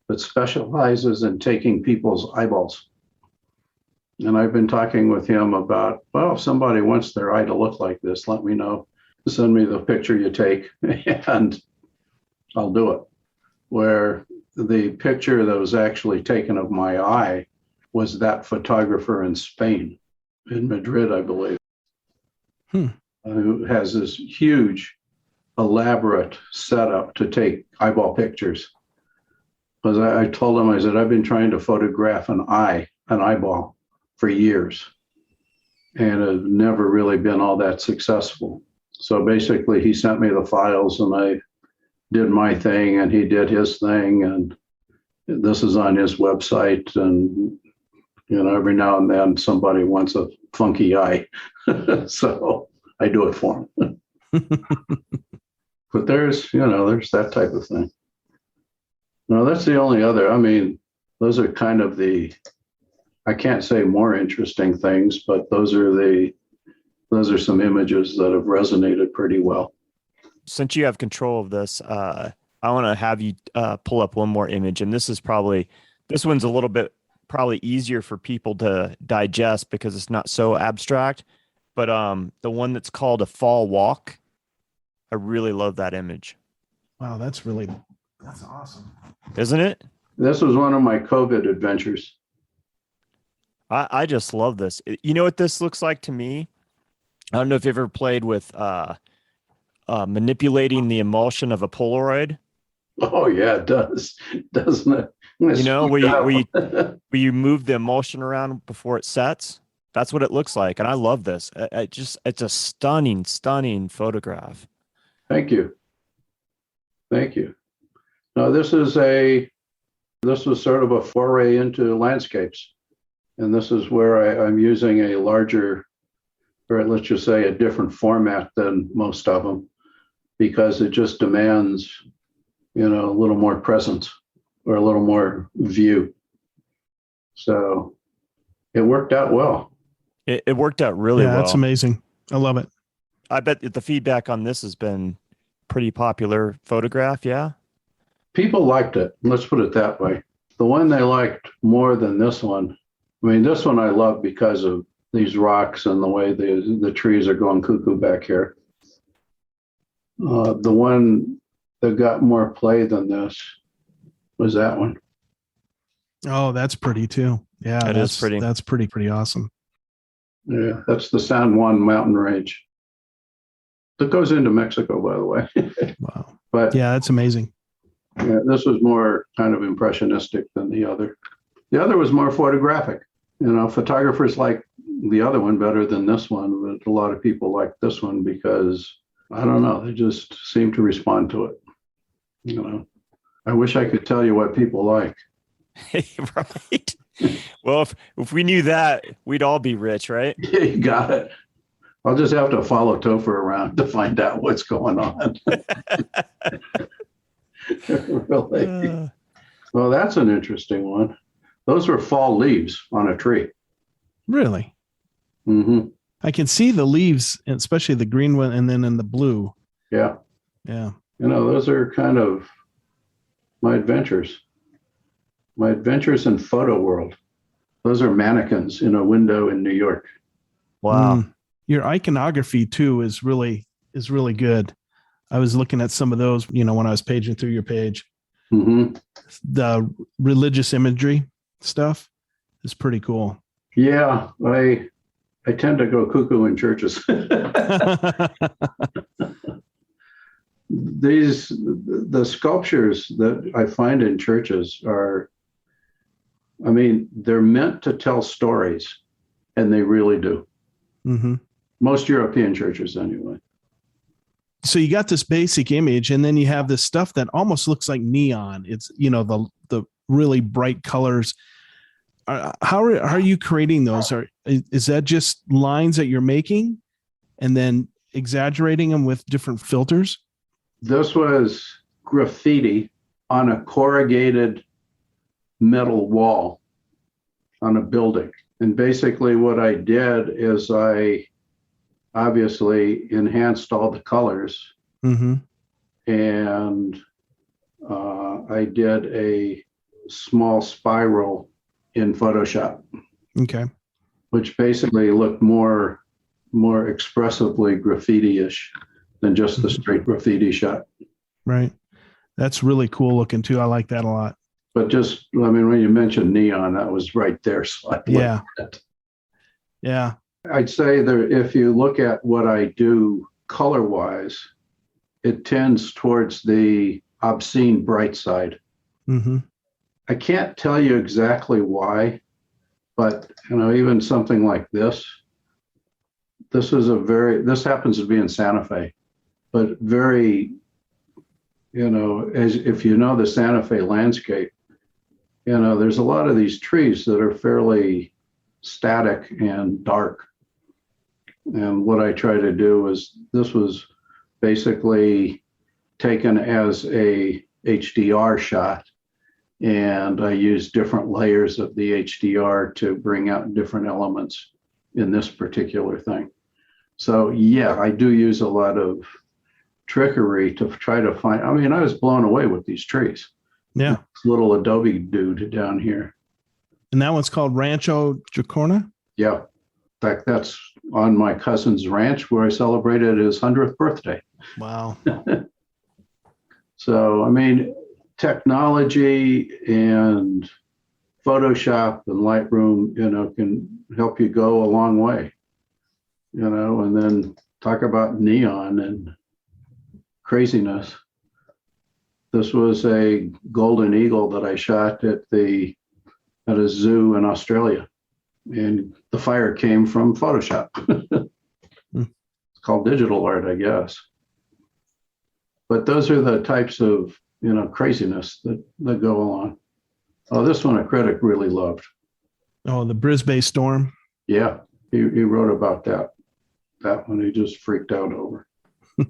C: that specializes in taking people's eyeballs. And I've been talking with him about, well, if somebody wants their eye to look like this, let me know. Send me the picture you take and I'll do it. Where the picture that was actually taken of my eye was that photographer in Spain, in Madrid, I believe, who has this huge, elaborate setup to take eyeball pictures. Because I told him, I said, I've been trying to photograph an eyeball for years and have never really been all that successful. So basically he sent me the files and I did my thing and he did his thing, and this is on his website. And, you know, every now and then somebody wants a funky eye. So I do it for them. But there's that type of thing. No, that's the only other, I mean, those are kind of I can't say more interesting things, but those are some images that have resonated pretty well.
A: Since you have control of this, I want to have you pull up one more image, and this one's a little bit probably easier for people to digest because it's not so abstract. But the one that's called A Fall Walk, I really love that image.
B: Wow, that's awesome,
A: isn't it?
C: This was one of my COVID adventures.
A: I just love this. You know what this looks like to me? I don't know if you've ever played with manipulating the emulsion of a Polaroid.
C: Oh yeah, it does, doesn't it?
A: You know, where you move the emulsion around before it sets. That's what it looks like, and I love this. It's a stunning, stunning photograph.
C: Thank you. Now this was sort of a foray into landscapes. And this is where I'm using a larger, or let's just say a different format than most of them, because it just demands, you know, a little more presence. or a little more view. So it worked out well.
A: It worked out really well.
B: Yeah, that's amazing. I love it.
A: I bet the feedback on this has been pretty popular photograph. Yeah.
C: People liked it. Let's put it that way. The one they liked more than this one. I mean, this one I love because of these rocks and the way the trees are going cuckoo back here. The one that got more play than this was that one.
B: Oh, that's pretty too. Yeah,
A: that's pretty.
B: That's pretty awesome.
C: Yeah, that's the San Juan mountain range. That goes into Mexico, by the way.
B: Wow.
C: But
B: yeah, that's amazing.
C: Yeah, this was more kind of impressionistic than the other. The other was more photographic. You know, photographers like the other one better than this one, but a lot of people like this one because, I don't know, they just seem to respond to it. You know, I wish I could tell you what people like.
A: Right. Well, if we knew that, we'd all be rich, right?
C: Yeah, you got it. I'll just have to follow Topher around to find out what's going on. Really. Well, that's an interesting one. Those were fall leaves on a tree.
B: Really?
C: Mm-hmm.
B: I can see the leaves, especially the green one, and then in the blue.
C: Yeah.
B: Yeah.
C: You know, those are kind of my adventures in photo world. Those are mannequins in a window in New York.
A: Wow.
B: Your iconography too is really good. I was looking at some of those, you know, when I was paging through your page.
C: Mm-hmm.
B: The religious imagery stuff is pretty cool.
C: Yeah, I tend to go cuckoo in churches. The sculptures that I find in churches are, I mean, they're meant to tell stories, and they really do.
B: Mm-hmm.
C: Most European churches, anyway.
B: So you got this basic image, and then you have this stuff that almost looks like neon. It's, you know, the really bright colors. How are you creating those? Is that just lines that you're making and then exaggerating them with different filters?
C: This was graffiti on a corrugated metal wall on a building. And basically what I did is I obviously enhanced all the colors.
B: Mm-hmm.
C: And I did a small spiral in Photoshop.
B: Okay.
C: Which basically looked more expressively graffiti-ish than just the straight graffiti shot.
B: Right. That's really cool looking too. I like that a lot.
C: But just, I mean, when you mentioned neon, that was right there. So
B: yeah. Yeah.
C: I'd say that if you look at what I do color-wise, it tends towards the obscene bright side.
B: Mm-hmm.
C: I can't tell you exactly why, but, you know, even something like this happens to be in Santa Fe, but very, you know, as if you know the Santa Fe landscape, you know, there's a lot of these trees that are fairly static and dark. And what I try to do is, this was basically taken as a HDR shot, and I used different layers of the HDR to bring out different elements in this particular thing. So yeah, I do use a lot of trickery to try to find, I mean, I was blown away with these trees.
B: Yeah.
C: This little adobe dude down here.
B: And that one's called Rancho Jacorna?
C: Yeah. In fact, that's on my cousin's ranch where I celebrated his 100th birthday.
B: Wow.
C: So, I mean, technology and Photoshop and Lightroom, you know, can help you go a long way, you know, and then talk about neon and craziness. This was a golden eagle that I shot at a zoo in Australia, and the fire came from Photoshop. It's called digital art, I guess. But those are the types of, you know, craziness that go along. Oh, this one a critic really loved.
B: Oh, the Brisbane storm.
C: Yeah, he wrote about that one. He just freaked out over. You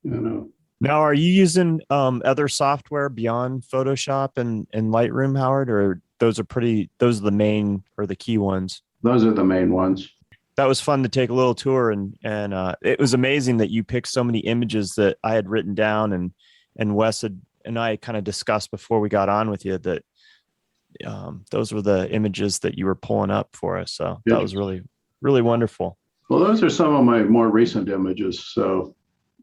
C: know,
A: Now, are you using other software beyond Photoshop and Lightroom, Howard, or those are the main or the key ones?
C: Those are the main ones.
A: That was fun to take a little tour, and it was amazing that you picked so many images that I had written down, and Wes and I kind of discussed before we got on with you that those were the images that you were pulling up for us. So that was really, really wonderful.
C: Well, those are some of my more recent images, so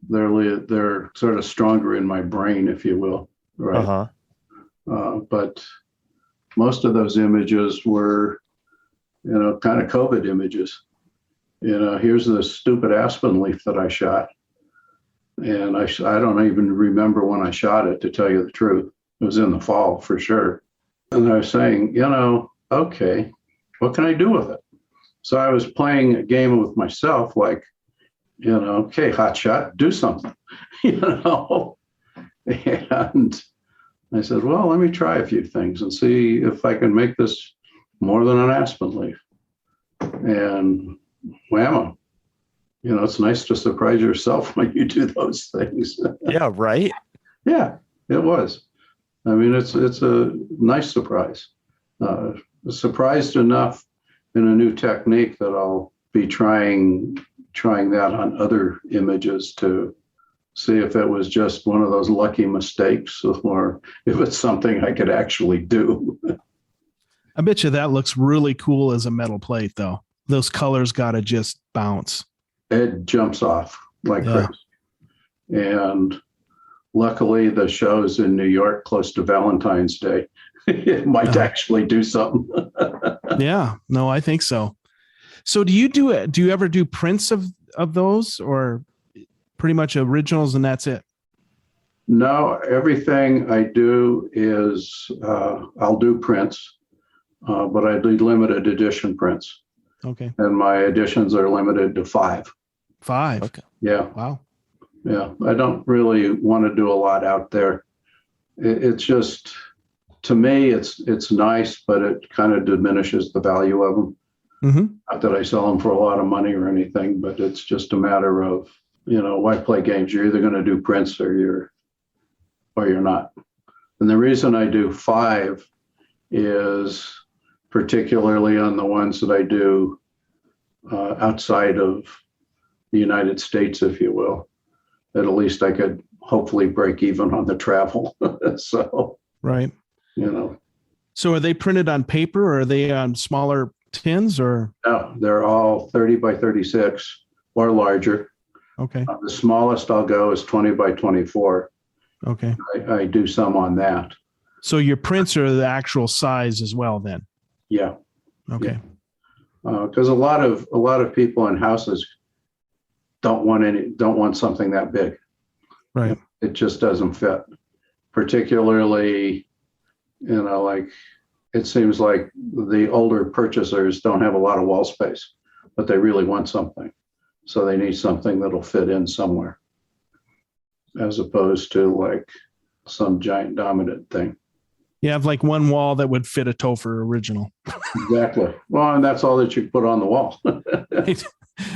C: they're sort of stronger in my brain, if you will, right? But most of those images were, kind of COVID images. Here's the stupid aspen leaf that I shot, and I don't even remember when I shot it, to tell you the truth. It was in the fall for sure. And I was saying, okay, what can I do with it? So I was playing a game with myself, like, okay, hotshot, do something, And I said, well, let me try a few things and see if I can make this more than an aspen leaf. And whammo, it's nice to surprise yourself when you do those things.
A: Yeah, right.
C: Yeah, it was. I mean, it's a nice surprise. Surprised enough in a new technique that I'll be trying that on other images to see if it was just one of those lucky mistakes or if it's something I could actually do.
B: I bet you that looks really cool as a metal plate, though. Those colors got to just bounce.
C: It jumps off like crazy. And luckily, the show's in New York close to Valentine's Day. It might actually do something.
B: Yeah, no, I think so. So do you ever do prints of those, or pretty much originals and that's it?
C: No, everything I do is I'll do prints, but I do limited edition prints.
B: Okay.
C: And my editions are limited to 5.
B: 5.
A: Okay.
C: Yeah.
B: Wow.
C: Yeah. I don't really want to do a lot out there. It's just, to me, it's nice, but it kind of diminishes the value of them.
B: Mm-hmm.
C: Not that I sell them for a lot of money or anything, but it's just a matter of, why play games? You're either going to do prints or you're not. And the reason I do 5 is particularly on the ones that I do outside of the United States, if you will, that at least I could hopefully break even on the travel. So,
B: right. So are they printed on paper, or are they on smaller tins, or?
C: No, they're all 30 by 36 or larger.
B: Okay.
C: The smallest I'll go is 20 by 24.
B: Okay.
C: I do some on that.
B: So your prints are the actual size as well, then?
C: Yeah.
B: Okay.
C: Because a lot of people in houses don't want something that big.
B: Right.
C: It just doesn't fit. Particularly, like it seems like the older purchasers don't have a lot of wall space, but they really want something. So they need something that'll fit in somewhere, as opposed to like some giant dominant thing.
B: You have like one wall that would fit a Topher original.
C: Exactly. Well, and that's all that you put on the wall.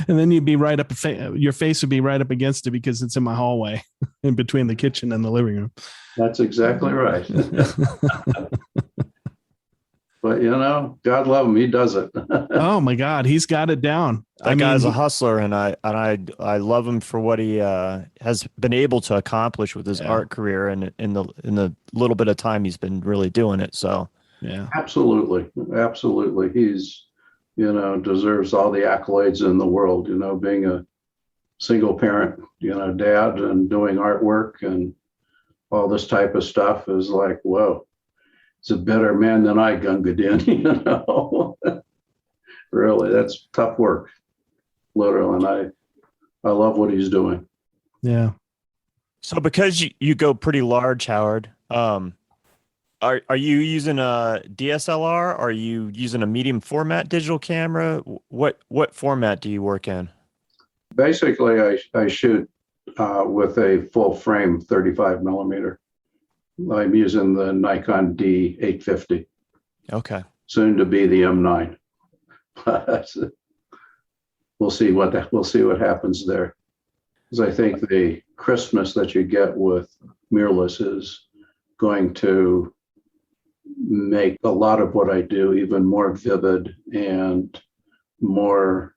B: And then you'd be right up, your face would be right up against it because it's in my hallway in between the kitchen and the living room.
C: That's exactly right. But God love him, he does it.
B: Oh my God, he's got it down.
A: That guy's a hustler, and I love him for what he has been able to accomplish with his art career, and in the little bit of time he's been really doing it. So
B: yeah,
C: absolutely. He's deserves all the accolades in the world. Being a single parent, dad, and doing artwork and all this type of stuff is like, whoa. He's a better man than I, Gunga Din, Really, that's tough work, literally. And I love what he's doing.
B: Yeah.
A: So because you go pretty large, Howard, are you using a DSLR? Are you using a medium format digital camera? What format do you work in?
C: Basically, I shoot with a full frame 35 millimeter. I'm using the Nikon D850.
A: Okay.
C: Soon to be the M9. We'll see what happens there. because I think the crispness that you get with mirrorless is going to make a lot of what I do even more vivid and more,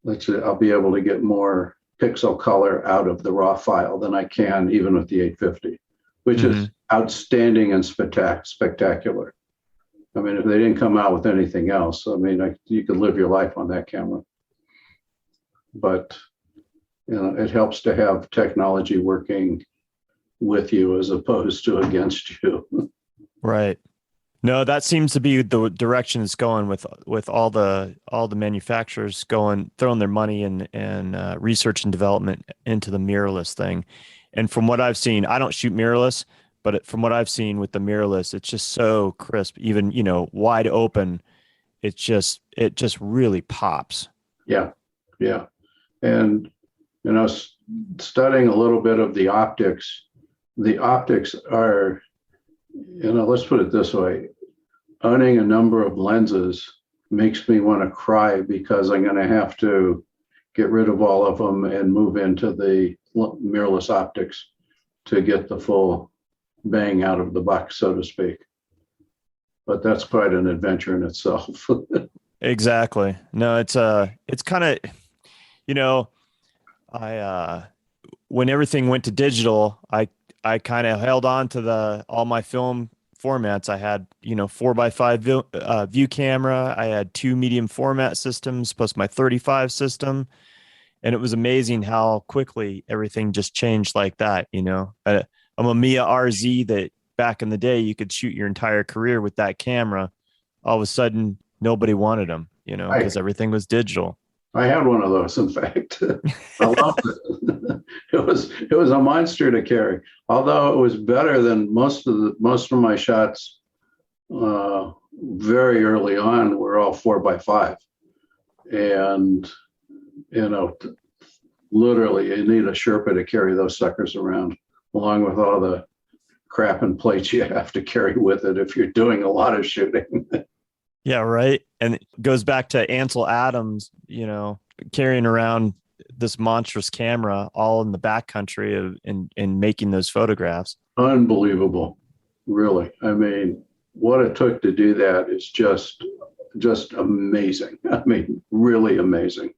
C: let's say, I'll be able to get more pixel color out of the raw file than I can even with the 850, which is outstanding and spectacular. I mean, if they didn't come out with anything else, I mean, you could live your life on that camera. But, you know, it helps to have technology working with you as opposed to against you.
A: Right. No, that seems to be the direction it's going with all the manufacturers throwing their money and research and development into the mirrorless thing. And from what I've seen, I don't shoot mirrorless, but from what I've seen with the mirrorless, it's just so crisp, even, you know, wide open. It just really pops.
C: Yeah. Yeah. And, you know, studying a little bit of the optics are, you know, let's put it this way. Owning a number of lenses makes me want to cry because I'm going to have to get rid of all of them and move into the mirrorless optics to get the full bang out of the buck, so to speak. But that's quite an adventure in itself.
A: Exactly. No, it's kind of, you know, when everything went to digital, I kind of held on to all my film formats. I had, you know, 4x5 view camera. I had 2 medium format systems plus my 35 system. And it was amazing how quickly everything just changed like that. You know, I'm a Mia RZ that back in the day, you could shoot your entire career with that camera. All of a sudden, nobody wanted them, you know, because everything was digital.
C: I had one of those, in fact. I loved it. It was a monster to carry. Although it was better than most of my shots very early on were all 4x5. And, you know, literally you need a Sherpa to carry those suckers around, along with all the crap and plates you have to carry with it if you're doing a lot of shooting.
A: Yeah, right. And it goes back to Ansel Adams, you know, carrying around this monstrous camera all in the backcountry and making those photographs.
C: Unbelievable. Really. I mean, what it took to do that is just amazing. I mean, really amazing.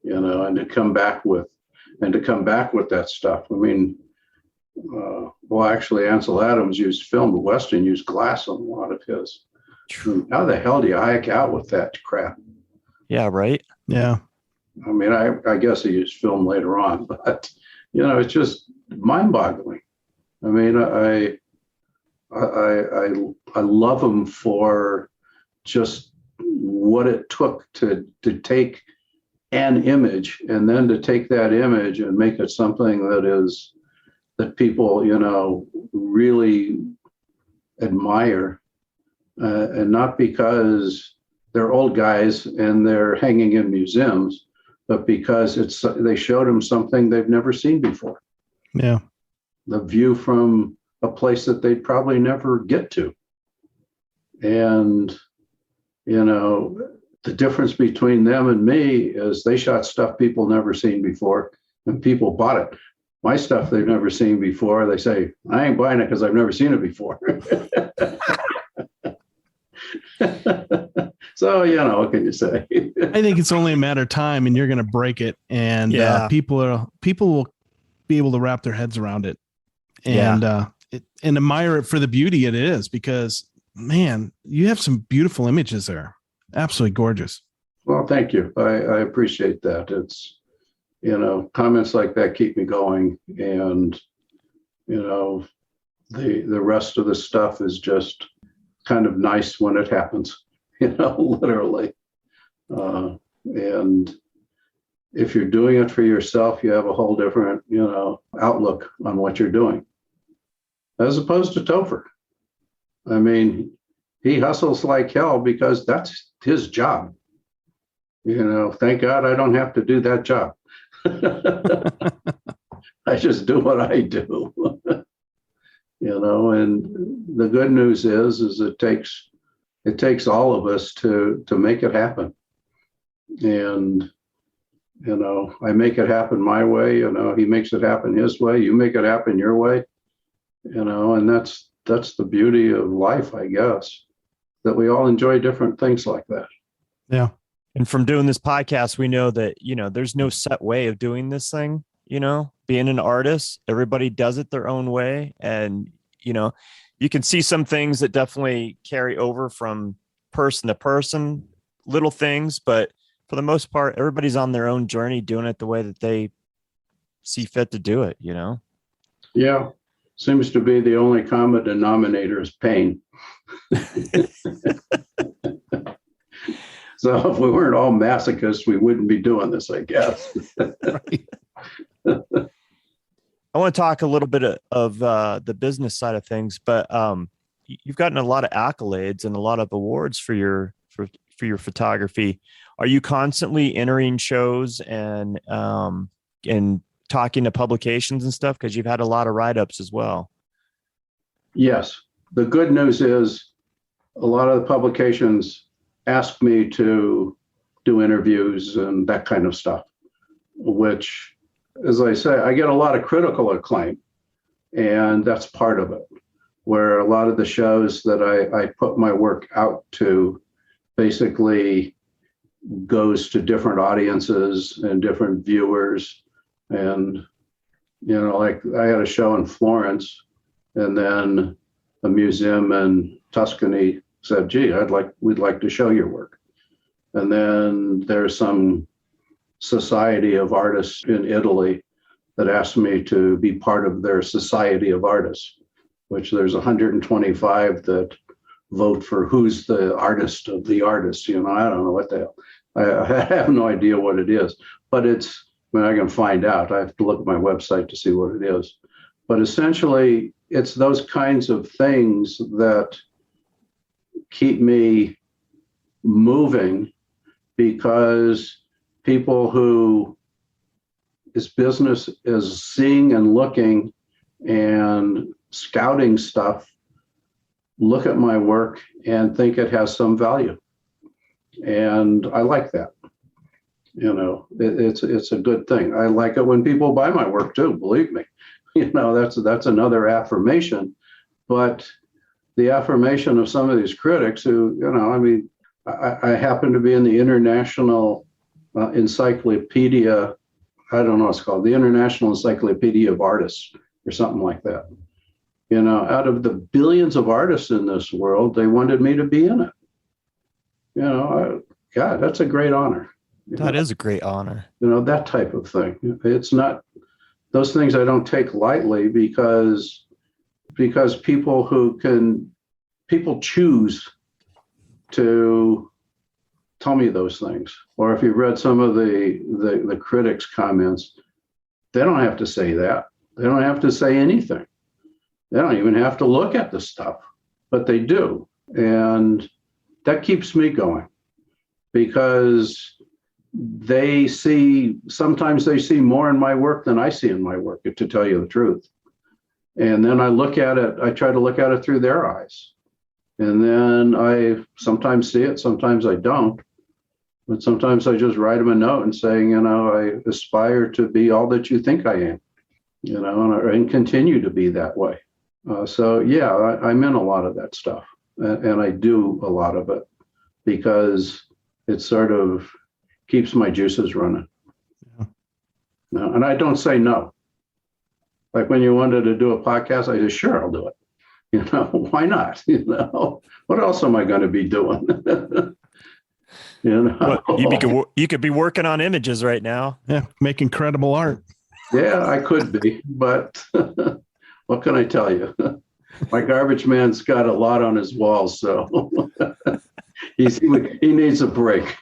C: You know, and to come back with that stuff. I mean, well, actually, Ansel Adams used film, but Weston used glass on a lot of his. How the hell do you hike out with that crap?
A: Yeah, right.
B: Yeah.
C: I mean, I guess he used film later on, but, you know, it's just mind-boggling. I mean, I love him for just what it took to take an image and then to take that image and make it something that people, you know, really admire. And not because they're old guys and they're hanging in museums, but because they showed them something they've never seen before.
B: Yeah.
C: The view from a place that they'd probably never get to. And, you know, the difference between them and me is they shot stuff people never seen before and people bought it. My stuff they've never seen before, they say, I ain't buying it because I've never seen it before. So, you know, what can you say?
B: I think it's only a matter of time and you're going to break it. And people will be able to wrap their heads around it and admire it for the beauty it is, because, man, you have some beautiful images there. Absolutely gorgeous.
C: Well, thank you. I appreciate that. It's, you know, comments like that keep me going. And, you know, the rest of the stuff is just kind of nice when it happens, you know, literally. And if you're doing it for yourself, you have a whole different, you know, outlook on what you're doing, as opposed to Topher. I mean, he hustles like hell because that's his job. You know, thank God I don't have to do that job. I just do what I do. You know, and the good news is it takes all of us to make it happen. And, I make it happen my way, he makes it happen his way, you make it happen your way, and that's the beauty of life, I guess, that we all enjoy different things like that.
B: Yeah.
A: And from doing this podcast, we know that, there's no set way of doing this thing, being an artist, everybody does it their own way. And, you can see some things that definitely carry over from person to person, little things, but for the most part, everybody's on their own journey doing it the way that they see fit to do it,
C: Yeah. Seems to be the only common denominator is pain. So if we weren't all masochists, we wouldn't be doing this, I guess.
B: Right.
A: I want to talk a little bit of the business side of things, but you've gotten a lot of accolades and a lot of awards for your photography. Are you constantly entering shows and talking to publications and stuff? Because you've had a lot of write-ups as well.
C: Yes. The good news is a lot of the publications ask me to do interviews and that kind of stuff, which, as I say, I get a lot of critical acclaim, and that's part of it, where a lot of the shows that I put my work out to basically goes to different audiences and different viewers. And, like I had a show in Florence, and then a museum in Tuscany said, gee, we'd like to show your work. And then there's some society of artists in Italy that asked me to be part of their society of artists, which there's 125 that vote for who's the artist of the artists. I don't know what the hell. I have no idea what it is, but I can find out. I have to look at my website to see what it is. But essentially, it's those kinds of things that keep me moving, because people who this business is seeing and looking and scouting stuff look at my work and think it has some value. And I like that. It's a good thing. I like it when people buy my work too, believe me. That's another affirmation. But the affirmation of some of these critics who, I happen to be in the International Encyclopedia, I don't know what it's called, the International Encyclopedia of Artists or something like that. Out of the billions of artists in this world, they wanted me to be in it. God, that's a great honor.
A: That is a great honor.
C: That type of thing. It's not, those things I don't take lightly, because people choose to tell me those things. Or if you've read some of the critics' comments, they don't have to say that. They don't have to say anything. They don't even have to look at the stuff, but they do. And that keeps me going, because sometimes they see more in my work than I see in my work, to tell you the truth. And then I try to look at it through their eyes. And then I sometimes see it, sometimes I don't. But sometimes I just write them a note and saying, I aspire to be all that you think I am, and continue to be that way. So yeah, I'm in a lot of that stuff, and I do a lot of it because it sort of keeps my juices running. Yeah. No, and I don't say no. Like when you wanted to do a podcast, I said, sure, I'll do it. Why not? What else am I going to be doing?
A: Well, you could be working on images right now.
B: Yeah, making credible art.
C: Yeah, I could be, but what can I tell you? My garbage man's got a lot on his walls, so he needs a break.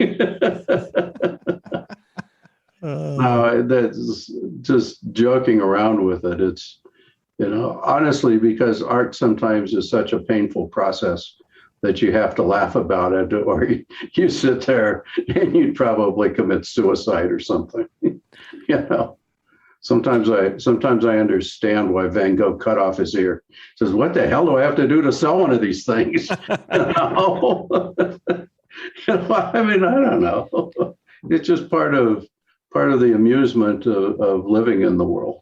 C: No, that's just joking around with it. It's, honestly, because art sometimes is such a painful process that you have to laugh about it, or you sit there and you'd probably commit suicide or something. Sometimes I understand why Van Gogh cut off his ear. He says, what the hell do I have to do to sell one of these things? I don't know. It's just part of part of the amusement of living in the world.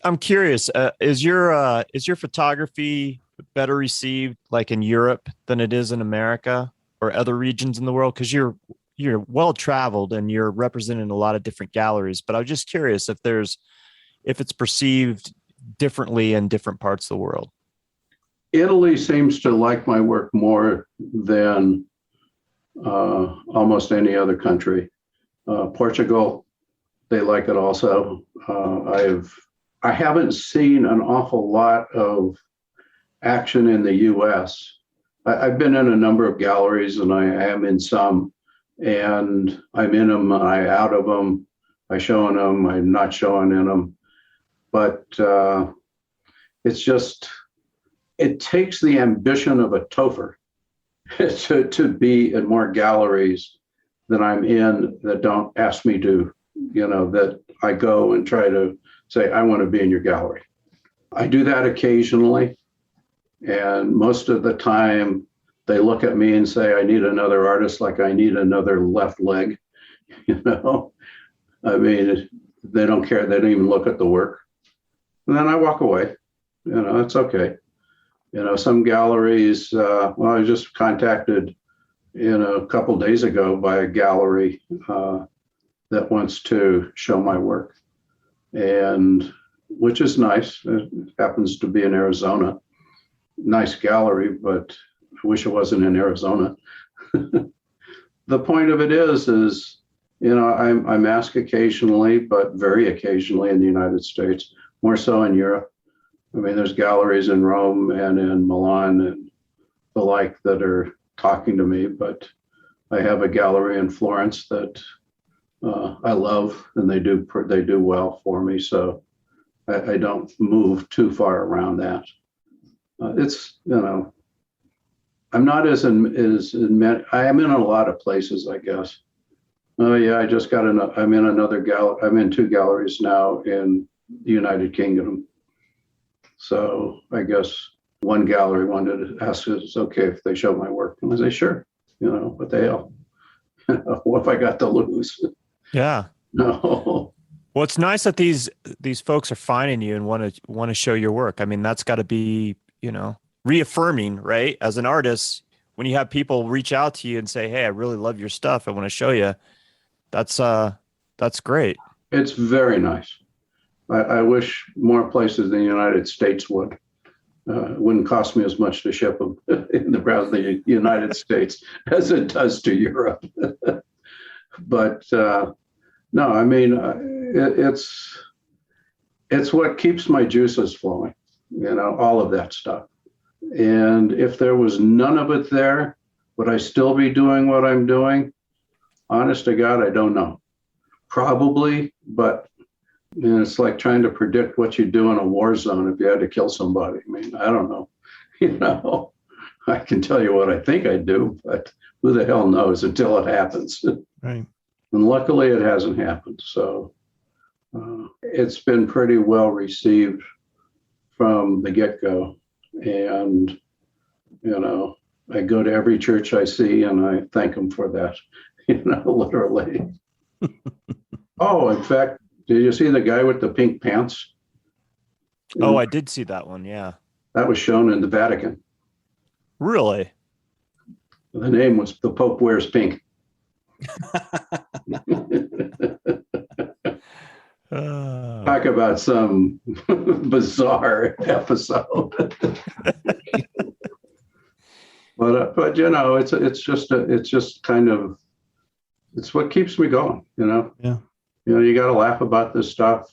A: I'm curious. Is your photography better received like in Europe than it is in America or other regions in the world? Because you're well traveled and you're representing a lot of different galleries. But I was just curious if it's perceived differently in different parts of the world.
C: Italy seems to like my work more than almost any other country. Portugal, they like it also. I haven't seen an awful lot of action in the US. I've been in a number of galleries, and I am in some, and I'm in them, I out of them, I show in them, I'm not showing in them. But it's just, it takes the ambition of a topher to be in more galleries than I'm in that don't ask me to, that I go and try to say, I want to be in your gallery. I do that occasionally. And most of the time they look at me and say, I need another artist, like I need another left leg. I mean, they don't care. They don't even look at the work. And then I walk away. It's okay. Some galleries, I was just contacted a couple days ago by a gallery that wants to show my work, and which is nice. It happens to be in Arizona. Nice gallery, but I wish it wasn't in Arizona. The point of it is I'm asked occasionally, but very occasionally in the United States, more so in Europe. I mean, there's galleries in Rome and in Milan and the like that are talking to me, but I have a gallery in Florence that I love, and they do well for me. So I don't move too far around that. It's, I'm not I am in a lot of places, I guess. Oh yeah, I'm in another gallery. I'm in 2 galleries now in the United Kingdom. So I guess one gallery wanted to ask if it's okay if they show my work. And I say, sure, what the hell? What if I got to lose?
A: Yeah.
C: No.
A: Well, it's nice that these folks are finding you and want to show your work. I mean, that's got to be, reaffirming, right? As an artist, when you have people reach out to you and say, hey, I really love your stuff, I want to show you. That's great. It's
C: very nice. I wish more places in the United States would. It wouldn't cost me as much to ship them in the United States as it does to Europe. But no, I mean, it's what keeps my juices flowing, all of that stuff. And if there was none of it there, would I still be doing what I'm doing? Honest to God, I don't know. Probably, but it's like trying to predict what you do in a war zone if you had to kill somebody. I mean, I don't know. I can tell you what I think I do, but who the hell knows until it happens.
B: Right.
C: And luckily it hasn't happened. So it's been pretty well received from the get-go. And, I go to every church I see and I thank them for that, literally. Oh, in fact, did you see the guy with the pink pants?
A: Oh, I did see that one. Yeah.
C: That was shown in the Vatican.
A: Really?
C: The name was The Pope Wears Pink. Talk about some bizarre episode. But it's just kind of, it's what keeps me going,
B: Yeah.
C: You got to laugh about this stuff.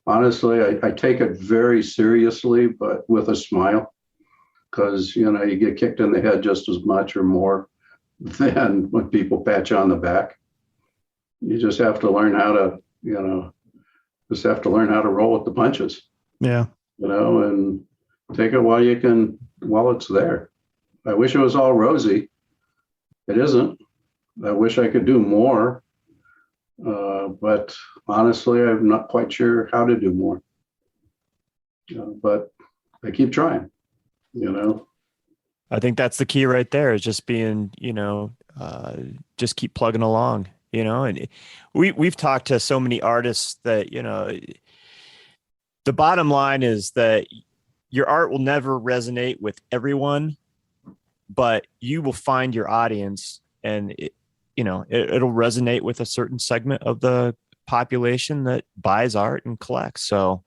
C: Honestly, I take it very seriously, but with a smile, because, you get kicked in the head just as much or more than when people pat you on the back. You just have to learn how to, roll with the punches.
B: Yeah.
C: And take it while it's there. I wish it was all rosy. It isn't. I wish I could do more. But honestly, I'm not quite sure how to do more. But I keep trying,
A: I think that's the key right there, is just being, just keep plugging along And we've talked to so many artists that, the bottom line is that your art will never resonate with everyone, but you will find your audience, and it'll resonate with a certain segment of the population that buys art and collects. So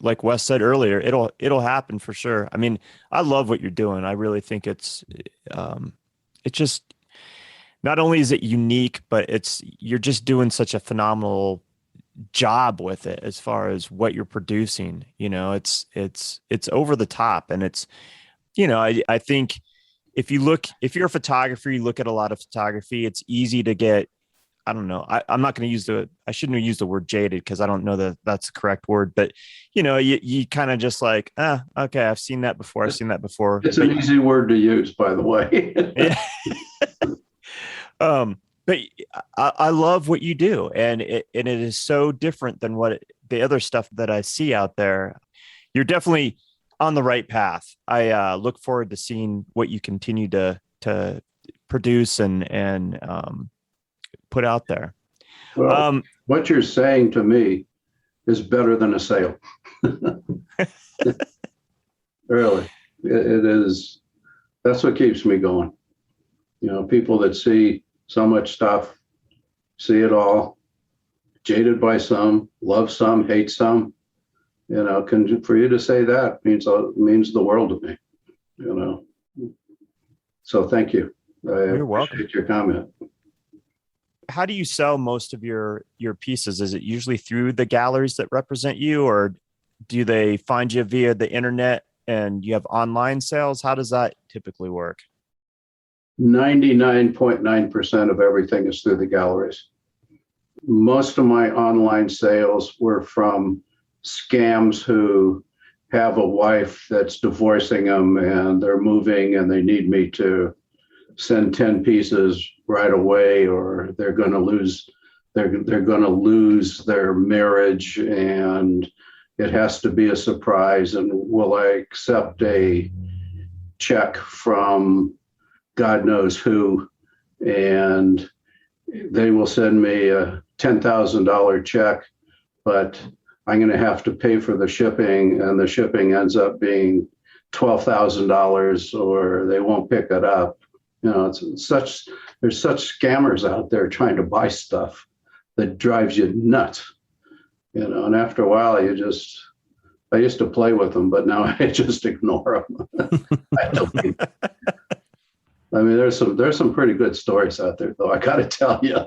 A: like Wes said earlier, it'll happen for sure. I mean, I love what you're doing. I really think it's just, not only is it unique, but you're just doing such a phenomenal job with it as far as what you're producing. It's over the top, and it's, I think if you're a photographer, you look at a lot of photography, it's easy to get, I don't know. I'm not going to use I shouldn't have used the word jaded, because I don't know that that's the correct word, but you kind of just like, okay, I've seen that before.
C: It's an easy word to use, by the way.
A: Yeah. But I love what you do, and it is so different than the other stuff that I see out there. You're definitely on the right path. I look forward to seeing what you continue to produce and put out there.
C: Well, what you're saying to me is better than a sale. Really, it is. That's what keeps me going. People that see so much stuff, see it all, jaded by some, love some, hate some. For you to say that means the world to me. So thank you.
A: You're welcome.
C: Appreciate your comment.
A: How do you sell most of your pieces? Is it usually through the galleries that represent you, or do they find you via the internet and you have online sales? How does that typically work?
C: 99.9% of everything is through the galleries. Most of my online sales were from scams who have a wife that's divorcing them, and they're moving, and they need me to send 10 pieces right away, or they're going to lose their marriage, and it has to be a surprise. And will I accept a check from God knows who? And they will send me a $10,000 check, but I'm going to have to pay for the shipping, and the shipping ends up being $12,000, or they won't pick it up. There's such scammers out there trying to buy stuff that drives you nuts. And after a while, I used to play with them, but now I just ignore them. I mean, there's some pretty good stories out there, though. I got to tell you,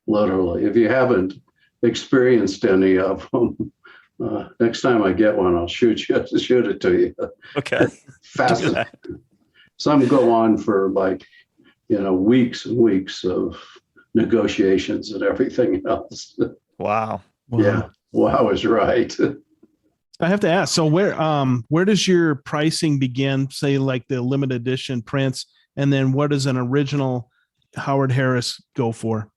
C: literally, if you haven't experienced any of them, next time I get one, I'll shoot it to you.
A: Okay.
C: Fascinating. Some go on for weeks and weeks of negotiations and everything else.
A: Wow.
C: Yeah. Wow is right.
B: I have to ask, so where does your pricing begin, say like the limited edition prints, and then what does an original Howard Harris go for?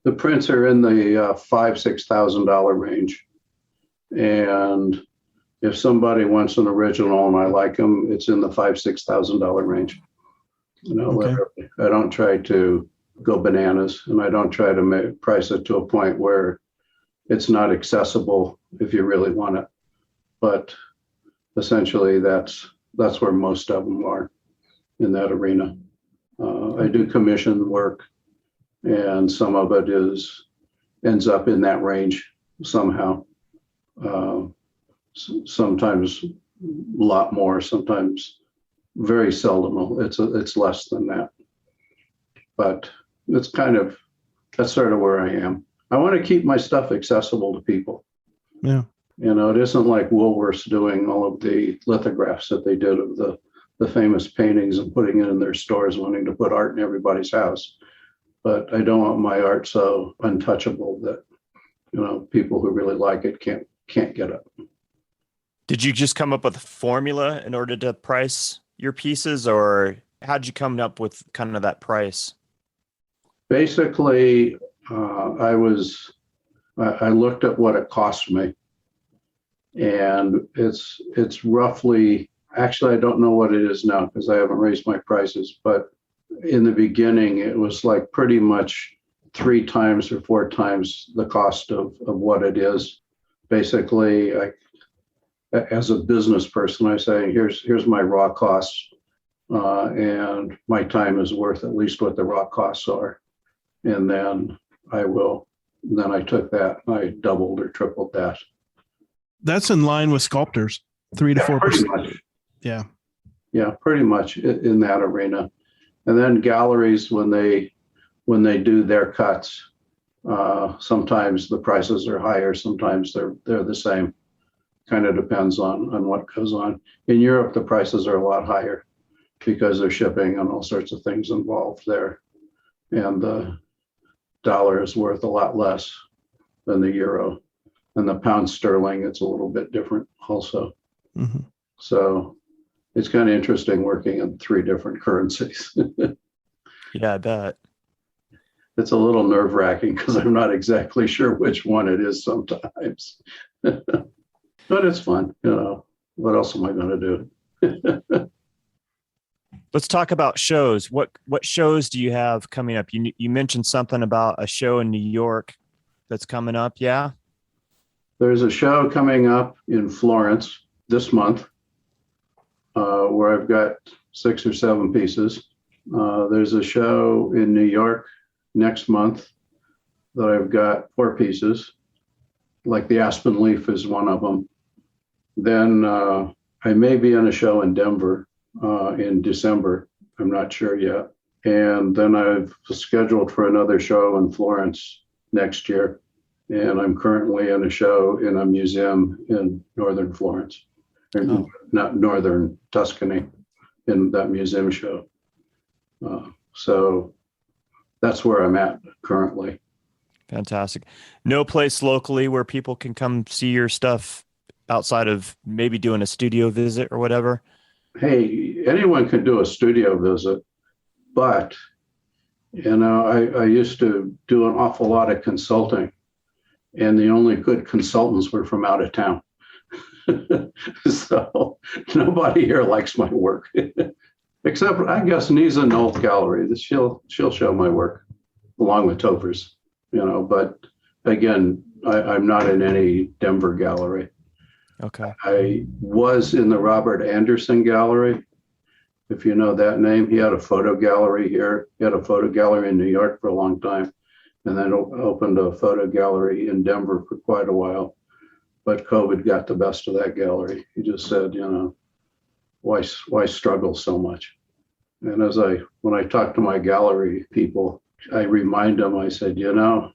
C: The prints are in the $5,000-$6,000 range. And if somebody wants an original and I like them, it's in the $5,000-$6,000 range. Okay. I don't try to go bananas, and I don't try to price it to a point where it's not accessible if you really want it. But essentially, that's where most of them are, in that arena. I do commission work, and some of it ends up in that range somehow. Sometimes a lot more, sometimes very seldom. It's less than that. But that's sort of where I am. I want to keep my stuff accessible to people.
B: Yeah.
C: It isn't like Woolworth's doing all of the lithographs that they did of the famous paintings and putting it in their stores, wanting to put art in everybody's house. But I don't want my art so untouchable that, people who really like it can't get it.
A: Did you just come up with a formula in order to price your pieces, or how'd you come up with kind of that price?
C: Basically, I looked at what it cost me. And it's roughly, actually, I don't know what it is now because I haven't raised my prices, but in the beginning, it was like pretty much 3 times or 4 times the cost of what it is. Basically, as a business person, I say, here's my raw costs, and my time is worth at least what the raw costs are. And then I took that, I doubled or tripled that.
B: That's in line with sculptors, 3 to 4%. Yeah.
C: Yeah, pretty much in that arena. And then galleries, when they do their cuts, sometimes the prices are higher, sometimes they're the same. Kind of depends on what goes on. In Europe, the prices are a lot higher because there's shipping and all sorts of things involved there. And the dollar is worth a lot less than the euro. And the pound sterling, it's a little bit different also. Mm-hmm. So it's kind of interesting working in 3 different currencies.
A: Yeah, I bet.
C: It's a little nerve-wracking because I'm not exactly sure which one it is sometimes. But it's fun. What else am I going to do?
A: Let's talk about shows. What shows do you have coming up? You mentioned something about a show in New York that's coming up, yeah?
C: There's a show coming up in Florence this month where I've got 6 or 7 pieces. There's a show in New York next month that I've got 4 pieces, like the Aspen Leaf is one of them. Then I may be on a show in Denver in December. I'm not sure yet. And then I've scheduled for another show in Florence next year. And I'm currently in a show in a museum in northern Florence, not northern Tuscany, in that museum show. So that's where I'm at currently.
A: Fantastic. No place locally where people can come see your stuff outside of maybe doing a studio visit or whatever?
C: Hey, anyone can do a studio visit, but I used to do an awful lot of consulting, and the only good consultants were from out of town. So nobody here likes my work, except I guess Nisa Knoll Gallery. She'll show my work along with Topher's, but again, I'm not in any Denver gallery.
A: Okay.
C: I was in the Robert Anderson Gallery, if you know that name. He had a photo gallery here. He had a photo gallery in New York for a long time, and then opened a photo gallery in Denver for quite a while. But COVID got the best of that gallery. He just said, why struggle so much? And when I talk to my gallery people, I remind them, I said, I'm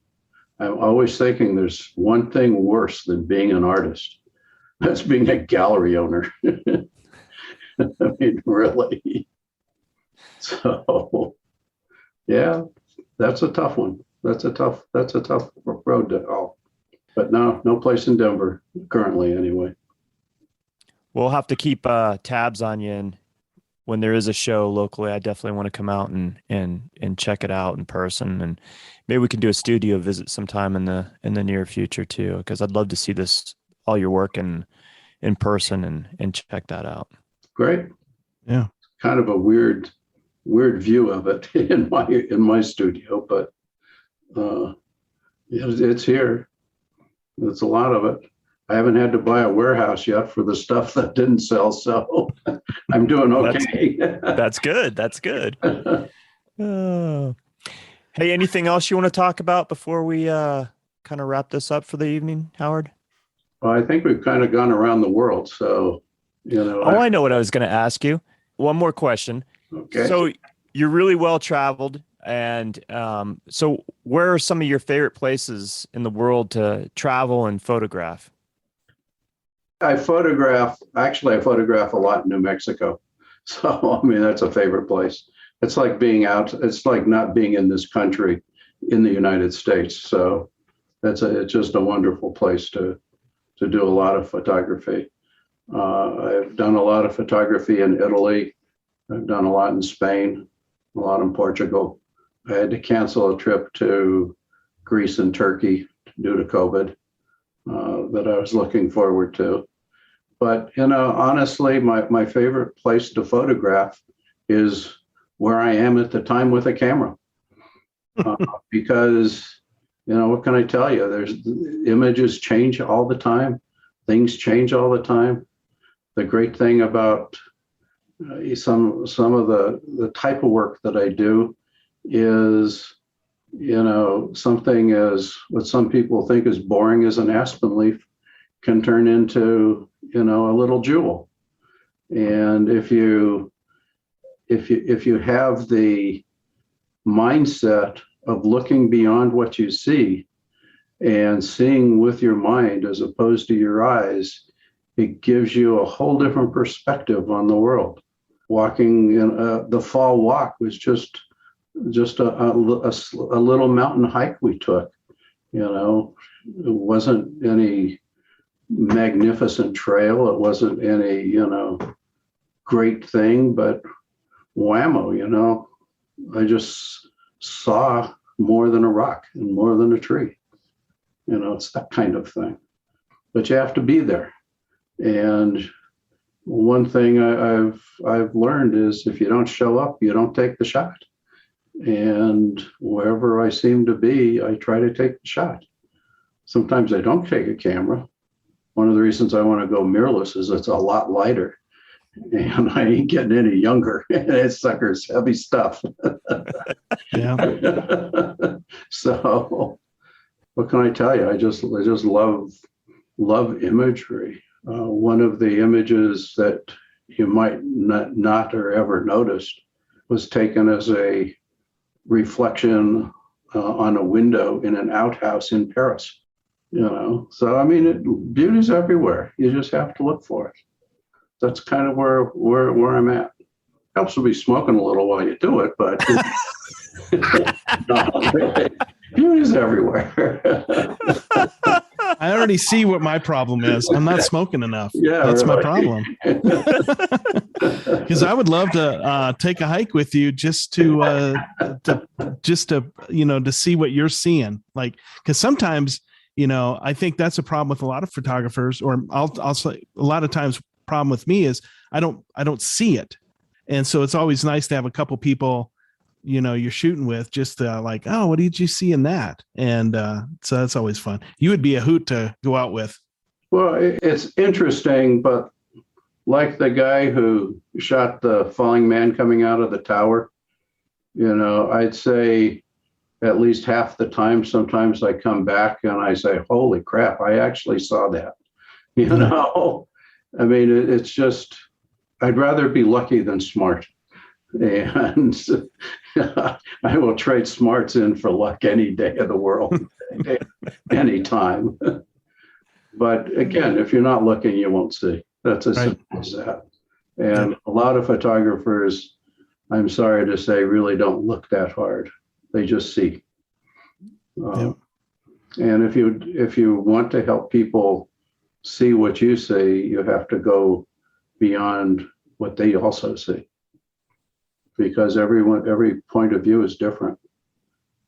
C: always thinking there's one thing worse than being an artist. That's being a gallery owner. I mean, really. So, yeah, that's a tough one. That's a tough road to haul. But no place in Denver currently, anyway.
A: We'll have to keep tabs on you, and when there is a show locally, I definitely want to come out and check it out in person, and maybe we can do a studio visit sometime in the near future too, because I'd love to see all your work in person and check that out.
C: Great.
B: Yeah.
C: Kind of a weird view of it in my studio, but it's here. It's a lot of it. I haven't had to buy a warehouse yet for the stuff that didn't sell, so I'm doing okay.
A: That's good. That's good. Hey, anything else you want to talk about before we kind of wrap this up for the evening, Howard?
C: Well, I think we've kind of gone around the world, so
A: I know what I was going to ask you. One more question.
C: Okay.
A: So you're really well traveled, and so where are some of your favorite places in the world to travel and photograph?
C: I photograph a lot in New Mexico. So, I mean, that's a favorite place. It's like being out. It's like not being in this country in the United States. So it's just a wonderful place to do a lot of photography. I've done a lot of photography in Italy. I've done a lot in Spain, a lot in Portugal. I had to cancel a trip to Greece and Turkey due to COVID that I was looking forward to. But, honestly, my favorite place to photograph is where I am at the time with a camera. Because, what can I tell you? There's images change all the time. Things change all the time. The great thing about some of the type of work that I do is, something as what some people think is boring as an aspen leaf can turn into, a little jewel. And if you have the mindset of looking beyond what you see and seeing with your mind as opposed to your eyes, it gives you a whole different perspective on the world. Walking in the fall walk was just a little mountain hike we took. It wasn't any magnificent trail. It wasn't any, great thing, but whammo, I just saw more than a rock and more than a tree. It's that kind of thing. But you have to be there. And one thing I've learned is if you don't show up, you don't take the shot. And wherever I seem to be, I try to take the shot. Sometimes I don't take a camera. One of the reasons I want to go mirrorless is it's a lot lighter. And I ain't getting any younger. That sucker's heavy stuff.
B: Yeah.
C: So what can I tell you? I just love imagery. One of the images that you might not or ever noticed was taken as a reflection on a window in an outhouse in Paris. So I mean, beauty's everywhere. You just have to look for it. That's kind of where I'm at. Helps to be smoking a little while you do it, but no, beauty's everywhere.
B: I already see what my problem is. I'm not smoking enough.
C: Yeah,
B: that's
C: really.
B: My problem. Because I would love to take a hike with you just to see what you're seeing. Like, because sometimes, I think that's a problem with a lot of photographers, or I'll say a lot of times problem with me is I don't see it. And so it's always nice to have a couple people, you're shooting with just like, oh, what did you see in that? And so that's always fun. You would be a hoot to go out with.
C: Well, it's interesting, but like the guy who shot the falling man coming out of the tower, I'd say at least half the time, sometimes I come back and I say, holy crap, I actually saw that. I mean, it's just, I'd rather be lucky than smart. And I will trade smarts in for luck any day of the world, anytime. But again, if you're not looking, you won't see. That's as simple as that. And a lot of photographers, I'm sorry to say, really don't look that hard. They just see. And if you want to help people see what you see, you have to go beyond what they also see. Because every point of view is different,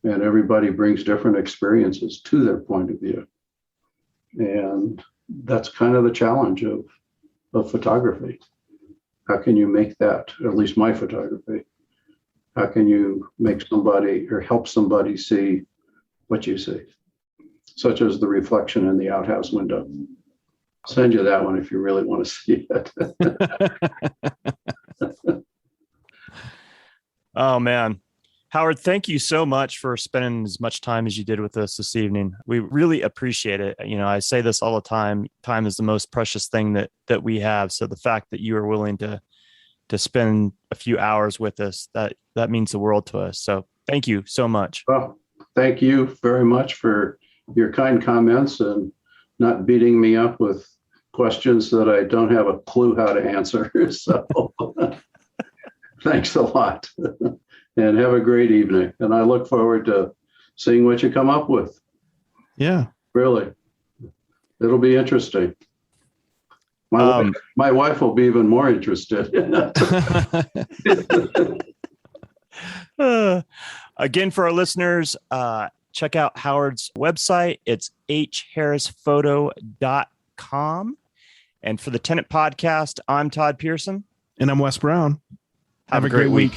C: and everybody brings different experiences to their point of view. And that's kind of the challenge of photography. How can you make that, at least my photography, how can you make somebody or help somebody see what you see, such as the reflection in the outhouse window? I'll send you that one if you really want to see it.
A: Oh, man. Howard, thank you so much for spending as much time as you did with us this evening. We really appreciate it. I say this all the time. Time is the most precious thing that we have. So the fact that you are willing to spend a few hours with us, that means the world to us. So thank you so much.
C: Well, thank you very much for your kind comments and not beating me up with questions that I don't have a clue how to answer. So thanks a lot. And have a great evening. And I look forward to seeing what you come up with.
B: Yeah.
C: Really. It'll be interesting. My wife will be even more interested.
A: Again, for our listeners, check out Howard's website. It's hharrisphoto.com. And for the Tenant Podcast, I'm Todd Pearson.
B: And I'm Wes Brown.
A: Have a great week.